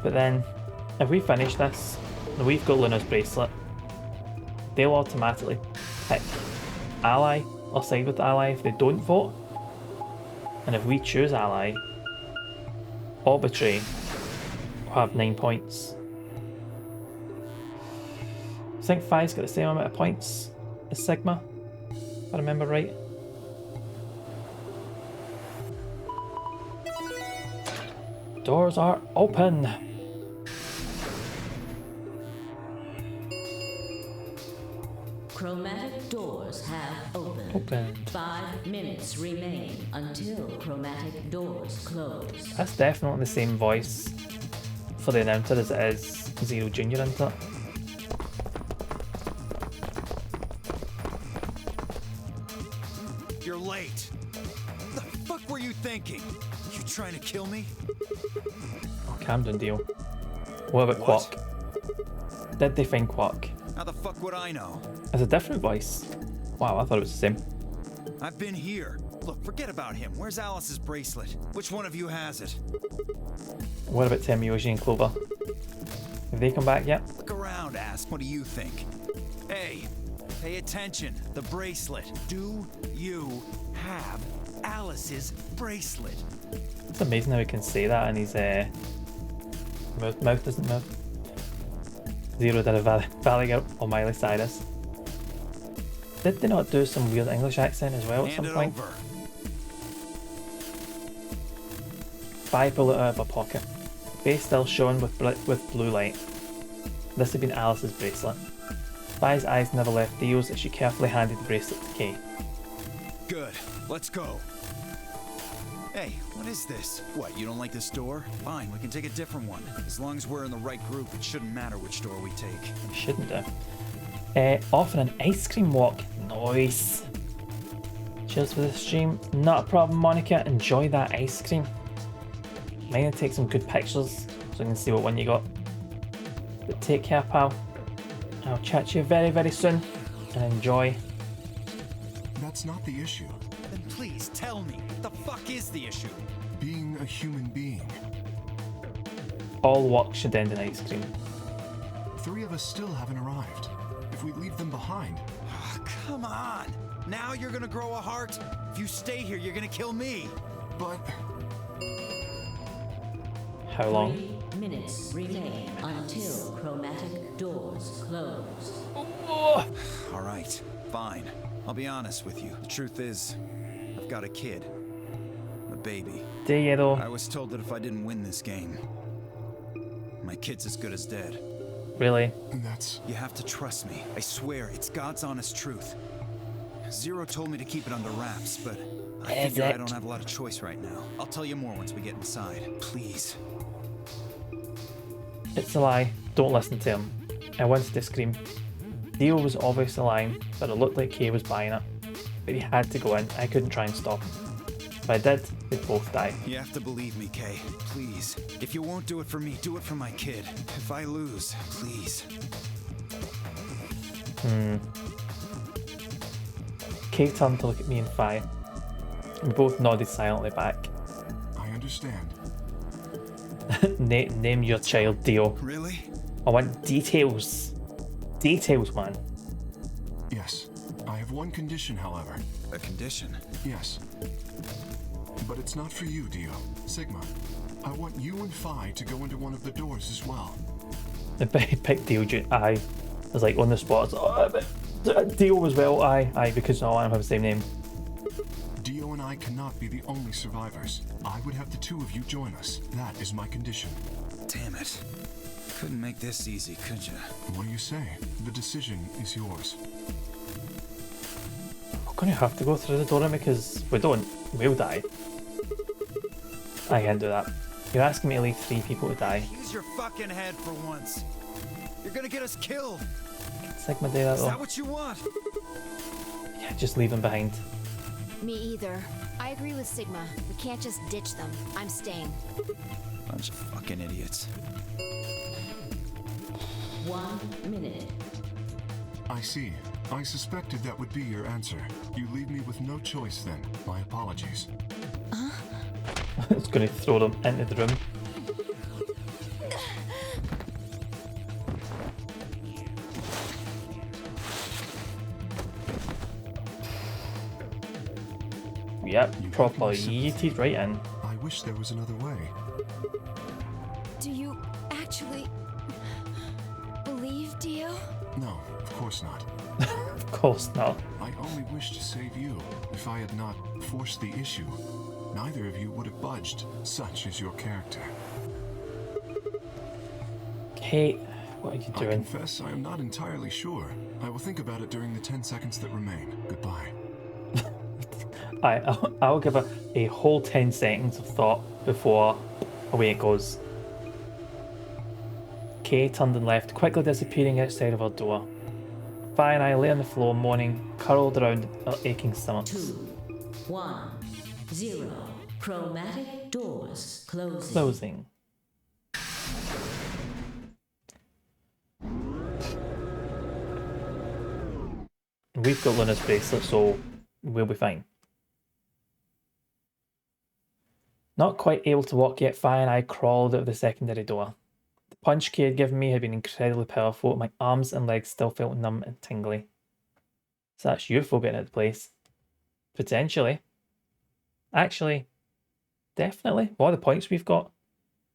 But then, if we finish this, and we've got Luna's bracelet, they'll automatically pick Ally or side with the ally if they don't vote. And if we choose ally or betray, we'll have 9 points. I think Phi's got the same amount of points as Sigma, if I remember right. Doors are open. Chromatic doors have opened. 5 minutes remain until chromatic doors close. That's definitely the same voice for the announcer as it is Zero Junior, isn't it? You're late. What the fuck were you thinking? You trying to kill me? Oh, calm down, Dio. What about Quark? Did they find Quark? How the fuck would I know? It's a different voice. Wow, I thought it was the same. I've been here. Look, forget about him. Where's Alice's bracelet? Which one of you has it? What about Temiyoshi and Clover? Have they come back yet? Look around, ask. What do you think? Hey, pay attention. The bracelet. Do you have Alice's bracelet? It's amazing how he can say that and his mouth doesn't move. Zero did a Valley Girl or Miley Cyrus. Did they not do some weird English accent as well at some point? Over. Phi pulled it out of her pocket. Face still shone with blue light. This had been Alice's bracelet. Phi's eyes never left Dio's as she carefully handed the bracelet to Kay. Good. Let's go. Hey, what is this? What, you don't like this door? Fine, we can take a different one. As long as we're in the right group, it shouldn't matter which door we take. Shouldn't do. Off on an ice cream walk. Nice. Cheers for the stream. Not a problem, Monica. Enjoy that ice cream. I'm gonna take some good pictures so I can see what one you got. But take care, pal. I'll chat to you very, very soon. And enjoy. That's not the issue. Then please tell me, what the fuck is the issue? Being a human being. All walks should end in ice cream. 3 of us still haven't arrived. If we leave them behind... Oh, come on! Now you're gonna grow a heart? If you stay here, you're gonna kill me! But... How long? 3 minutes remain until chromatic doors close. Alright, fine. I'll be honest with you. The truth is, I've got a kid. A baby. Do you though? I was told that if I didn't win this game, my kid's as good as dead. Really? That's... You have to trust me. I swear, it's God's honest truth. Zero told me to keep it under wraps, but I figure I don't have a lot of choice right now. I'll tell you more once we get inside. Please. It's a lie. Don't listen to him. I wanted to scream. Dio was obviously lying, but it looked like Kay was buying it. But he had to go in. I couldn't try and stop him. If I did, they'd both die. You have to believe me, Kay. Please. If you won't do it for me, do it for my kid. If I lose, please. Kay turned to look at me and Phi. We both nodded silently back. I understand. Name your child Dio. Really? I want details. Details, man. Yes. I have one condition, however. A condition? Yes. But it's not for you, Dio. Sigma, I want you and Phi to go into one of the doors as well. I picked Dio. I was like on the spot. Dio as well. Aye, because no, I don't have the same name. Dio and I cannot be the only survivors. I would have the 2 of you join us. That is my condition. Damn it. Couldn't make this easy, could you? What do you say? The decision is yours. We're gonna have to go through the door because if we don't, we'll die. I can't do that. You're asking me to leave 3 people to die. Use your fucking head for once. You're gonna get us killed. Can Sigma do that Is though? that what you want? Yeah, just leave them behind. Me either. I agree with Sigma. We can't just ditch them. I'm staying. Bunch of fucking idiots. 1 minute. I see. I suspected that would be your answer. You leave me with no choice then. My apologies. It's gonna throw them into the room. proper sympathy. yeeted right in. I wish there was another way. Do you actually believe Dio? No, of course not. Of course not. I only wish to save you. If I had not forced the issue, neither of you would have budged. Such is your character. Kate, what are you I doing? confess I am not entirely sure. I will think about it during the 10 seconds that remain. Goodbye. I'll give it a whole 10 seconds of thought before away it goes. Kay turned and left, quickly disappearing outside of her door. Vi and I lay on the floor, moaning, curled around our aching stomachs. 2, 1, 0. Chromatic doors closing. Closing. We've got Luna's bracelet, so we'll be fine. Not quite able to walk yet, Vi and I crawled out of the secondary door. The punch Kay had given me had been incredibly powerful. My arms and legs still felt numb and tingly. So that's UFO getting out of the place. Potentially. Actually, definitely. What are the points we've got?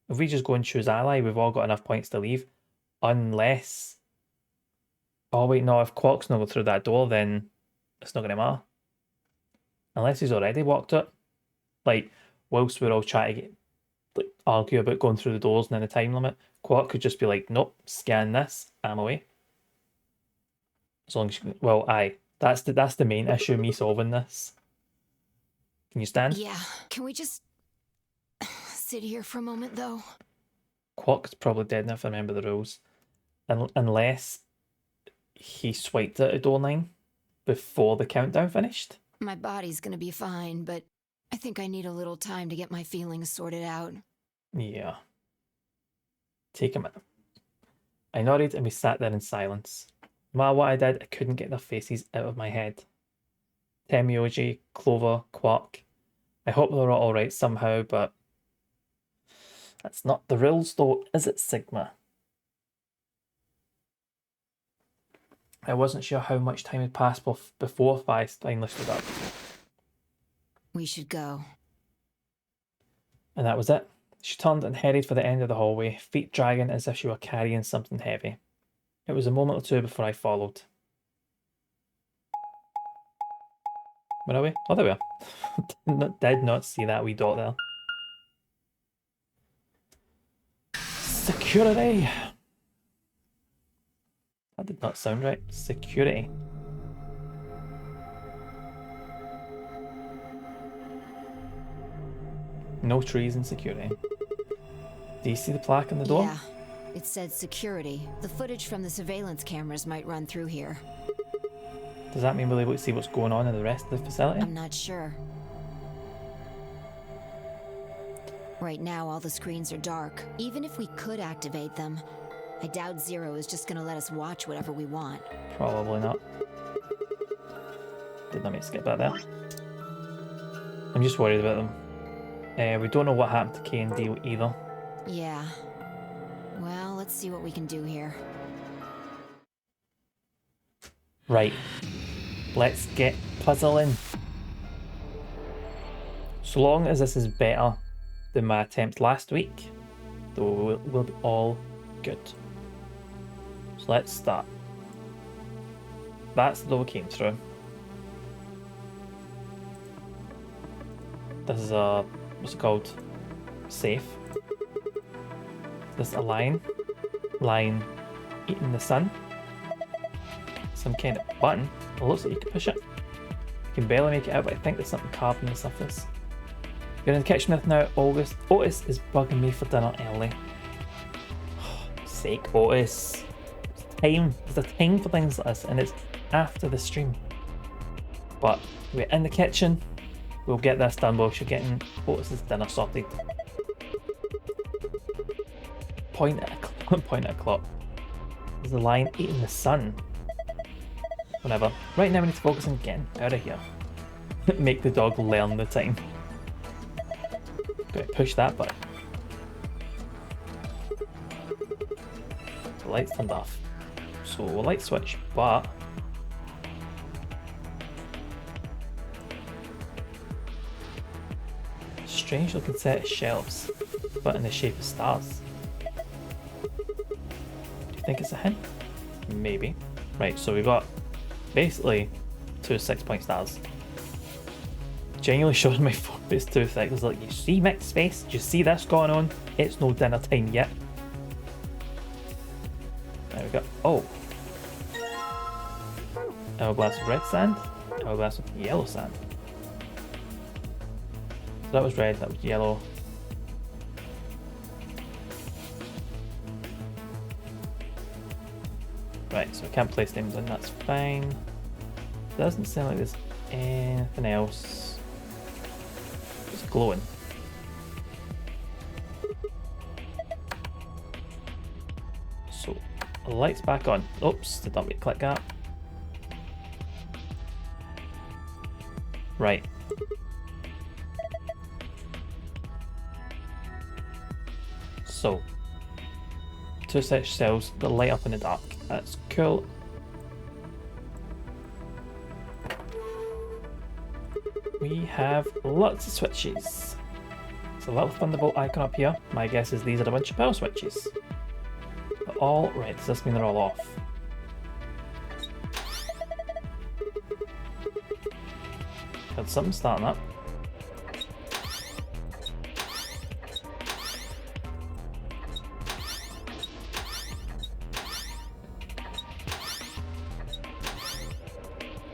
If we just go and choose ally, we've all got enough points to leave. Unless... Oh wait, no, if Quark's not go through that door, then it's not going to matter. Unless he's already walked it. Like, whilst we're all trying to argue about going through the doors and then the time limit, Quark could just be like, nope, scan this, I'm away. As long as you, well, aye, that's the main issue, me solving this. Can you stand? Yeah. Can we just sit here for a moment, though? Quark's probably dead enough to remember the rules. Unless he swiped it at door 9 before the countdown finished. My body's gonna be fine, but I think I need a little time to get my feelings sorted out. Yeah. Take a minute. I nodded and we sat there in silence. No matter what I did, I couldn't get their faces out of my head. Temioji, Clover, Quark. I hope they're all alright somehow, but that's not the rules though, is it, Sigma? I wasn't sure how much time had passed before Vi finally stood up. We should go. And that was it. She turned and headed for the end of the hallway, feet dragging as if she were carrying something heavy. It was a moment or two before I followed. Where are we? Oh, there we are. Did not see that wee dot there. Security! That did not sound right. Security. No trees in security. Do you see the plaque on the door? Yeah. It said security. The footage from the surveillance cameras might run through here. Does that mean we'll be able to see what's going on in the rest of the facility? I'm not sure. Right now, all the screens are dark. Even if we could activate them, I doubt Zero is just gonna let us watch whatever we want. Probably not. Did not mean to skip that there. I'm just worried about them. We don't know what happened to Kay and Dio either. Yeah. Well, let's see what we can do here. Right. Let's get puzzling. So long as this is better than my attempt last week, though we'll be all good. So let's start. That's the door we came through. This is a, what's it called? Safe. This is a line. Line eating the sun. Some kind of button. It looks like you can push it. You can barely make it out, but I think there's something carved on the surface. You're in the kitchen with now, August. Otis is bugging me for dinner early. Sake, Otis. There's a time for things like this, and it's after the stream. But we're in the kitchen. We'll get this done while she's getting Otis's dinner sorted. Point at a clock. There's a lion eating the sun. Whatever. Right now we need to focus on getting out of here. Make the dog learn the time. Gotta push that button. The lights turned off. So light switch, but Strange looking set of shelves, but in the shape of stars. Do you think it's a hint? Maybe. Right, so we've got basically 2 6-point stars. Genuinely showing my phone, but it's too thick. It's like, you see mixed space? Do you see this going on? It's no dinner time yet. There we go. Oh. Hourglass of red sand. Hourglass of yellow sand. So that was red, that was yellow. Right, so I can't place names in, that's fine. Doesn't sound like there's anything else. It's glowing. So, the light's back on. Oops, did not mean to click that. Right. So, 2 such cells that light up in the dark. That's cool. We have lots of switches. There's a little Thunderbolt icon up here. My guess is these are a bunch of power switches. They're all red. Does this mean they're all off? Got something starting up.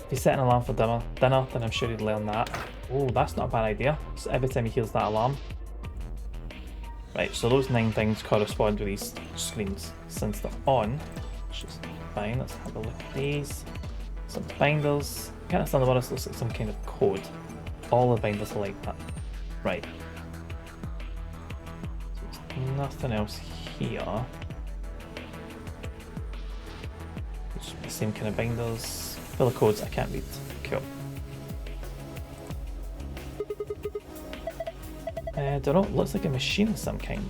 If you set an alarm for dinner, then I'm sure you'd learn that. Oh, that's not a bad idea. So every time he hears that alarm. Right, so those 9 things correspond with these screens. Since they're on, which is fine, let's have a look at these. Some binders. I can't understand what this looks like, some kind of code. All the binders are like that. Right. So there's nothing else here. It's the same kind of binders. Fill of codes I can't read. Cool. I don't know, looks like a machine of some kind.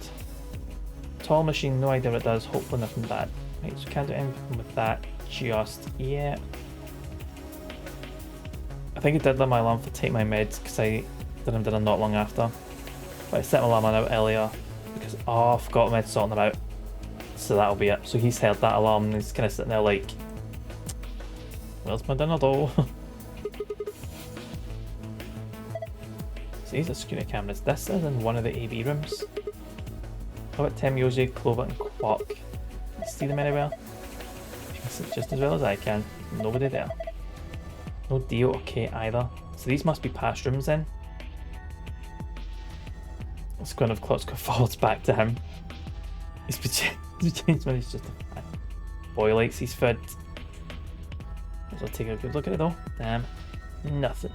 Tall machine, no idea what it does, hopefully nothing bad. Right, so can't do anything with that just yet. I think I did let my alarm for take my meds because I did them dinner not long after. But I set my alarm out earlier because, oh, I forgot my meds sorting them out. So that'll be it. So he's heard that alarm and he's kind of sitting there like, where's my dinner though? So these are security cameras. This is in one of the AV rooms. How about Temyoji, Clover and Quark? Can you see them anywhere? You can see just as well as I can. Nobody there. No Dio or K either. So these must be past rooms then. It's going to have Klotzka falls back to him. He's changed when he's just a boy likes his food. I'll take a good look at it though. Damn. Nothing.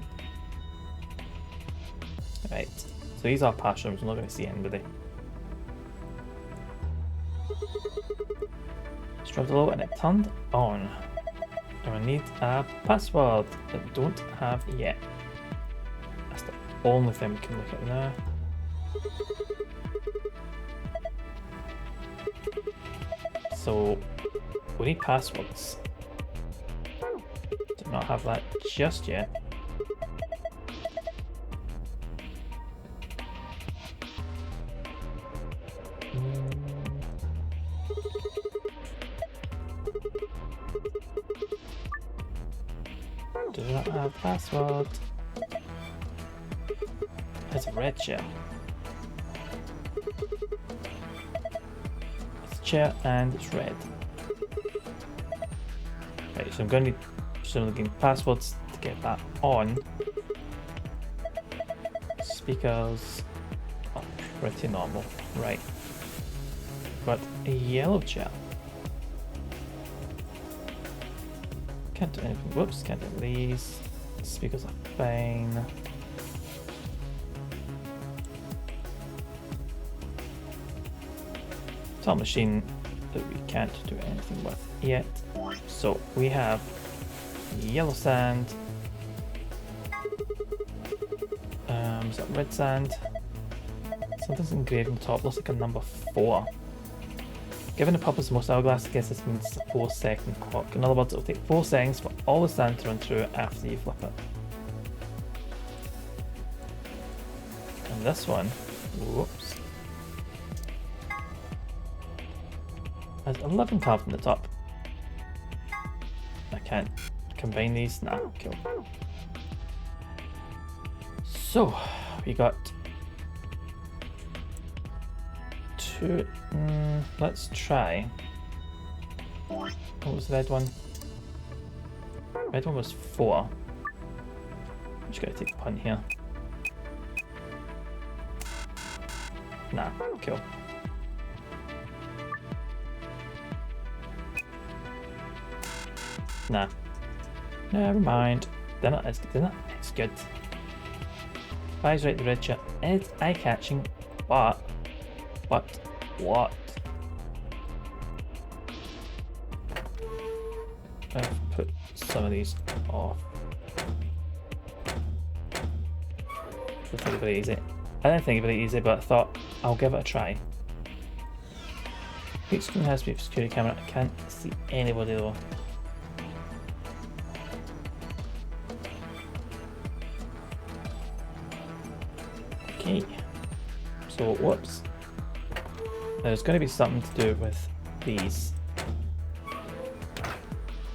Right. So these are past rooms. I'm not going to see anybody. Struggled a little and it turned on. And I need a password that we don't have yet. That's the only thing we can look at now. So we need passwords. Do not have that just yet. Do not have password. It's a red chair. It's a chair and it's red. Right, so I'm going to need presumably getting passwords to get that on. Speakers are pretty normal. Right. Got a yellow chair. Can't do anything. Whoops, can't do these. Speakers are fine. Tall machine that we can't do anything with yet. So we have yellow sand. Is that red sand? Something's engraved on the top, looks like a number 4. Given the purpose of most hourglass, I guess this means it's a 4-second clock. In other words, it'll take 4 seconds for all the sand to run through after you flip it. And this one, whoops, has 11 cards on the top. I can't combine these. Nah, cool. So we got two. Let's try. What was the red one? Red one was 4. I'm just gotta take a punt here. Nah, cool. Nah. Never mind. They're not as good, they're not as good. Eyes right, the red shirt is eye-catching, but what? I've put some of these off. It's not very easy. I didn't think it would be easy, but I thought I'll give it a try. Each screen has to be a security camera. I can't see anybody though. Okay. So whoops. There's going to be something to do with these.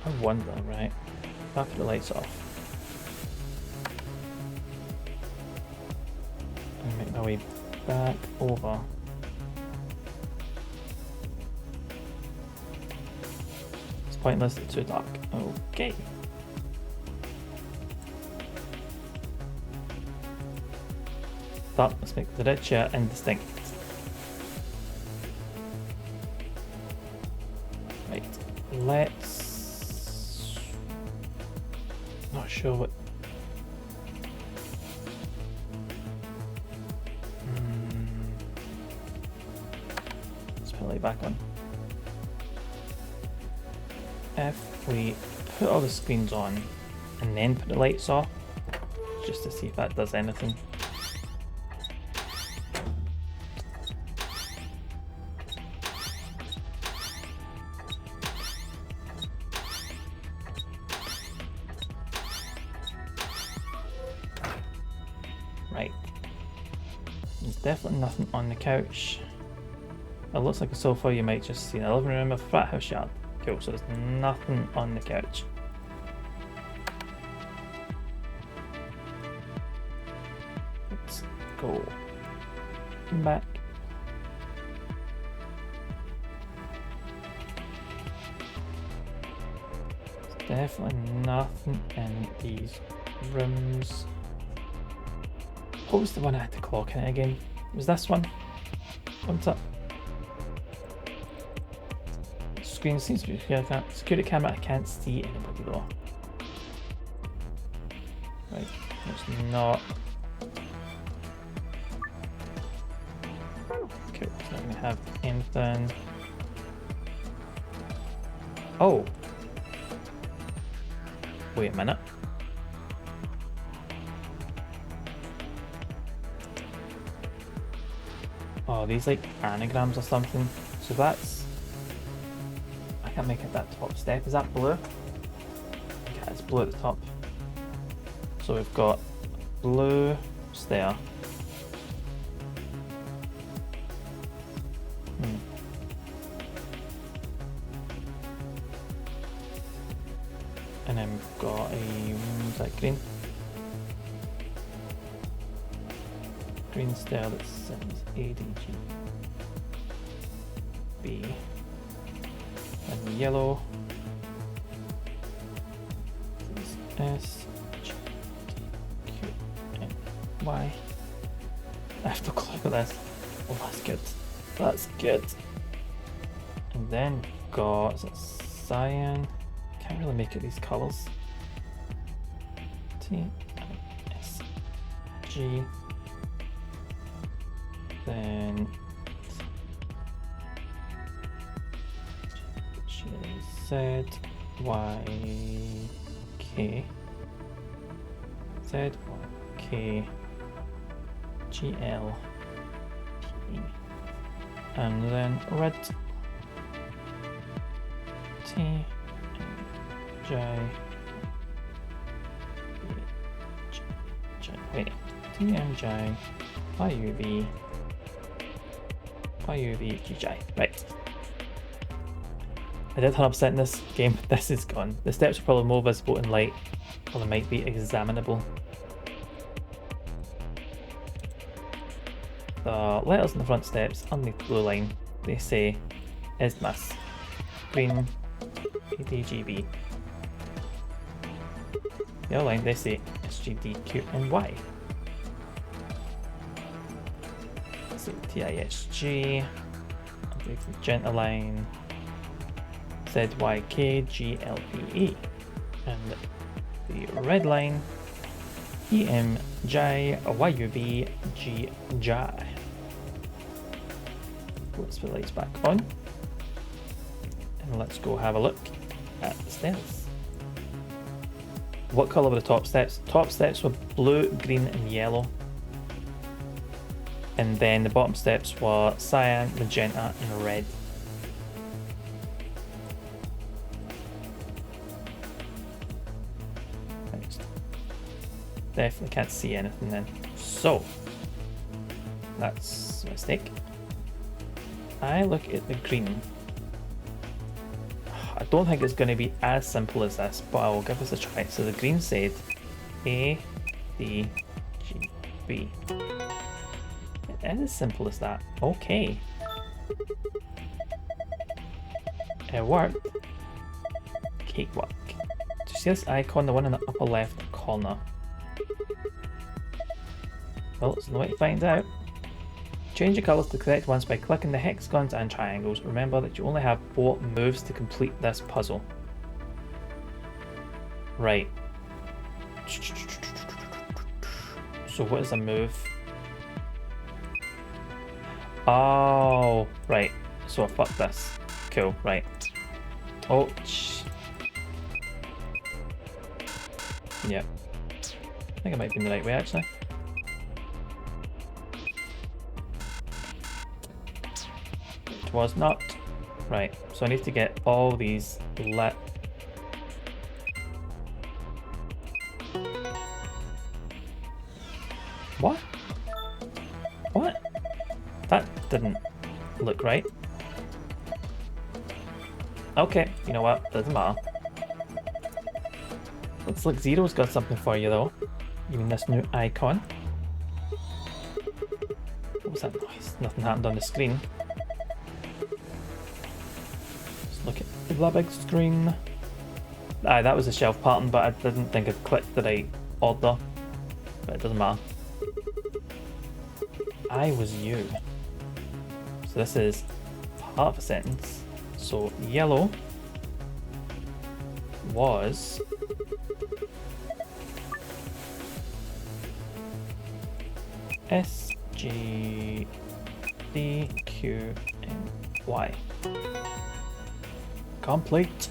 I wonder, right? I'll put the lights off. And make my way back over. It's pointless, it's too dark. Okay. But let's make the red chair indistinct. Right, let's... Not sure what... Let's put the light back on. If we put all the screens on and then put the lights off, just to see if that does anything. Right. There's definitely nothing on the couch. It looks like a sofa. You might just see in a living room of a frat house yard. Cool, so there's nothing on the couch. Let's go back. There's definitely nothing in these rooms. What was the one I had to clock in again? Was this one? What's up? Screen seems to be security camera. I can't see anybody though. Right, it's not. Okay, it's not gonna have anything. Oh! Wait a minute. Oh, these like anagrams or something. So that's... I can't make it that top step. Is that blue? Okay, it's blue at the top. So we've got blue stair. And then we've got a... is that green? Green stair that says ADG B, and yellow is S G D Q N Y. I have to click on this. Oh, that's good. That's good. And then we've got, is it cyan? Can't really make it these colours. T S G. Then Z Y K Z Y K G L P, and then red T J J wait T M J YUV, GJ. Right. I did 100% in this game, but this is gone. The steps are probably more visible in light, or they might be examinable. The letters on the front steps underneath the blue line, they say Isthmus, green, ADGB. The other line, they say SGD, Q, and Y. So TISG, underneath the magenta line, ZYKGLPE, and the red line, EMJYUVGJ. Let's put the lights back on, and let's go have a look at the stairs. What colour were the top steps? Top steps were blue, green, and yellow. And then the bottom steps were cyan, magenta, and red. Definitely can't see anything then. So, that's a mistake. I look at the green. I don't think it's going to be as simple as this, but I will give this a try. So the green said A, D, G, B. It is as simple as that. Okay. It worked. Cakewalk. Do you see this icon, the one in the upper left corner? Well, there's no way to find out. Change your colours to the correct ones by clicking the hexagons and triangles. Remember that you only have 4 moves to complete this puzzle. Right. So what is a move? Oh, right. So fuck this. Cool, right. Oh, yeah. I think I might be in the right way actually. It was not. Right, so I need to get all these lit. What? What? That didn't look right. Okay, you know what? Doesn't matter. Looks like Zero's got something for you though. You mean this new icon? What was that noise? Nothing happened on the screen. Let's look at the big screen. Aye, that was the shelf pattern, but I didn't think I'd clicked the right order. But it doesn't matter. I was you. So this is part of a sentence. So yellow was S, G, D, Q, and Y. Complete.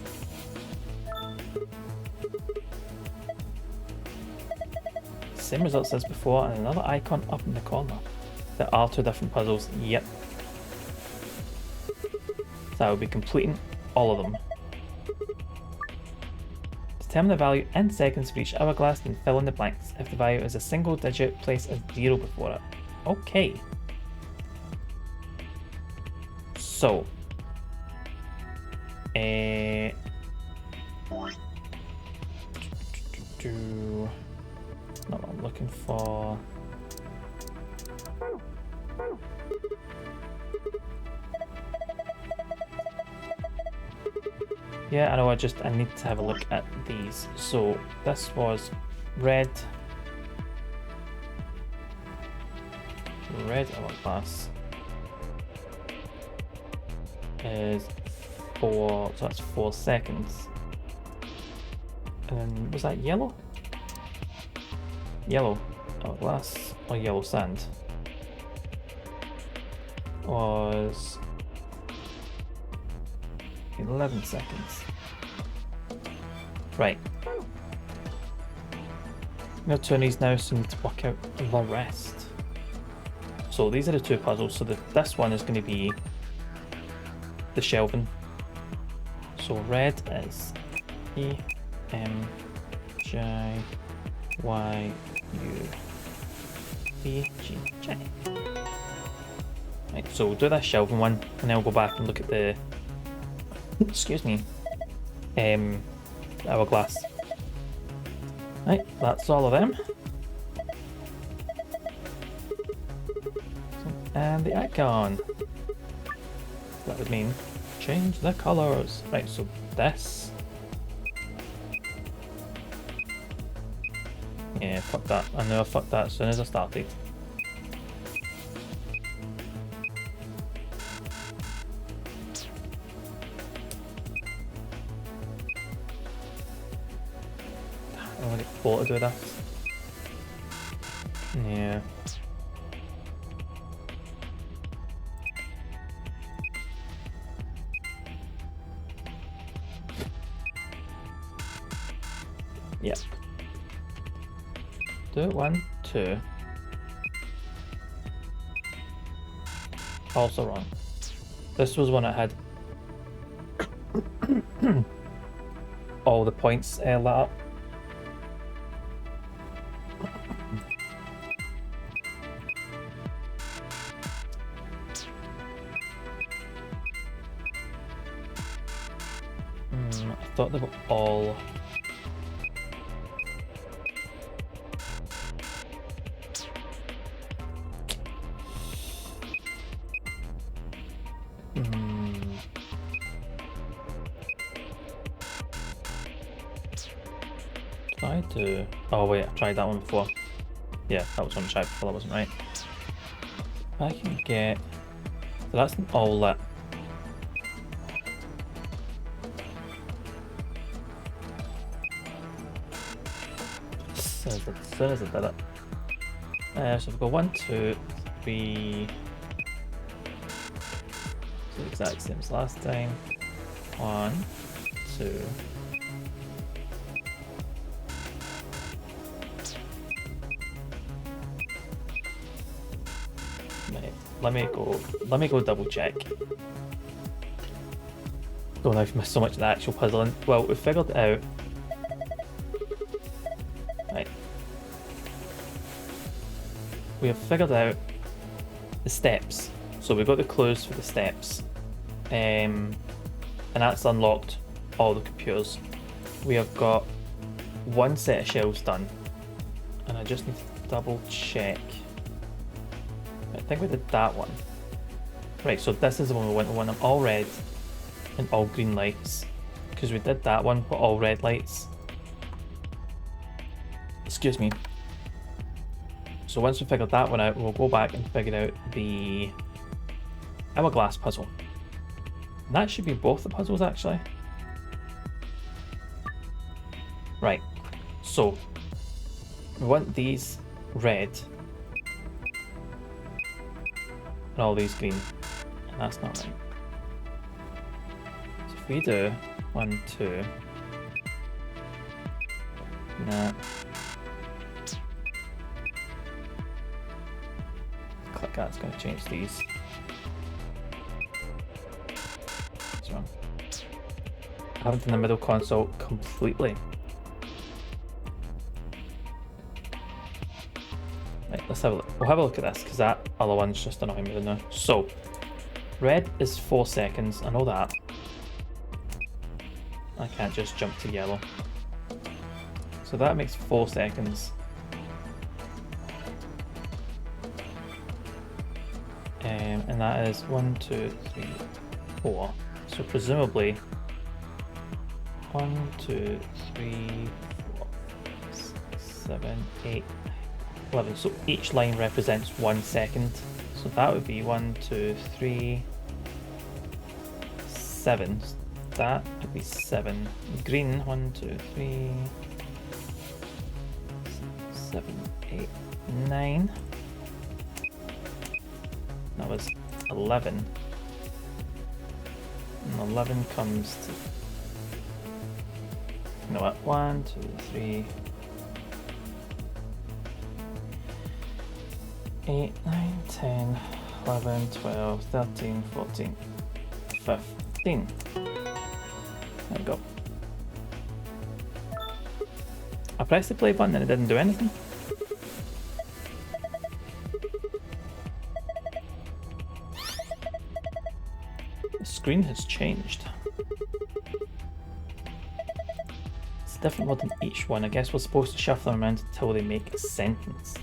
Same results as before, and another icon up in the corner. There are 2 different puzzles, yep. So I will be completing all of them. Determine the value in seconds for each hourglass and fill in the blanks. If the value is a single digit, place a 0 before it. Okay. So. Not what I'm looking for. Yeah, I know, I need to have a look at these. So this was red hourglass is 4, so that's 4 seconds. And then was that yellow? Yellow hourglass or yellow sand was 11 seconds. Right. I'm going to turn these now so I need to work out the rest. So these are the 2 puzzles. So this one is going to be the shelving. So red is E, M, J, Y, U. B, G, J. Right, so we'll do this shelving one, and then we'll go back and look at the, excuse me, hourglass. Right, that's all of them. And the icon. That would mean change the colours. Right, so this. Yeah, fuck that. I knew I fucked that as soon as I started. I want to get Paul to do that. Yeah. Yeah. Do 1, 2. Also wrong. This was when I had all the points lit up. I thought they were all... Try to... Oh wait, I tried that one before. Yeah, that was one I tried before, that wasn't right. If I can get... So that's all lit. As soon as I did it. So we've got 1, 2, 3... The exact same as last time. 1, 2... Let me go double check. Don't know if I missed so much of the actual puzzling. Well, we figured it out. Right. We have figured out the steps. So we've got the clues for the steps. And that's unlocked all the computers. We have got one set of shelves done. And I just need to double check. I think we did that one. Right, so this is the one we went to, one of all red and all green lights. Because we did that one with all red lights. Excuse me. So once we figured that one out, we'll go back and figure out the hourglass puzzle. And that should be both the puzzles actually. Right, so we want these red and all these green, and that's not right. So if we do 1, 2, nah. Click that's going to change these. What's wrong? I haven't done the middle console completely. Right, let's have a look. We'll have a look at this because that other one's just annoying me now. So, red is 4 seconds. I know that. I can't just jump to yellow. So that makes 4 seconds. And that is 1, 2, 3, 4. So presumably 1, 2, 3, 4, 6, 7, 8, 11. So each line represents 1 second. So that would be 1, 2, 3, 7. That would be 7. Green, 1, 2, 3, 6, 7, 8, 9. That was 11. And 11 comes to... You know what? 1, 2, 3, 8, 9, 10, 11, 12, 13, 14, 15. There we go. I pressed the play button and it didn't do anything. screen has changed. It's a different word in each one. I guess we're supposed to shuffle them around until they make a sentence.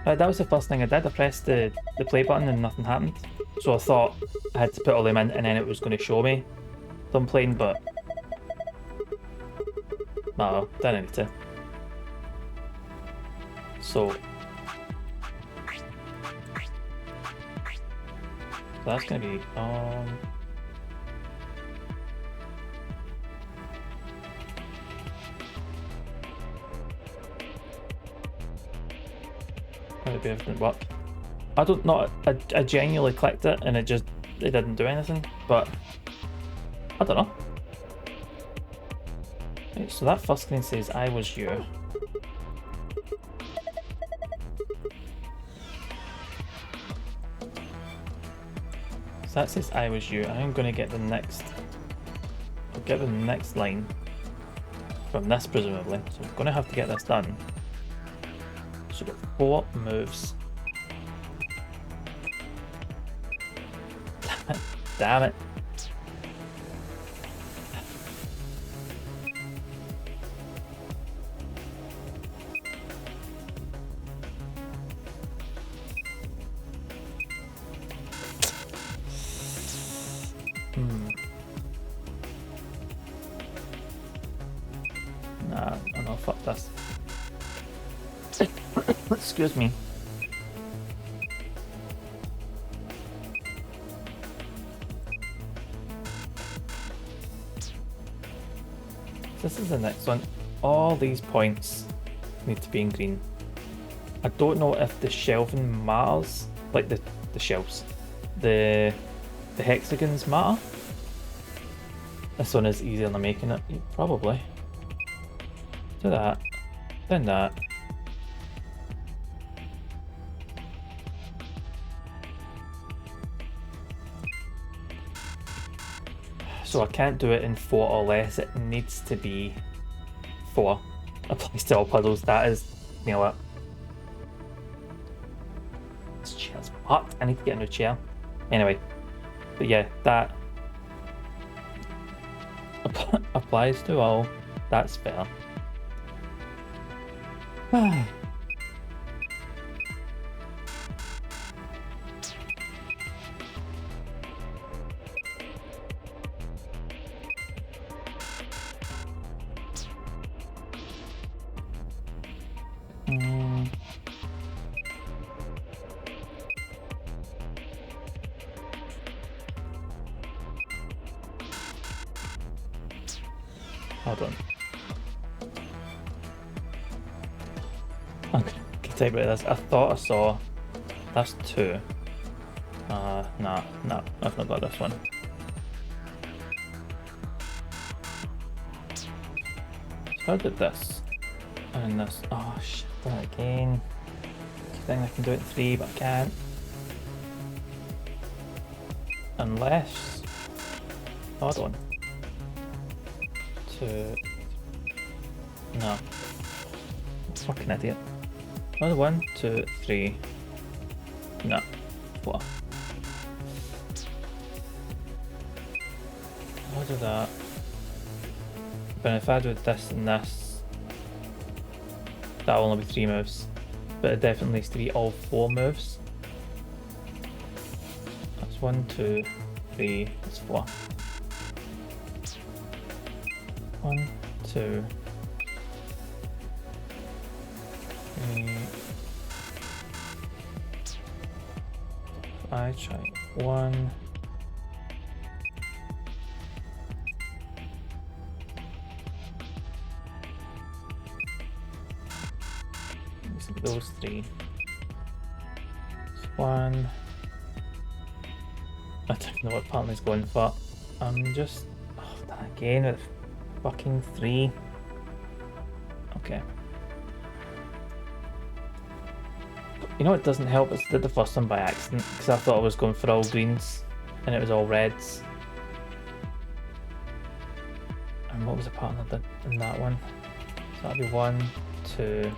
That was the first thing I did. I pressed the play button and nothing happened. So I thought I had to put all them in and then it was going to show me them playing, but no, didn't need to. So that's going to be maybe everything worked. I don't know. I genuinely clicked it and it didn't do anything. But I don't know. Right, so that first screen says I was you. So that says I was you. I'm going to get the next. I'll get the next line from this presumably. So I'm going to have to get this done. So we've got 4 moves. Damn it. Nah, no, fuck this. Excuse me. This is the next one. All these points need to be in green. I don't know if the shelving matters, like the shelves. The hexagons matter. This one is easier than making it, probably. Do that, then that. So I can't do it in 4 or less, it needs to be 4. Applies to all puzzles, that is, nail it. This chair's fucked, I need to get a new chair. Anyway, but yeah, that applies to all, that's fair. Hold on. Okay, take about this. I thought I saw. That's 2. Nah, I've not got this one. So I did this. And this. Oh shit, done it again. I think I can do it in 3, but I can't. Unless. Hold on. 2. No. Fucking idiot. 1, 2, 3. No. 4. I'll do that. But if I do this and this, that'll only be 3 moves. But it definitely needs to be all 4 moves. That's 1, 2, 3, that's 4. 1, 2, 3. I try 1. Those 3. 1. I don't know what partner's going for. I'm just that again with fucking 3. Okay. You know what doesn't help is I did the first one by accident because I thought I was going for all greens and it was all reds. And what was the pattern I did in that one? So that'd be 1, 2.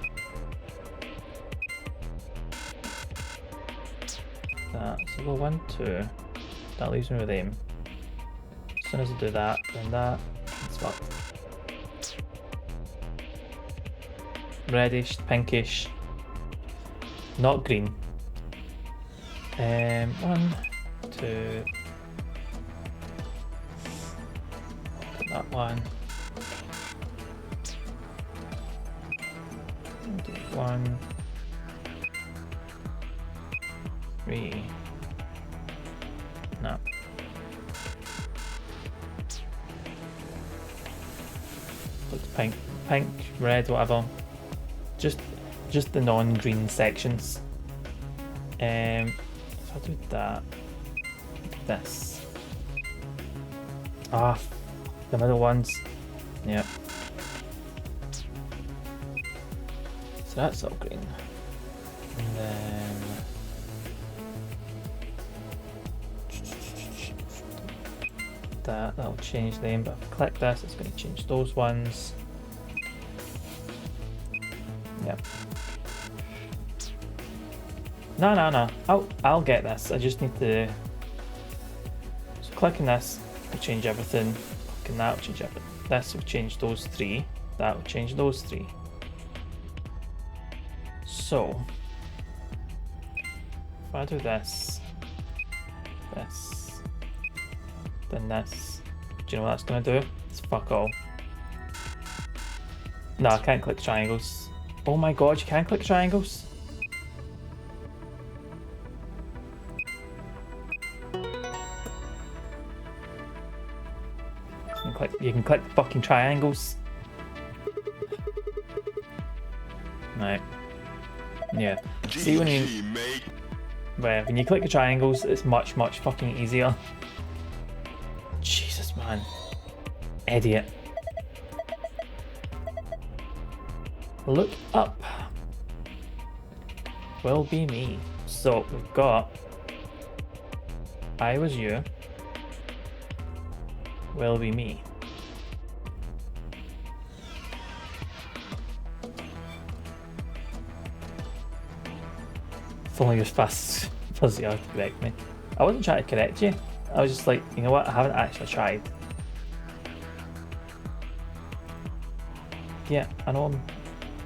That. So go 1, 2. That leaves me with them. As soon as I do that, then that, it's fucked. Reddish, pinkish, not green. 1, 2. That one. 1, 3. No. Looks pink, red, whatever. Just the non-green sections. So I'll do that. This. Ah, the middle ones. Yep. So that's all green. And then that'll change them, but if I click this, it's going to change those ones. Yep. No. I'll get this. I just need to. So clicking this will change everything. Clicking that will change everything. This will change those 3. That will change those 3. So if I do this, then this, do you know what that's gonna do? It's fuck all. No, I can't click triangles. Oh my god, you can click triangles? You can click fucking triangles. Right. Yeah. See when you when you click the triangles, it's much fucking easier. Jesus, man. Idiot. Look up. Will be me. So we've got I was you. Will be me. It's only as fast as you have to correct me. I wasn't trying to correct you. I was just like, you know what? I haven't actually tried. Yeah, I know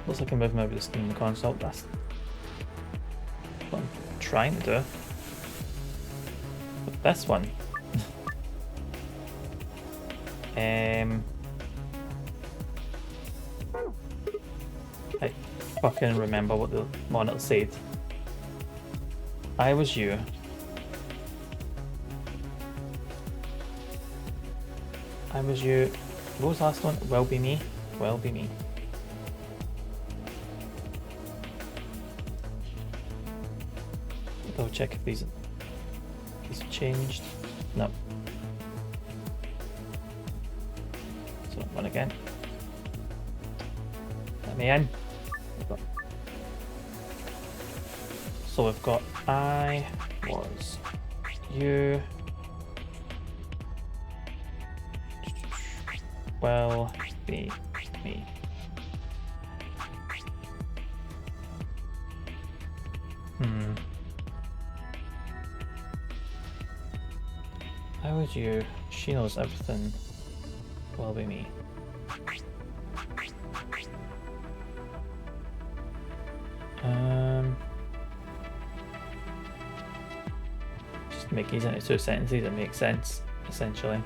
looks like I'm moving over the screen in the console. That's what I'm trying to do. But this one. I fucking remember what the monitor said. I was you. I was you. What was the last one? Will be me. Will be me. Double check if these have changed. No. So one again. Let me in. So we've got I was you. Will be me. I was you. She knows everything. Will be me. Just make these into 2 sentences that make sense, essentially.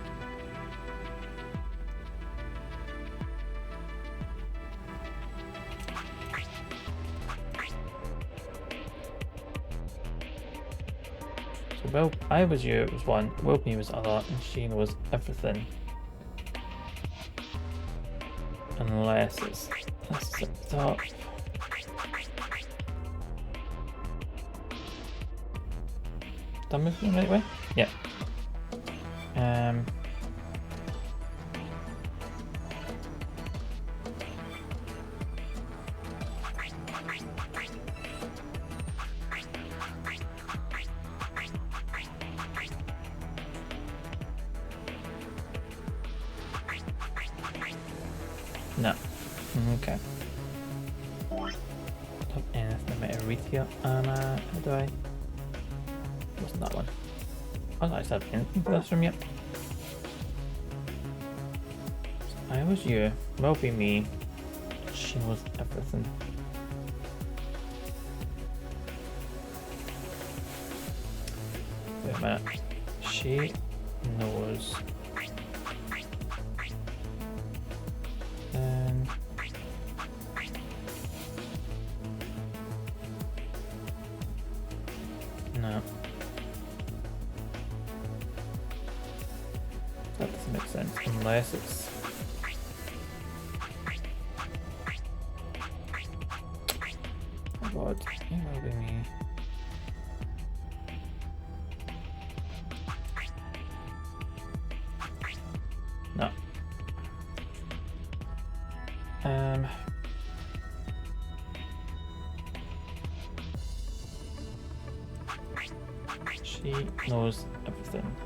So Will, I was you was one, Will be me was other, and she knows everything. Unless it's this at the top. Did I move them the right way? Yeah. No. Okay. Don't anything about Arethia. How do I? Wasn't that one. I don't actually have anything for this room yet. I was you, will be me. She knows everything. Wait a minute. She knows. No. That doesn't make sense unless it's. Oh god, it will be me. No. She knows everything.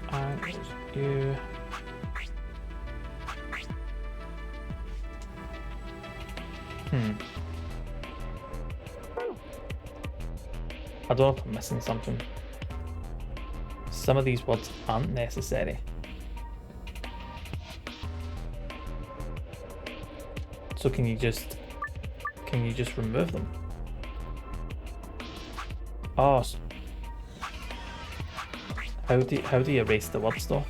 I was you. I don't know if I'm missing something. Some of these words aren't necessary. So can you just remove them? Oh, how do you erase the words though?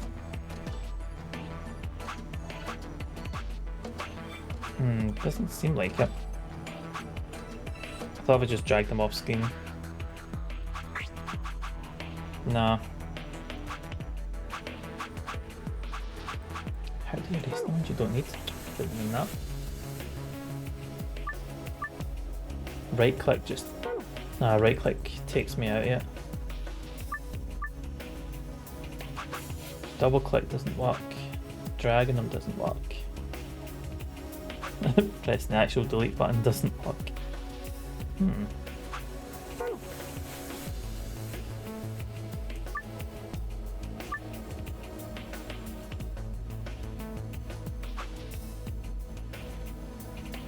Doesn't seem like it. I thought I would just drag them off screen. Nah. How do you erase them when you don't need to do that? Right click just. Nah, right click takes me out yet. Double click doesn't work. Dragging them doesn't work. Pressing the actual delete button doesn't work.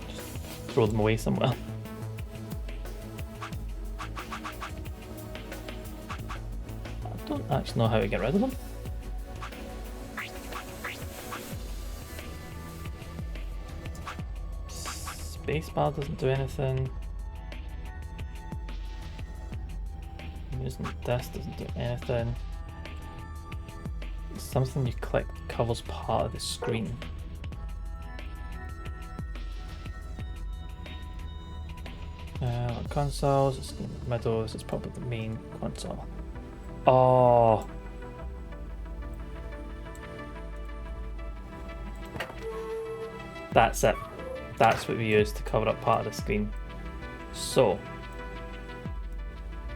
Just throw them away somewhere. I don't actually know how to get rid of them. Spacebar doesn't do anything. Using this doesn't do anything. Something you click covers part of the screen. Consoles, it's in the middle, this is probably the main console. Oh. That's it. That's what we use to cover up part of the screen. So,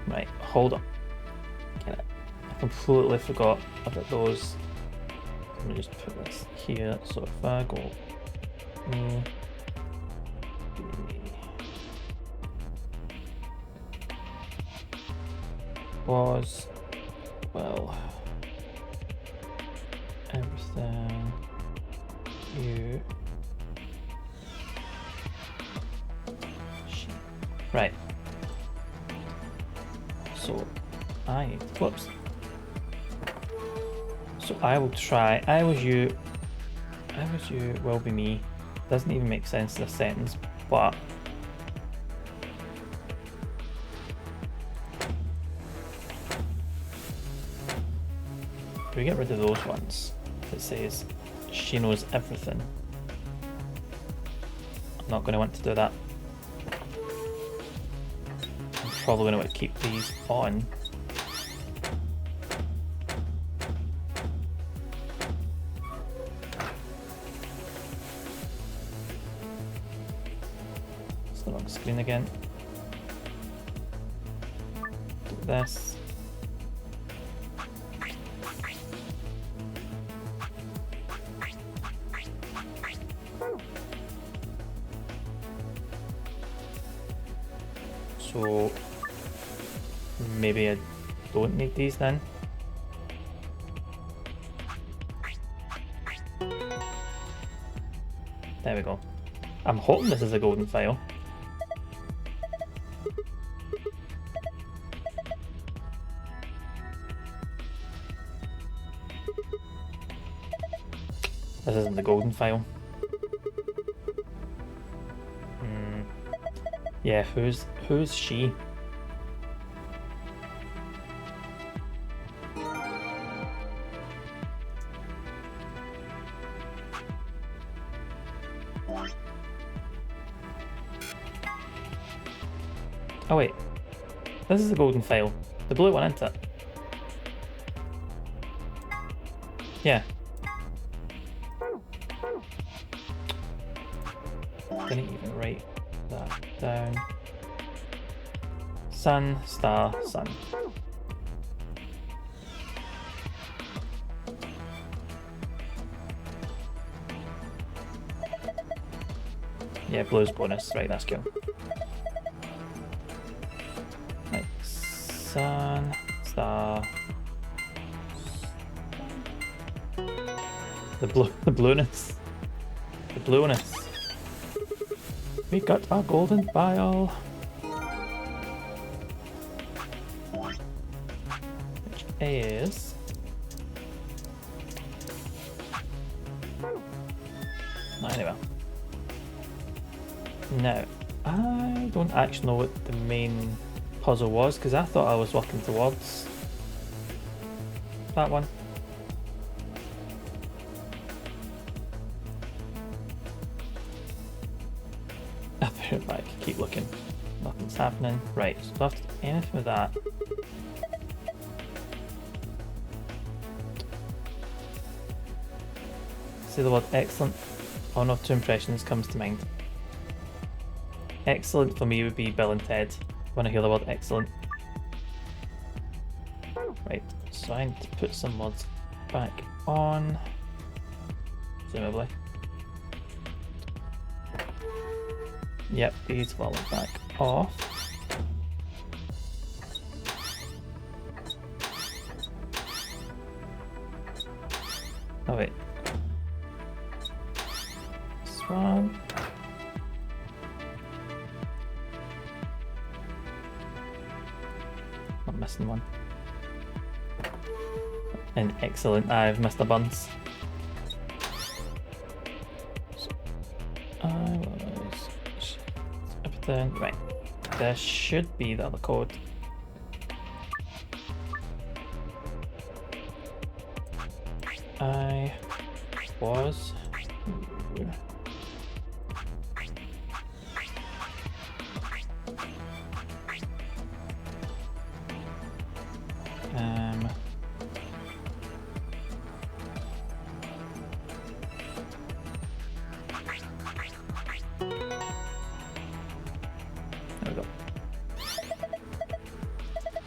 right, hold on. Get it. I completely forgot about those. Let me just put this here. So if I go me, was, well, everything you. Right. So whoops. So I will try. I was you, will be me. Doesn't even make sense in a sentence, but if we get rid of those ones, it says she knows everything. I'm not going to want to do that. Probably going to want to keep these on. It's the wrong screen again. Do this. So maybe I don't need these then. There we go. I'm hoping this is a golden file. This isn't the golden file. Yeah, who's she? Oh wait, this is the golden file. The blue one, isn't it? Yeah. Didn't even write that down. Sun, star, sun. Yeah, blue's bonus. Right, that's cool. Right, sun, star. The blueness. The blueness. We got our golden file. Which is... Anyway. Now, I don't actually know what the main puzzle was, because I thought I was working towards that one. Back, keep looking. Nothing's happening. Right, so do I have to do anything with that? See the word excellent? Oh no, two impressions comes to mind. Excellent for me would be Bill and Ted when I hear the word excellent. Right, so I need to put some words back on. Presumably. Yep, these will back off. Oh wait. This one. I'm missing one. And excellent, I've missed a bunch. So, right, there should be the other code. I was there we go.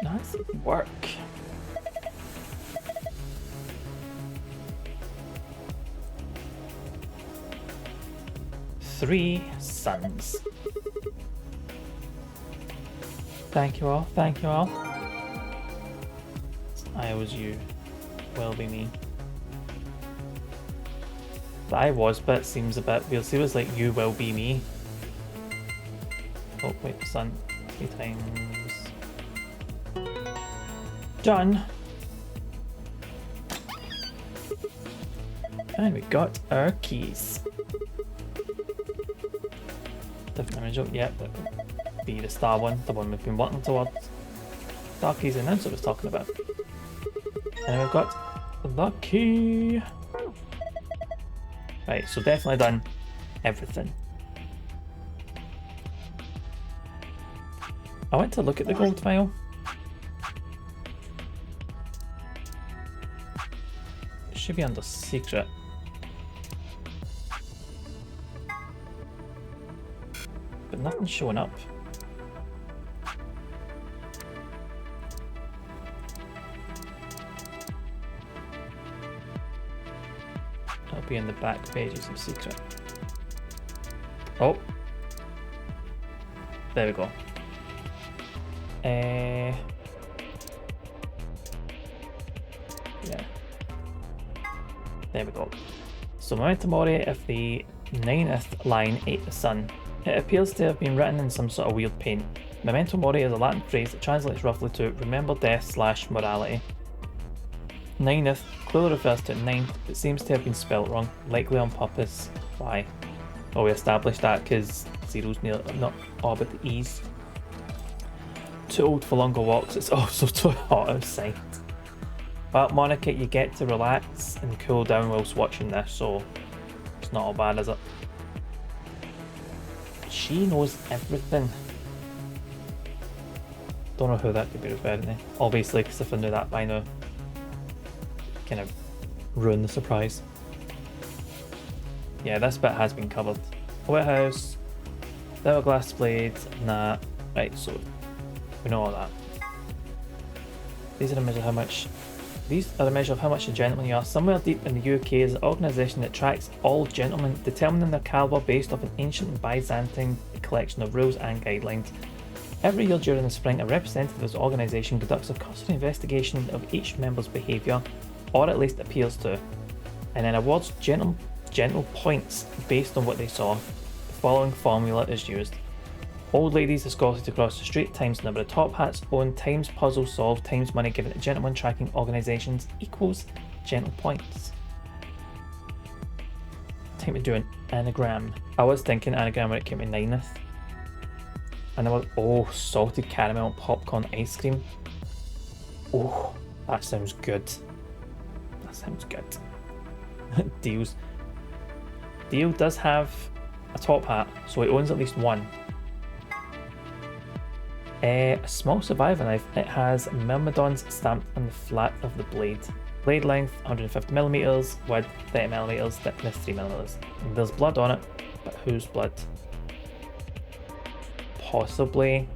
Nice work. Three suns. Thank you all, thank you all. I was you, will be me. The I was bit seems a bit weird. See, it was like you will be me. Oh wait, sun 3 times. Done. And we got our keys. Different image. Oh, yeah, that would be the star one, the one we've been working towards. Star keys, and that's what I was talking about. And we've got the key. Right, so definitely done everything. I went to look at the gold file. It should be under secret. But nothing's showing up. It'll be in the back pages of secret. Oh. There we go. Yeah. There we go. So Memento Mori, if the 9th line ate the sun. It appears to have been written in some sort of weird paint. Memento mori is a Latin phrase that translates roughly to remember death / morality. 9th clearly refers to 9th, but seems to have been spelt wrong, likely on purpose. Why? Well, we established that because zeros not orbit the E's. Too old for longer walks, it's also too hot outside. But Monica, you get to relax and cool down whilst watching this, so it's not all bad, is it? She knows everything. Don't know who that could be referring to. Obviously, because if I knew that by now, kind of ruin the surprise. Yeah, this bit has been covered. White House, the hourglass blade, and that. Right, so we know all that. These are a measure of how much. These are a measure of how much a gentleman you are. Somewhere deep in the UK is an organisation that tracks all gentlemen, determining their calibre based off an ancient Byzantine collection of rules and guidelines. Every year during the spring, a representative of this organisation conducts a cursory investigation of each member's behaviour, or at least appears to, and then awards gentle points based on what they saw. The following formula is used. Old ladies escorted across the street times number of top hats owned times puzzle solved times money given to gentlemen tracking organisations equals gentle points. Time to do an anagram. I was thinking anagram when it came to 9th. And there was, oh, salted caramel and popcorn ice cream. Oh, that sounds good. That sounds good. Deals. Dio does have a top hat, so he owns at least one. A small survivor knife. It has Myrmidons stamped on the flat of the blade. Blade length 150mm, width 30mm, thickness 3mm. There's blood on it, but whose blood? Possibly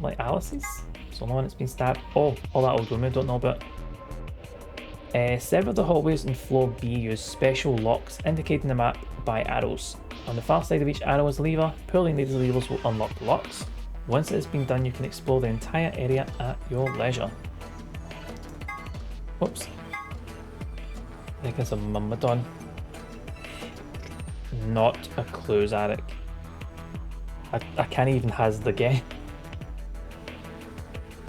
like Alice's? It's the only one that's been stabbed. Oh, all that old woman, don't know about. Several of the hallways in floor B use special locks indicating the map by arrows. On the far side of each arrow is a lever. Pulling these levers will unlock the locks. Once it has been done, you can explore the entire area at your leisure. Whoops. I think it's a Myrmidon. Not a clue, Zarek. I can't even hazard the game.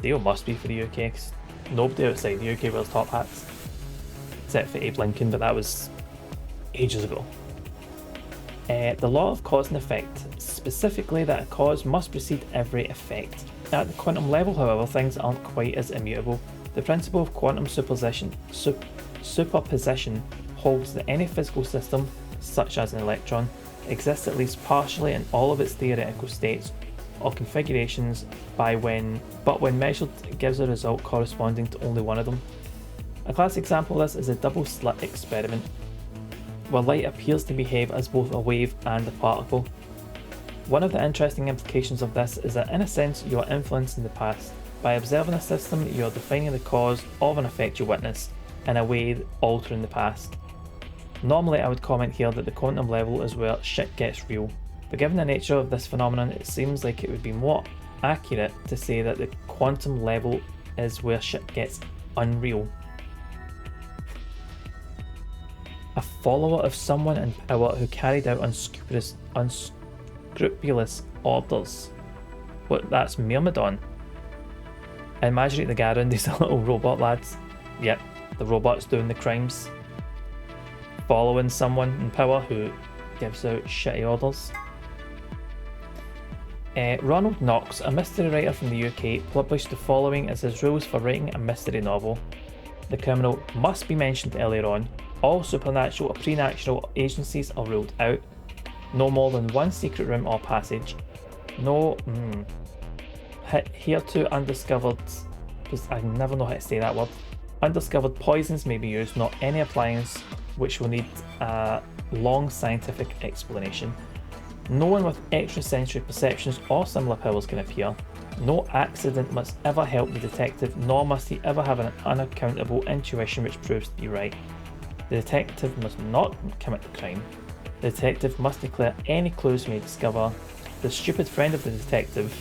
Deal must be for the UK, because nobody outside the UK wears top hats. Except for Abe Lincoln, but that was ages ago. The law of cause and effect, specifically that a cause must precede every effect. At the quantum level, however, things aren't quite as immutable. The principle of quantum superposition holds that any physical system, such as an electron, exists at least partially in all of its theoretical states or configurations but when measured it gives a result corresponding to only one of them. A classic example of this is the double slit experiment, where light appears to behave as both a wave and a particle. One of the interesting implications of this is that in a sense you are influencing the past. By observing a system, you are defining the cause of an effect you witness, in a way altering the past. Normally I would comment here that the quantum level is where shit gets real, but given the nature of this phenomenon it seems like it would be more accurate to say that the quantum level is where shit gets unreal. A follower of someone in power who carried out unscrupulous orders. What, that's Myrmidon? I imagine the guy around these little robot lads. Yep, the robots doing the crimes. Following someone in power who gives out shitty orders. Ronald Knox, a mystery writer from the UK, published the following as his rules for writing a mystery novel. The criminal must be mentioned earlier on. All supernatural or preternatural agencies are ruled out. No more than one secret room or passage. No hitherto undiscovered, because I never know how to say that word. Undiscovered poisons may be used, not any appliance which will need a long scientific explanation. No one with extrasensory perceptions or similar powers can appear. No accident must ever help the detective, nor must he ever have an unaccountable intuition which proves to be right. The detective must not commit the crime. The detective must declare any clues he may discover. The stupid friend of the detective,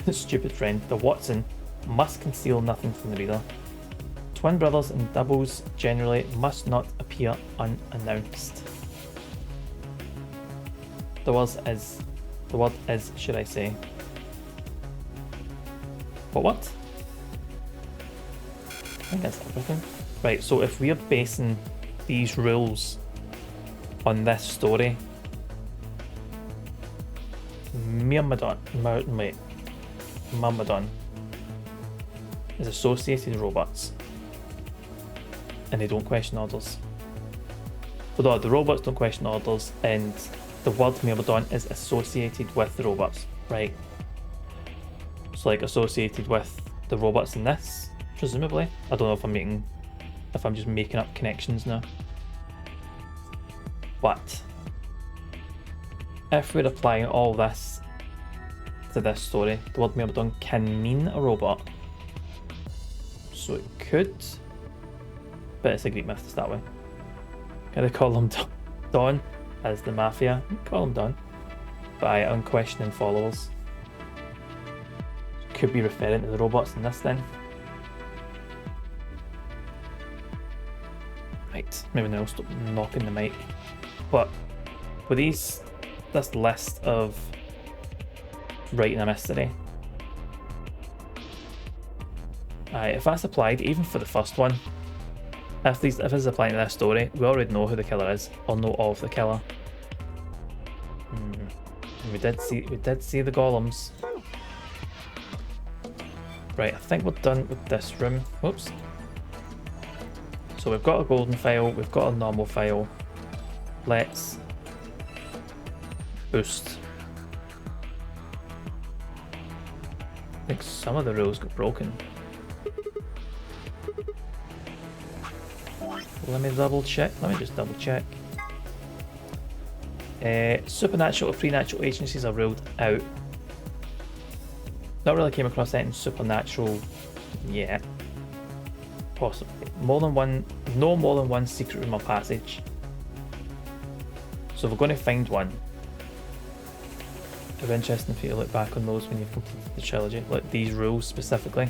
the Watson, must conceal nothing from the reader. Twin brothers and doubles generally must not appear unannounced. The word is, should I say? What? I think that's everything. Right, so if we're basing these rules on this story, Myrmidon is associated robots, and they don't question orders. Although the robots don't question orders, and the word Myrmidon is associated with the robots, right? So like associated with the robots in this, presumably. I don't know if I'm just making up connections now. But if we're applying all this to this story, the word Myrmidon can mean a robot. So it could, but it's a Greek myth to start with. Can they call them Don as the Mafia? Call them Don. By unquestioning followers. Could be referring to the robots in this then. Right, maybe now I'll stop knocking the mic. But with this list of writing a mystery, if that's applied, even for the first one, if it's applying to this story, we already know who the killer is, or know of the killer. And we did see the golems. Right, I think we're done with this room. Whoops. So we've got a golden file, we've got a normal file. Let's boost. I think some of the rules got broken. Let me double check. Let me just double check. Supernatural or preternatural agencies are ruled out. Not really came across anything supernatural yet. Possibly. No more than one secret room or passage. So if we're going to find one, it'll be interesting for you to look back on those when you've completed the trilogy, like these rules specifically.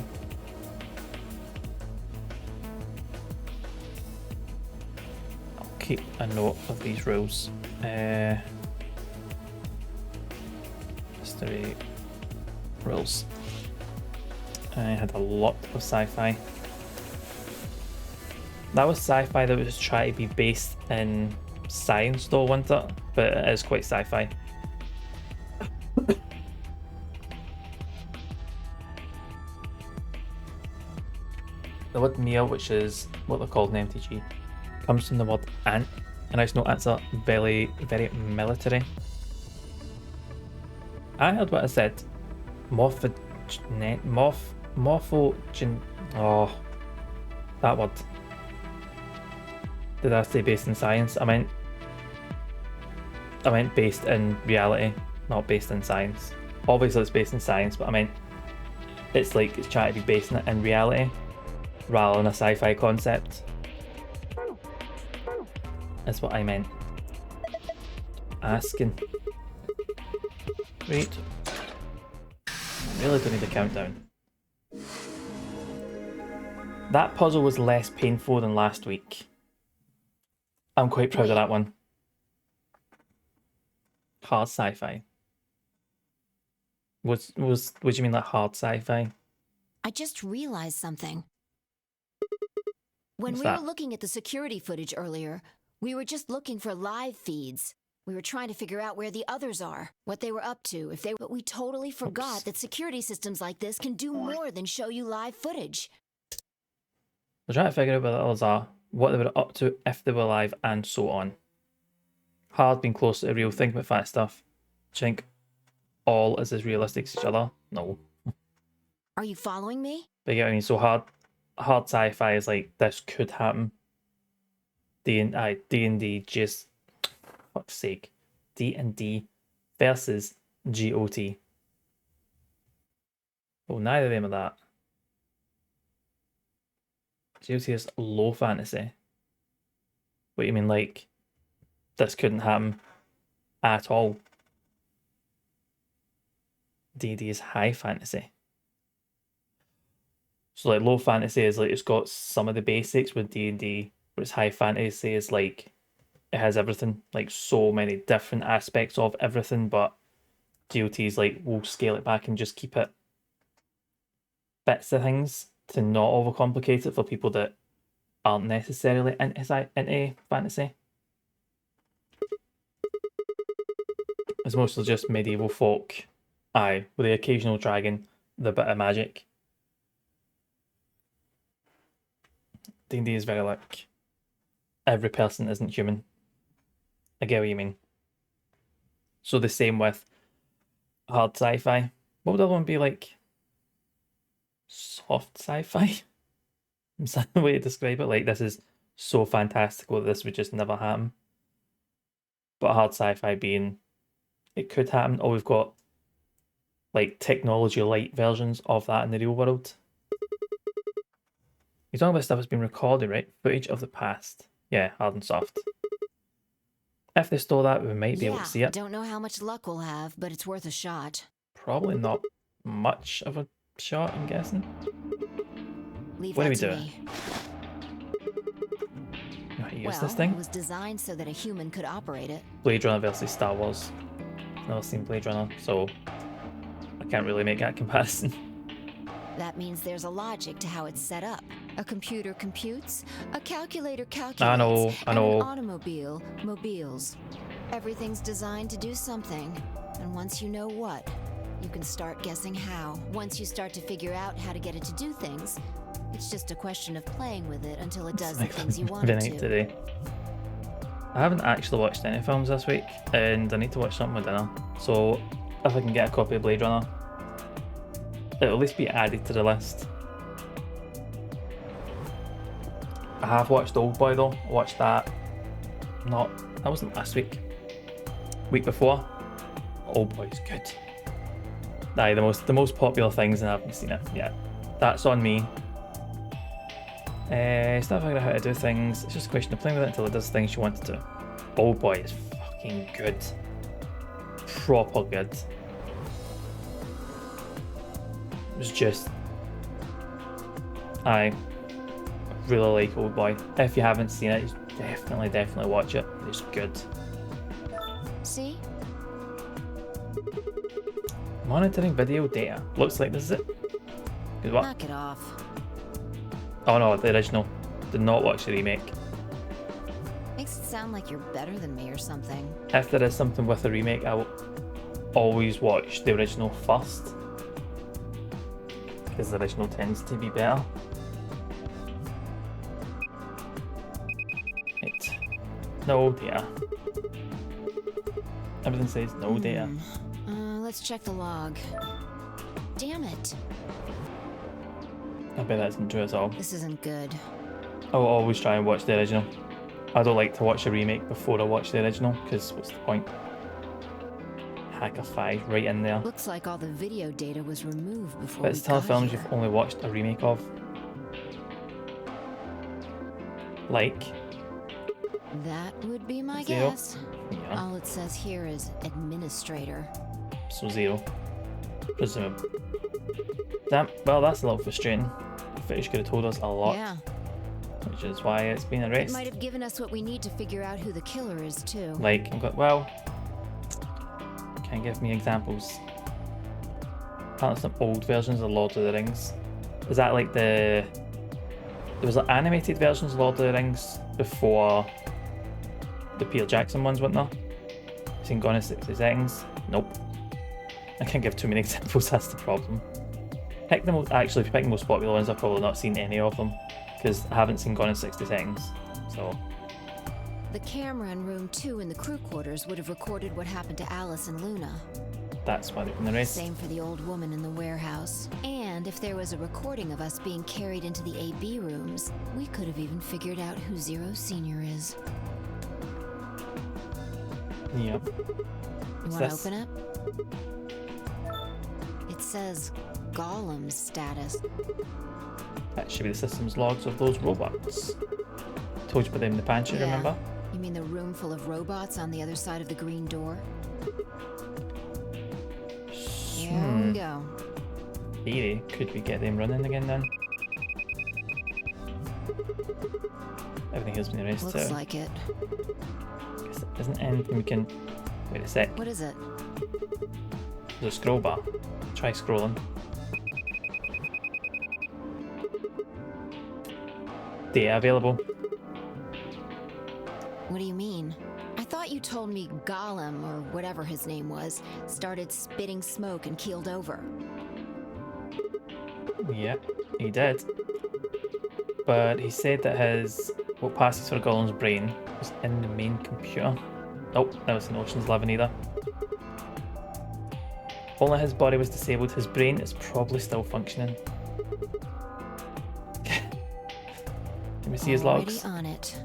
I'll keep a note of these rules. Mystery rules. I had a lot of sci-fi. That was sci-fi that was trying to be based in science though, wasn't it? But it is quite sci-fi. The word Mia, which is what they're called in MTG, comes from the word ant, and I just know ants are very, very military. I heard what I said. Oh, that word. Did I say based in science? I meant based in reality, not based in science. Obviously it's based in science, but I meant it's like it's trying to be based in reality rather than a sci-fi concept. That's what I meant. Asking. Great. I really don't need a countdown. That puzzle was less painful than last week. I'm quite proud of that one. Hard sci-fi. What do you mean like hard sci-fi? I just realized something. When What's we that? were looking at the security footage earlier, we were just looking for live feeds. We were trying to figure out where the others are, what they were up to, but we totally forgot that security systems like this can do more than show you live footage. We're trying to figure out where the others are, what they were up to, if they were alive, and so on. Hard being close to the real, think about that stuff. Do you think all is as realistic as each other? No. Are you following me? But you get what I mean? So hard sci-fi is like, this could happen. D&D just... fuck's sake. D&D versus GOT. Well, neither of them are that. GOT is low fantasy. What do you mean, like, this couldn't happen at all? D&D is high fantasy. So, like, low fantasy is, like, it's got some of the basics with D&D, whereas high fantasy is, like, it has everything, like so many different aspects of everything, but GOT's like, we'll scale it back and just keep it bits of things to not overcomplicate it for people that aren't necessarily into fantasy. It's mostly just medieval folk, aye, with the occasional dragon, the bit of magic. D&D is very like, every person isn't human. I get what you mean. So the same with hard sci-fi. What would the other one be like? Soft sci-fi? Is that the way to describe it? Like, this is so fantastical that this would just never happen. But hard sci-fi being, it could happen. Or we've got like technology light versions of that in the real world. You're talking about stuff that's been recorded, right? Footage of the past. Yeah, hard and soft. If they stole that, we might be able to see it. Don't know how much luck we'll have, but it's worth a shot. Probably not much of a shot, I'm guessing. Leave What do that we to do? me. You want to use Well, this thing? it was designed so that a human could operate it. Blade Runner versus Star Wars. I've never seen Blade Runner, so I can't really make that comparison. That means there's a logic to how it's set up. A computer computes, a calculator calculates, I know. and an automobile mobiles. Everything's designed to do something, and once you know what, you can start guessing how. Once you start to figure out how to get it to do things, it's just a question of playing with it until it does the things you want it to. Today. I haven't actually watched any films this week, and I need to watch something with dinner. So if I can get a copy of Blade Runner, it'll at least be added to the list. I have watched Oldboy though. I watched that. That wasn't last week. Week before. Oldboy's good. Aye, the most popular things, and I haven't seen it yet. That's on me. Start figuring out how to do things. It's just a question of playing with it until it does things you want it to. Oldboy is fucking good. Proper good. It was just, I really like Oldboy. If you haven't seen it, definitely watch it. It's good. See? Monitoring video data. Looks like this is it. Good what? Knock it off. Oh no, the original. Did not watch the remake. Makes it sound like you're better than me or something. If there is something with the remake, I will always watch the original first, because the original tends to be better. Right. No data. Everything says no data. Let's check the log. Damn it. I bet that isn't true at all. This isn't good. I will always try and watch the original. I don't like to watch a remake before I watch the original, because what's the point? Hacker 5 right in there. Looks like all the video data was removed before But it's we got telefilms here. you've only watched a remake of. Like? That would be my Zero. guess. Yeah. All it says here is administrator. So 0. Presumably. Damn, well that's a little frustrating. The footage could have told us a lot. Yeah. Which is why it's been It erased. might have given us what we need to figure out who the killer is, too. Like, well, can't give me examples. Apparently some old versions of Lord of the Rings. Is that like there was like animated versions of Lord of the Rings before the Peter Jackson ones, weren't there? Seen Gone in 60 Seconds? Nope. I can't give too many examples, that's the problem. Pick the most, actually, if you pick the most popular ones, I've probably not seen any of them, because I haven't seen Gone in 60 Seconds, so. The camera in room 2 in the crew quarters would have recorded what happened to Alice and Luna. That's why they've been erased. Same for the old woman in the warehouse. And if there was a recording of us being carried into the AB rooms, we could have even figured out who Zero Senior is. Yep. You What's want to this? open it? It says Gollum's status. That should be the system's logs of those robots. Told you about them in the pantry, remember? You mean the room full of robots on the other side of the green door? Here we go. Theory, could we get them running again then? Everything has been erased Looks too. like it. Isn't anything we can... Wait a sec. What is it? There's a scroll bar. Try scrolling. Data available. What do you mean? I thought you told me Gollum, or whatever his name was, started spitting smoke and keeled over. Yeah, he did. But he said that what passes for Gollum's brain was in the main computer. Oh, that was in Ocean's 11 either. Only his body was disabled, his brain is probably still functioning. Let me see his logs. Already on it.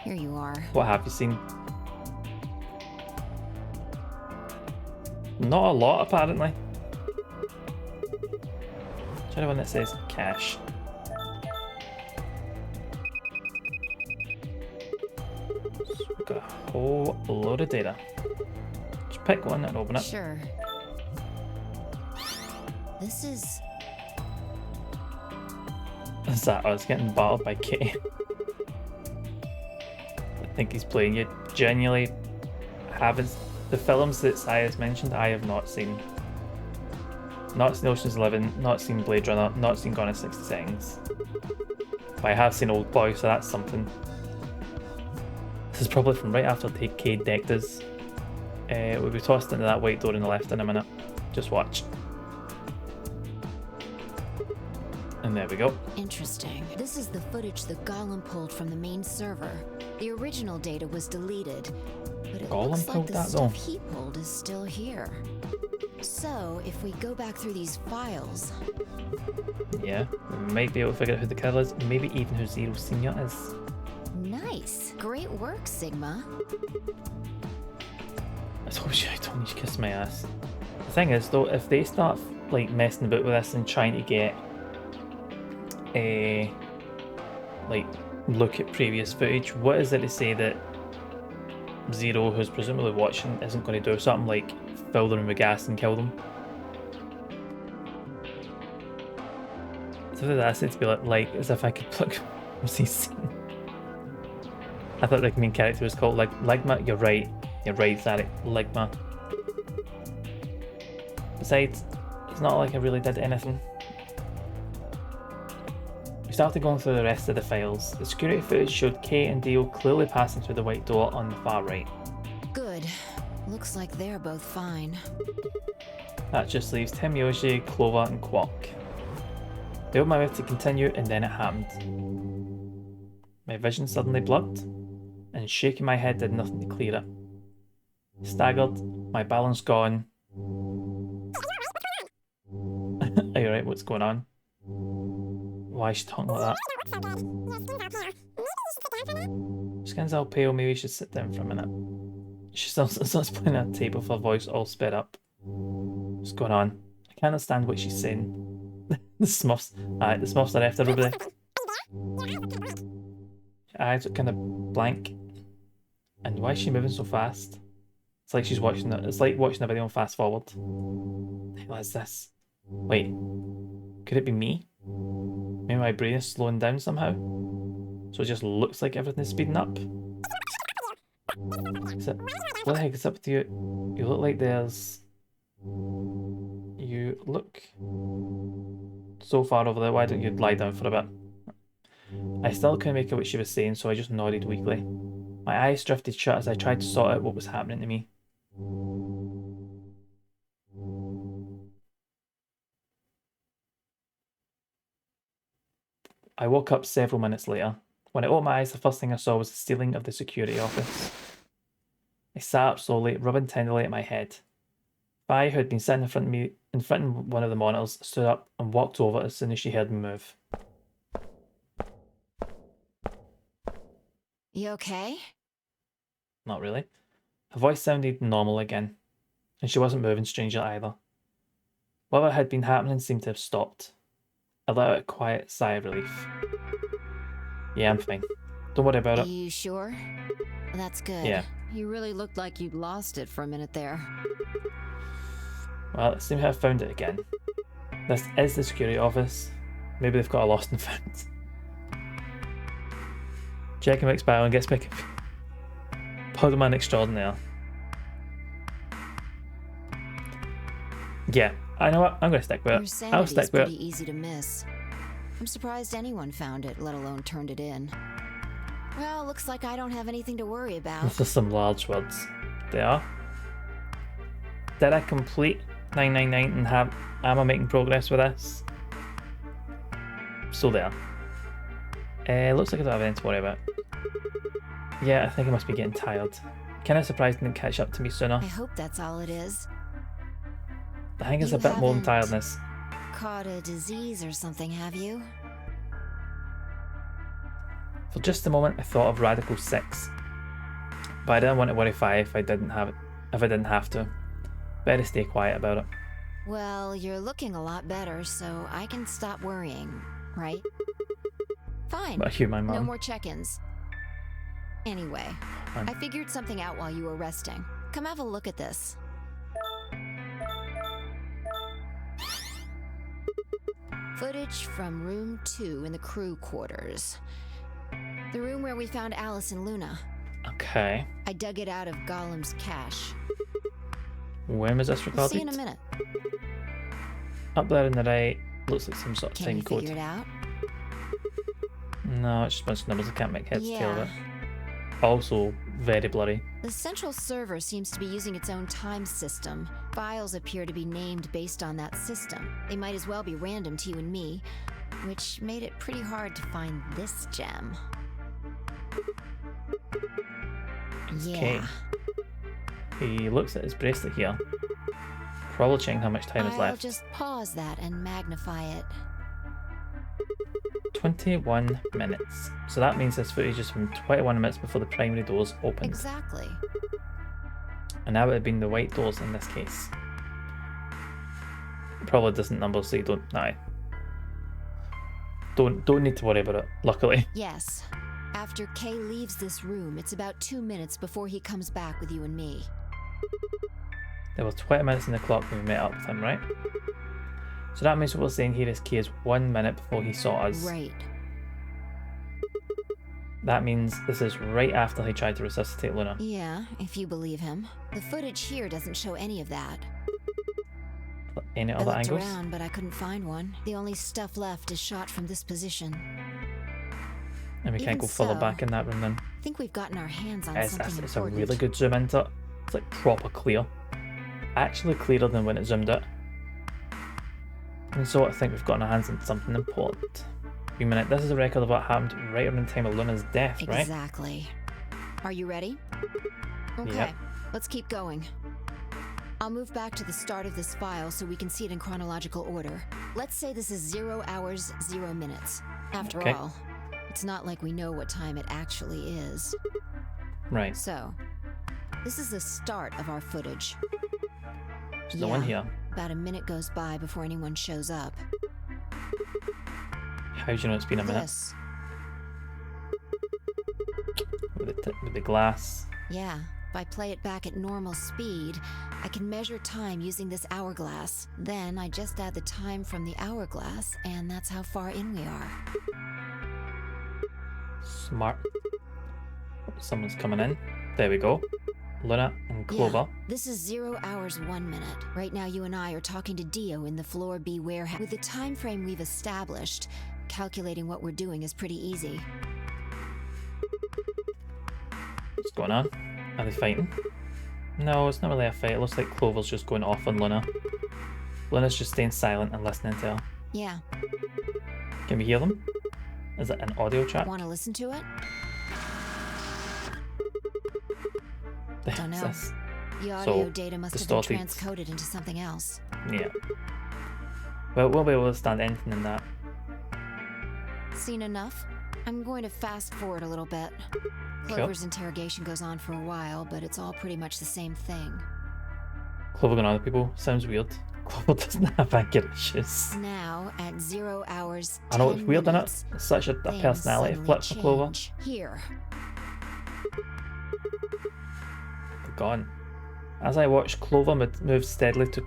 Here you are. What have you seen? Not a lot, apparently. Try the one that says cash. So we've got a whole load of data. Just pick one and open it. Sure. This is... Is that us getting battled by Kitty? I think he's playing you. Genuinely haven't... The films that Sias mentioned, I have not seen. Not seen Ocean's 11, not seen Blade Runner, not seen Gone in 60 Seconds. But I have seen Old Boy, so that's something. This is probably from right after Cade decked us. We'll be tossed into that white door on the left in a minute. Just watch. And there we go. interesting. This is the footage that Gollum pulled from the main server. The original data was deleted, but it Gollum looks like pulled the that, stuff though? he pulled is still here. So, if we go back through these files... Yeah, we might be able to figure out who the killer is, maybe even who Zero Senior is. Nice! Great work, Sigma. I told you to kiss my ass. The thing is, though, if they start like messing about with this and trying to get a look at previous footage, what is it to say that Zero, who's presumably watching, isn't going to do something like fill the room with gas and kill them? So that's it to be like as if I could pluck what's he seen? I thought the main character was called Ligma. You're right, Zarek. Ligma. Besides, it's not like I really did anything. We started going through the rest of the files. The security footage showed Kate and Dio clearly passing through the white door on the far right. Good. Looks like they're both fine. That just leaves Tim, Yoshi, Clover and Quark. They opened my mouth to continue and then it happened. My vision suddenly blurred, and shaking my head did nothing to clear it. Staggered, my balance gone. Are you alright? What's going on? Why is she talking like that? Skin's all pale, maybe she should sit down for a minute. She still starts playing at the table with her voice all sped up. What's going on? I can't understand what she's saying. The Smurfs. Alright, the Smurfs are after everybody. Her eyes look kind of blank. And why is she moving so fast? It's like she's watching it. It's like watching a video on fast forward. What is this? Wait, could it be me? Maybe my brain is slowing down somehow? So it just looks like everything is speeding up? What the heck is up with you? You look like there's... You look so far over there, why don't you lie down for a bit? I still couldn't make out what she was saying, so I just nodded weakly. My eyes drifted shut as I tried to sort out what was happening to me. I woke up several minutes later. When I opened my eyes, the first thing I saw was the ceiling of the security office. I sat up slowly, rubbing tenderly at my head. Vi, who had been sitting in front of one of the monitors, stood up and walked over as soon as she heard me move. You okay? Not really. Her voice sounded normal again, and she wasn't moving strangely either. Whatever had been happening seemed to have stopped. I let out a quiet sigh of relief. Yeah, I'm fine. Don't worry about it. You sure? That's good. Yeah. You really looked like you'd lost it for a minute there. Well, it seems to have found it again. This is the security office. Maybe they've got a lost and found. Jackie McSparrow and gets picked. Pokemon extraordinaire. Yeah, I know what. I'm gonna stick with Your it. I'll sanity's stick with pretty it. easy to miss. I'm surprised anyone found it, let alone turned it in. Well, looks like I don't have anything to worry about. Those are some large words. They are. Did I complete 999 and am I making progress with this? Still there. Looks like I don't have anything to worry about. Yeah, I think I must be getting tired. Kinda surprised it didn't catch up to me sooner. I hope that's all it is. I think it's You a bit more than haven't tiredness. Caught a disease or something, have you? For just a moment I thought of Radical 6. But I didn't want to worry if I didn't have to. Better stay quiet about it. Well, you're looking a lot better, so I can stop worrying, right? Fine. But you, my No mum. more check-ins. Anyway, I figured something out while you were resting. Come have a look at this. Footage from room 2 in the crew quarters. The room where we found Alice and Luna. Okay. I dug it out of Gollum's cache. When was this We'll recorded? see in a minute. Up there in the right, looks like some sort of Can time you code. figure it out? No, it's just a bunch of numbers. I can't make heads tail of Yeah. it. Also, very blurry. The central server seems to be using its own time system. Files appear to be named based on that system. They might as well be random to you and me, which made it pretty hard to find this gem. Okay. Yeah. He looks at his bracelet here. Probably checking how much time is I'll left. just pause that and magnify it. 21 minutes. So that means this footage is from 21 minutes before the primary doors opened. Exactly. And that would have been the white doors in this case. Probably doesn't number, so you don't. No. Don't need to worry about it, luckily. Yes. After Kay leaves this room, it's about 2 minutes before he comes back with you and me. There were 20 minutes in the clock when we met up with him, right? So that means what we're saying here is Kay is 1 minute before he saw us. Right. That means this is right after he tried to resuscitate Luna. Yeah, if you believe him. The footage here doesn't show any of that. Any I other looked angles? around, but I couldn't find one. The only stuff left is shot from this position. And we can't Even go further so, back in that room then. I think we've gotten our hands on It's something a important. really good zoom into it. It's like proper clear. Actually clearer than when it zoomed out. And so I think we've gotten our hands on something important. Wait a minute, this is a record of what happened right around the time of Luna's death, right? Exactly. Are you ready? Okay, Yep. let's keep going. I'll move back to the start of this file so we can see it in chronological order. Let's say this is 0 hours, 0 minutes. After Okay. all, it's not like we know what time it actually is. Right. So, this is the start of our footage. There's no one here. About a minute goes by before anyone shows up. How do you know it's been a minute? This. With the glass. Yeah, if I play it back at normal speed, I can measure time using this hourglass. Then I just add the time from the hourglass, and that's how far in we are. Smart. Someone's coming in. There we go. Luna and Clover. Yeah, this is 0 hours, 1 minute. Right now you and I are talking to Dio in the Floor B warehouse. With the time frame we've established, calculating what we're doing is pretty easy. What's going on? Are they fighting? No, it's not really a fight. It looks like Clover's just going off on Luna. Luna's just staying silent and listening to her. Yeah. Can we hear them? Is it an audio track? Want to listen to it? Don't know. This? The audio So, data must have distorted. been transcoded into something else. Yeah. Well, we'll be able to stand anything in that. Seen enough? I'm going to fast forward a little bit. Cool. Clover's interrogation goes on for a while, but it's all pretty much the same thing. Clover going on other people sounds weird. Clover doesn't have anger issues. Now, at 0 hours, I know it's 10 weird, isn't minutes, it? It's such a things personality suddenly flip for Clover. change. Here. They're gone. As I watched, Clover moved steadily to.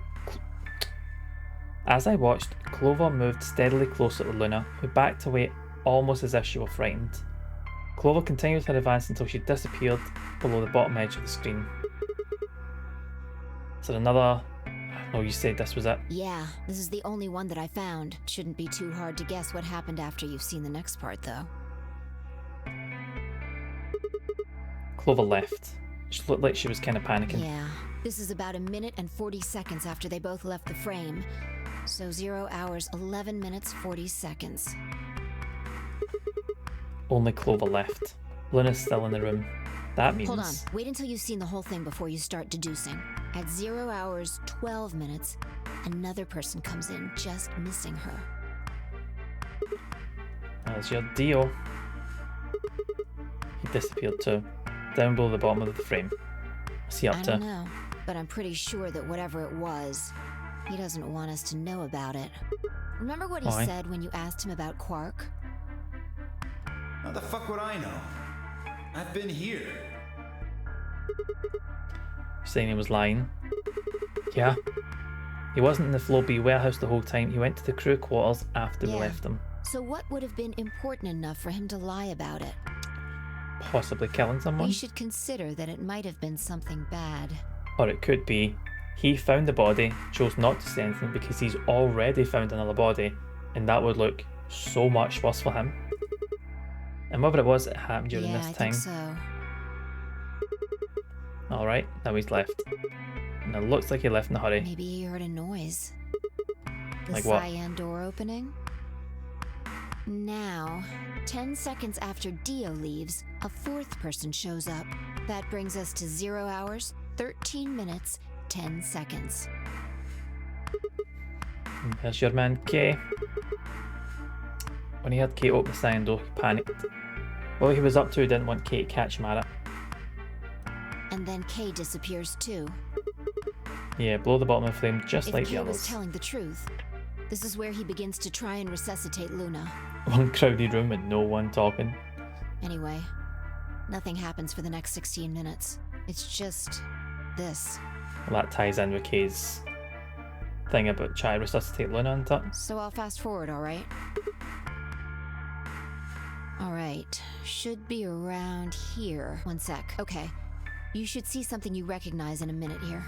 As I watched, Clover moved steadily closer to Luna, who backed away almost as if she were frightened. Clover continued her advance until she disappeared below the bottom edge of the screen. Is there another... Oh, you said this was it? Yeah, this is the only one that I found. Shouldn't be too hard to guess what happened after you've seen the next part, though. Clover left. She looked like she was kind of panicking. Yeah, this is about 1 minute and 40 seconds after they both left the frame. So 0 hours, 11 minutes, 40 seconds. Only Clover left. Luna's still in the room. That means... Hold on, wait until you've seen the whole thing before you start deducing. At 0 hours, 12 minutes, another person comes in, just missing her. There's your Dio. He disappeared too. Down below the bottom of the frame. What's he up I to? don't know, but I'm pretty sure that whatever it was, he doesn't want us to know about it. Remember what he Why? said when you asked him about Quark? How the fuck would I know? I've been here. Saying he was lying. Yeah. He wasn't in the Floor B warehouse the whole time. He went to the crew quarters after we Yeah. left them. So what would have been important enough for him to lie about it? Possibly killing someone. We should consider that it might have been something bad. Or it could be he found the body, chose not to say anything because he's already found another body, and that would look so much worse for him. And whatever it was, it happened during yeah, this I time. think so. Alright, now he's left. And it looks like he left in a hurry. Maybe he heard a noise. The Like what? cyan door opening? Now, 10 seconds after Dio leaves, a fourth person shows up. That brings us to 0 hours, 13 minutes, 10 seconds. And there's your man Kay. When he heard Kate open the cyan door, he panicked. What he was up to, he didn't want Kate to catch him at it. And then Kay disappears too. Yeah, below the bottom of the flame, just If like Kay the was others. telling the truth, this is where he begins to try and resuscitate Luna. One crowded room and no one talking. Anyway, nothing happens for the next 16 minutes. It's just this. Well, that ties in with Kay's thing about trying to resuscitate Luna and that. So I'll fast forward, alright? Alright, should be around here. One sec. Okay, you should see something you recognize in a minute here.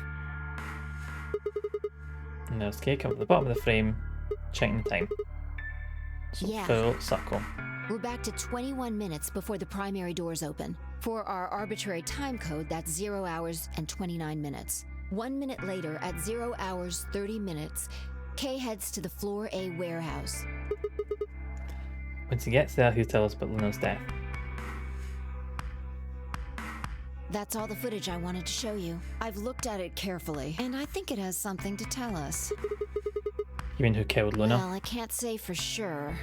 And there's Kay coming to the bottom of the frame, checking the time. So Yeah. full circle. We're back to 21 minutes before the primary doors open. For our arbitrary time code, that's 0 hours and 29 minutes. 1 minute later, at 0 hours 30 minutes, Kay heads to the Floor A warehouse. Once he gets there, he'll tell us about Luna's death. That's all the footage I wanted to show you. I've looked at it carefully, and I think it has something to tell us. You mean who killed Luna? Well, I can't say for sure.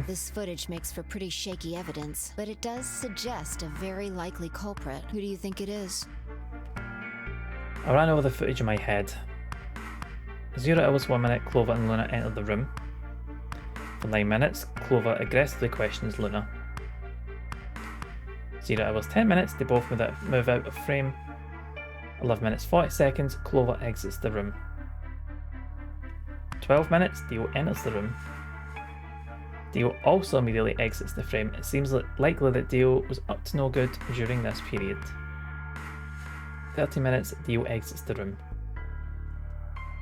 This footage makes for pretty shaky evidence, but it does suggest a very likely culprit. Who do you think it is? I ran over the footage in my head. 0 hours 1 minute, Clover and Luna enter the room. For 9 minutes, Clover aggressively questions Luna. 0 hours 10 minutes, they both move out of frame. 11 minutes 40 seconds, Clover exits the room. 12 minutes, Dio enters the room. Dio also immediately exits the frame. It seems likely that Dio was up to no good during this period. 30 minutes, Dio exits the room.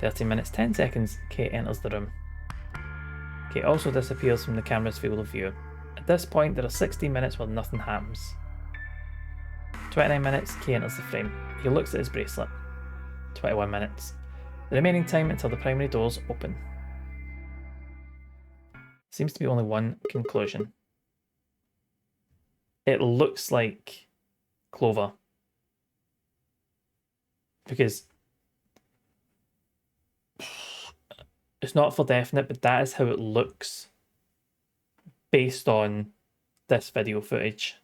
30 minutes 10 seconds, Kate enters the room. Kate also disappears from the camera's field of view. At this point, there are 16 minutes where nothing happens. 29 minutes, Kate enters the frame. He looks at his bracelet. 21 minutes. The remaining time until the primary doors open. Seems to be only one conclusion. It looks like Clover. Because it's not for definite, but that is how it looks based on this video footage.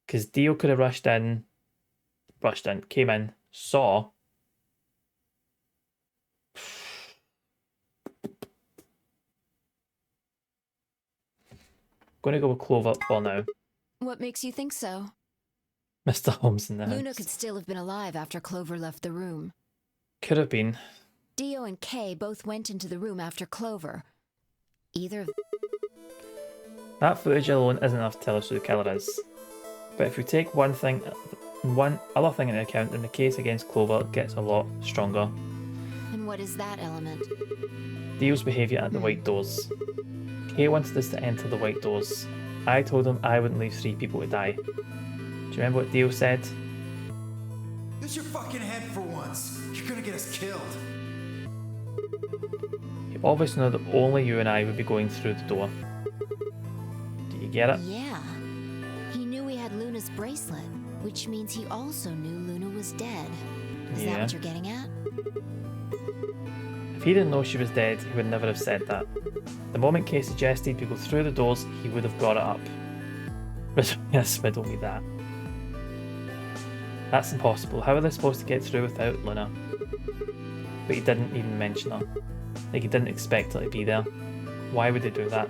Because Dio could have came in, saw. Gonna go with Clover for now. What makes you think so? Mr. Holmes in the Luna house. could still have been alive after Clover left the room. Could have been. Dio and Kay both went into the room after Clover. Either of... That footage alone isn't enough to tell us who the killer is. But if we take one other thing into account, then the case against Clover gets a lot stronger. And what is that element? Dio's behaviour at the White Doors. Kay wanted us to enter the White Doors. I told him I wouldn't leave 3 people to die. Do you remember what Dio said? Use your fucking head for once. You're gonna get us killed. You obviously know that only you and I would be going through the door. Do you get it? Yeah. He knew we had Luna's bracelet, which means he also knew Luna was dead. Is that what you're getting at? If he didn't know she was dead, he would never have said that. The moment Kay suggested we go through the doors, he would have brought it up. Yes, riddle me that. That's impossible. How are they supposed to get through without Luna? But he didn't even mention her. Like, he didn't expect her to be there. Why would they do that?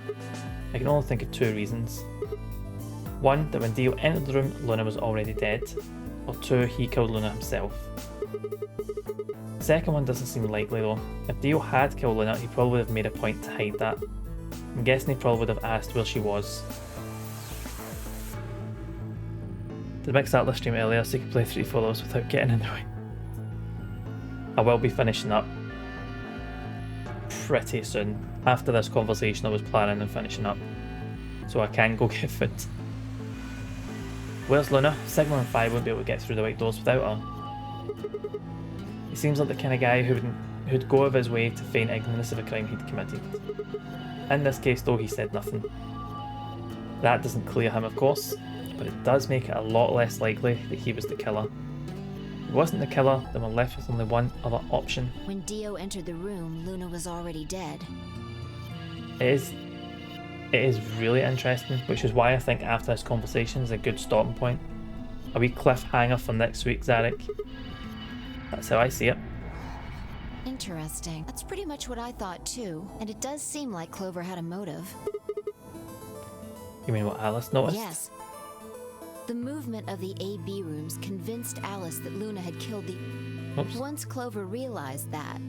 I can only think of 2 reasons. One, that when Dio entered the room, Luna was already dead. Or 2, he killed Luna himself. The second one doesn't seem likely though. If Dio had killed Luna, he probably would have made a point to hide that. I'm guessing he probably would have asked where she was. Did Mick start the stream earlier so you could play 3 follows without getting in the way? I will be finishing up pretty soon. After this conversation I was planning on finishing up, so I can go get food. Where's Luna? Signal and Phi won't be able to get through the White Doors without her. He seems like the kind of guy who'd go out of his way to feign ignorance of a crime he'd committed. In this case though, he said nothing. That doesn't clear him of course, but it does make it a lot less likely that he was the killer. If he wasn't the killer, then we're left with only one other option. When Dio entered the room, Luna was already dead. It is really interesting, which is why I think after this conversation is a good stopping point. A wee cliffhanger for next week, Zarek. That's how I see it. Interesting. That's pretty much what I thought too, and it does seem like Clover had a motive. You mean what Alice noticed? Yes. The movement of the AB rooms convinced Alice that Luna had killed the... Oops. Once Clover realized that,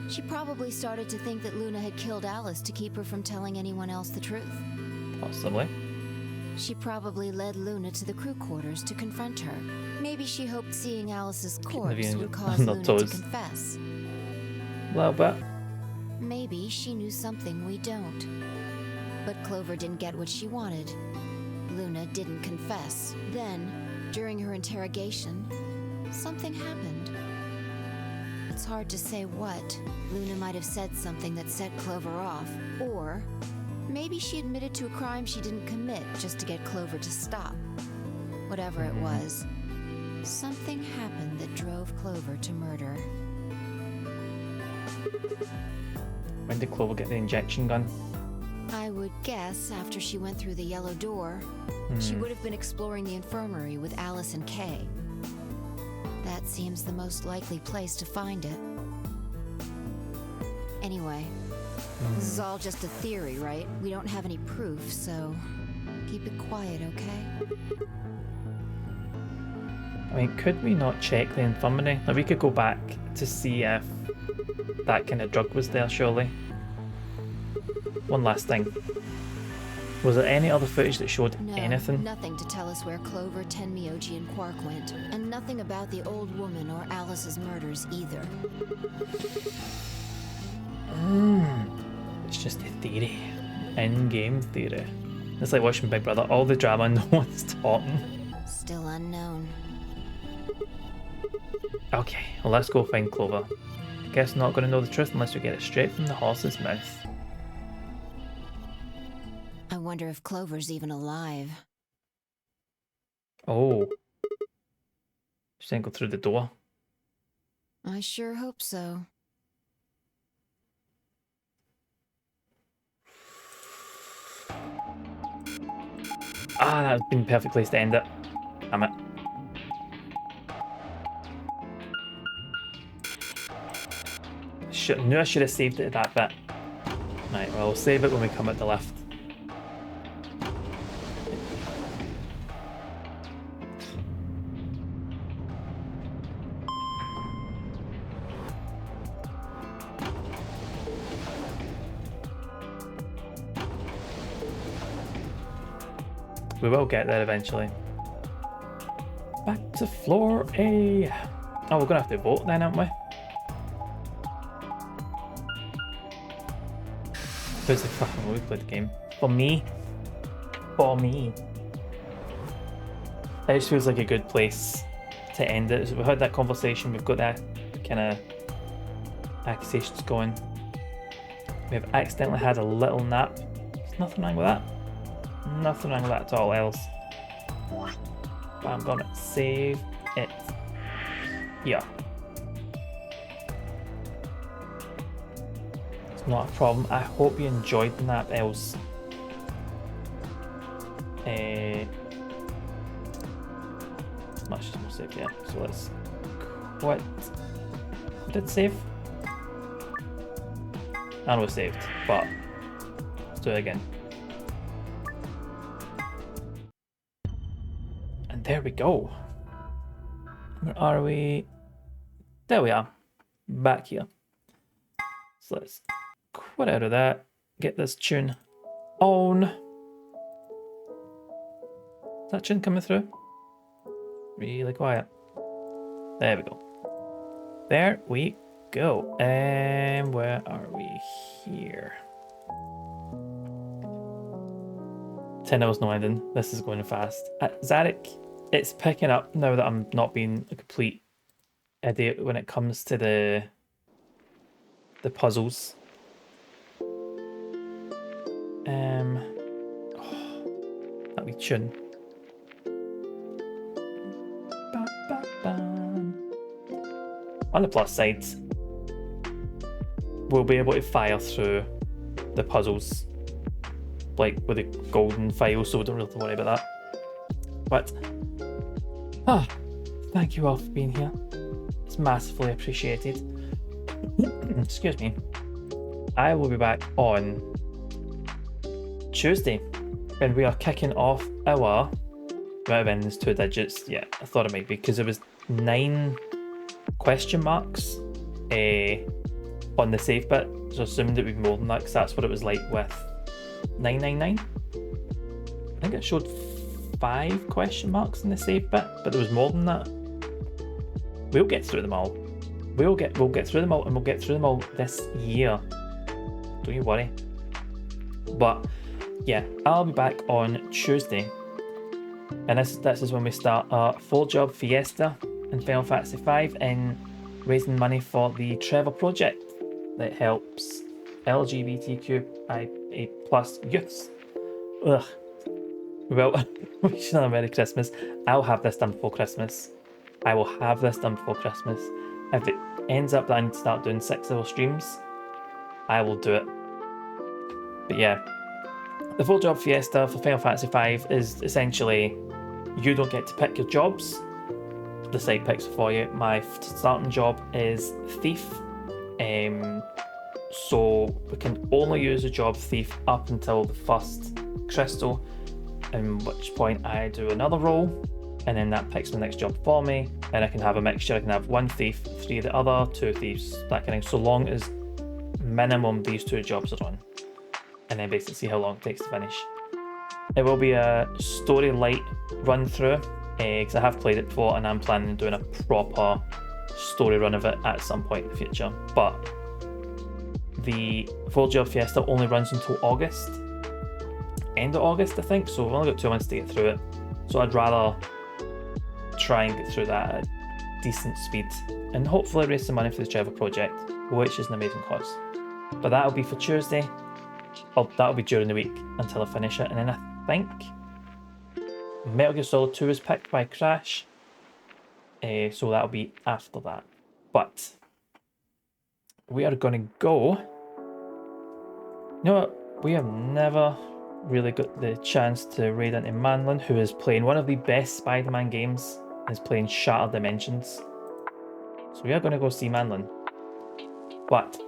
she probably started to think that Luna had killed Alice to keep her from telling anyone else the truth. Possibly. She probably led Luna to the crew quarters to confront her. Maybe she hoped seeing Alice's corpse would cause on their Luna toes. to confess. A little bit. Maybe she knew something we don't. But Clover didn't get what she wanted. Luna didn't confess. Then, during her interrogation, something happened. It's hard to say what. Luna might have said something that set Clover off, or maybe she admitted to a crime she didn't commit just to get Clover to stop. Whatever it was, something happened that drove Clover to murder. When did Clover get the injection gun? I would guess after she went through the yellow door, she would have been exploring the infirmary with Alice and Kay. That seems the most likely place to find it. Anyway, this is all just a theory, right? We don't have any proof, so keep it quiet, okay? I mean, could we not check the infirmary? Like, we could go back to see if that kind of drug was there, surely. One last thing. Was there any other footage that showed anything? Nothing to tell us where Clover, Tenmyoji, and Quark went, and nothing about the old woman or Alice's murders either. It's just a theory. In-game theory. It's like watching Big Brother, all the drama, no one's talking. Still unknown. Okay, well let's go find Clover. Guess not gonna know the truth unless we get it straight from the horse's mouth. I wonder if Clover's even alive. Oh. She didn't go through the door. I sure hope so. Ah, that would have been the perfect place to end it. Damn it. Knew I should have saved it at that bit. Right, well, I'll save it when we come at the lift. We will get there eventually. Back to floor A. Oh, we're gonna have to vote then, aren't we? Who's the fucking we played the game? For me. For me. It just feels like a good place to end it. So we've had that conversation, we've got that kind of accusations going. We have accidentally had a little nap. There's nothing wrong with that. Nothing wrong with that at all else. But I'm gonna save it. Yeah. It's not a problem. I hope you enjoyed the nap, Els. Much more save, yeah. So let's quit. Did save? I know it's saved, but let's do it again. And there we go. Where are we? There we are. Back here. So let's quit out of that. Get this tune on. Is that tune coming through? Really quiet. There we go. There we go. And where are we here? 10 hours no ending. This is going fast. Zarek, it's picking up now that I'm not being a complete idiot when it comes to the puzzles. That wee tune. On the plus side, we'll be able to fire through the puzzles like with the golden file, so we don't really have to worry about that. But thank you all for being here. It's massively appreciated. Excuse me. I will be back on Tuesday when we are kicking off our might have been these 2 digits. Yeah, I thought it might be because it was 9 question marks on the save bit, so I assumed it would be more than that because that's what it was like with 999. I think it showed 5 question marks in the save bit, but there was more than that. We'll get through them all. We'll get through them all, and we'll get through them all this year. Don't you worry. But yeah, I'll be back on Tuesday. And this is when we start our full job fiesta in Final Fantasy V and raising money for the Trevor Project that helps LGBTQIA+ youths. Ugh. Well, wish another Merry Christmas. I'll have this done before Christmas. I will have this done before Christmas. If it ends up that I need to start doing 6-hour streams, I will do it. But yeah, the full job fiesta for Final Fantasy V is essentially you don't get to pick your jobs. The site picks for you. My starting job is Thief. So we can only use the job Thief up until the first crystal, at which point I do another roll, and then that picks the next job for me, and I can have a mixture. I can have 1 thief, 3 the other, 2 thieves, that kind of thing, so long as minimum these 2 jobs are on, and then basically see how long it takes to finish. It will be a story light run through, because I have played it before and I'm planning on doing a proper story run of it at some point in the future. But the full job fiesta only runs until August, end of August I think, so we've only got 2 months to get through it. So I'd rather try and get through that at decent speed and hopefully raise some money for the Trevor Project, which is an amazing cause. But that'll be for Tuesday, or that'll be during the week until I finish it, and then I think Metal Gear Solid 2 is picked by Crash, so that'll be after that. But we are going to go. You know what? We have never really got the chance to raid into Manlin, who is playing one of the best Spider-Man games, and is playing Shattered Dimensions. So we are going to go see Manlin. But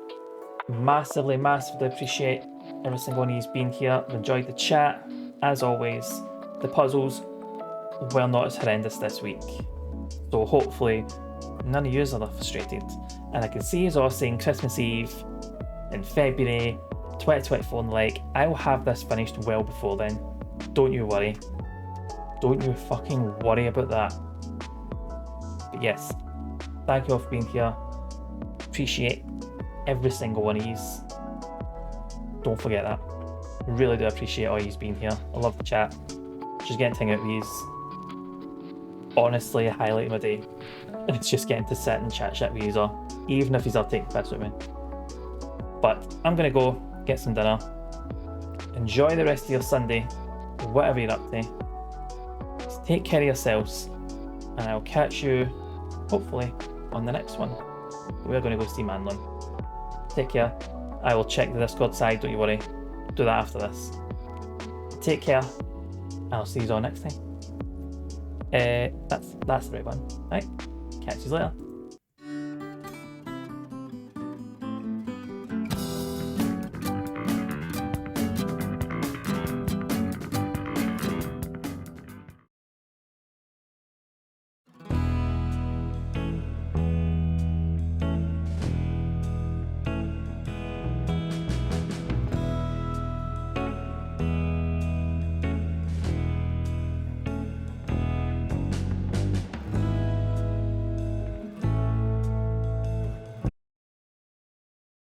massively appreciate every single one of you being here. I've enjoyed the chat. As always, the puzzles were not as horrendous this week. So hopefully none of you are frustrated. And I can see you all saying Christmas Eve in February 2024 and the like. I will have this finished well before then. Don't you worry. Don't you fucking worry about that. But yes, thank you all for being here. Appreciate every single one of yous. Don't forget that. Really do appreciate all yous being here. I love the chat. Just getting to hang out with yous. Honestly, a highlight of my day. It's just getting to sit and chat shit with yous all, even if yous are taking piss with me. But I'm gonna go get some dinner. Enjoy the rest of your Sunday, whatever you're up to. Just take care of yourselves, and I'll catch you, hopefully, on the next one. We're going to go see Manlon. Take care. I will check the Discord side, don't you worry. Do that after this. Take care. I'll see you all next time. That's the right one. Right? Catch you later.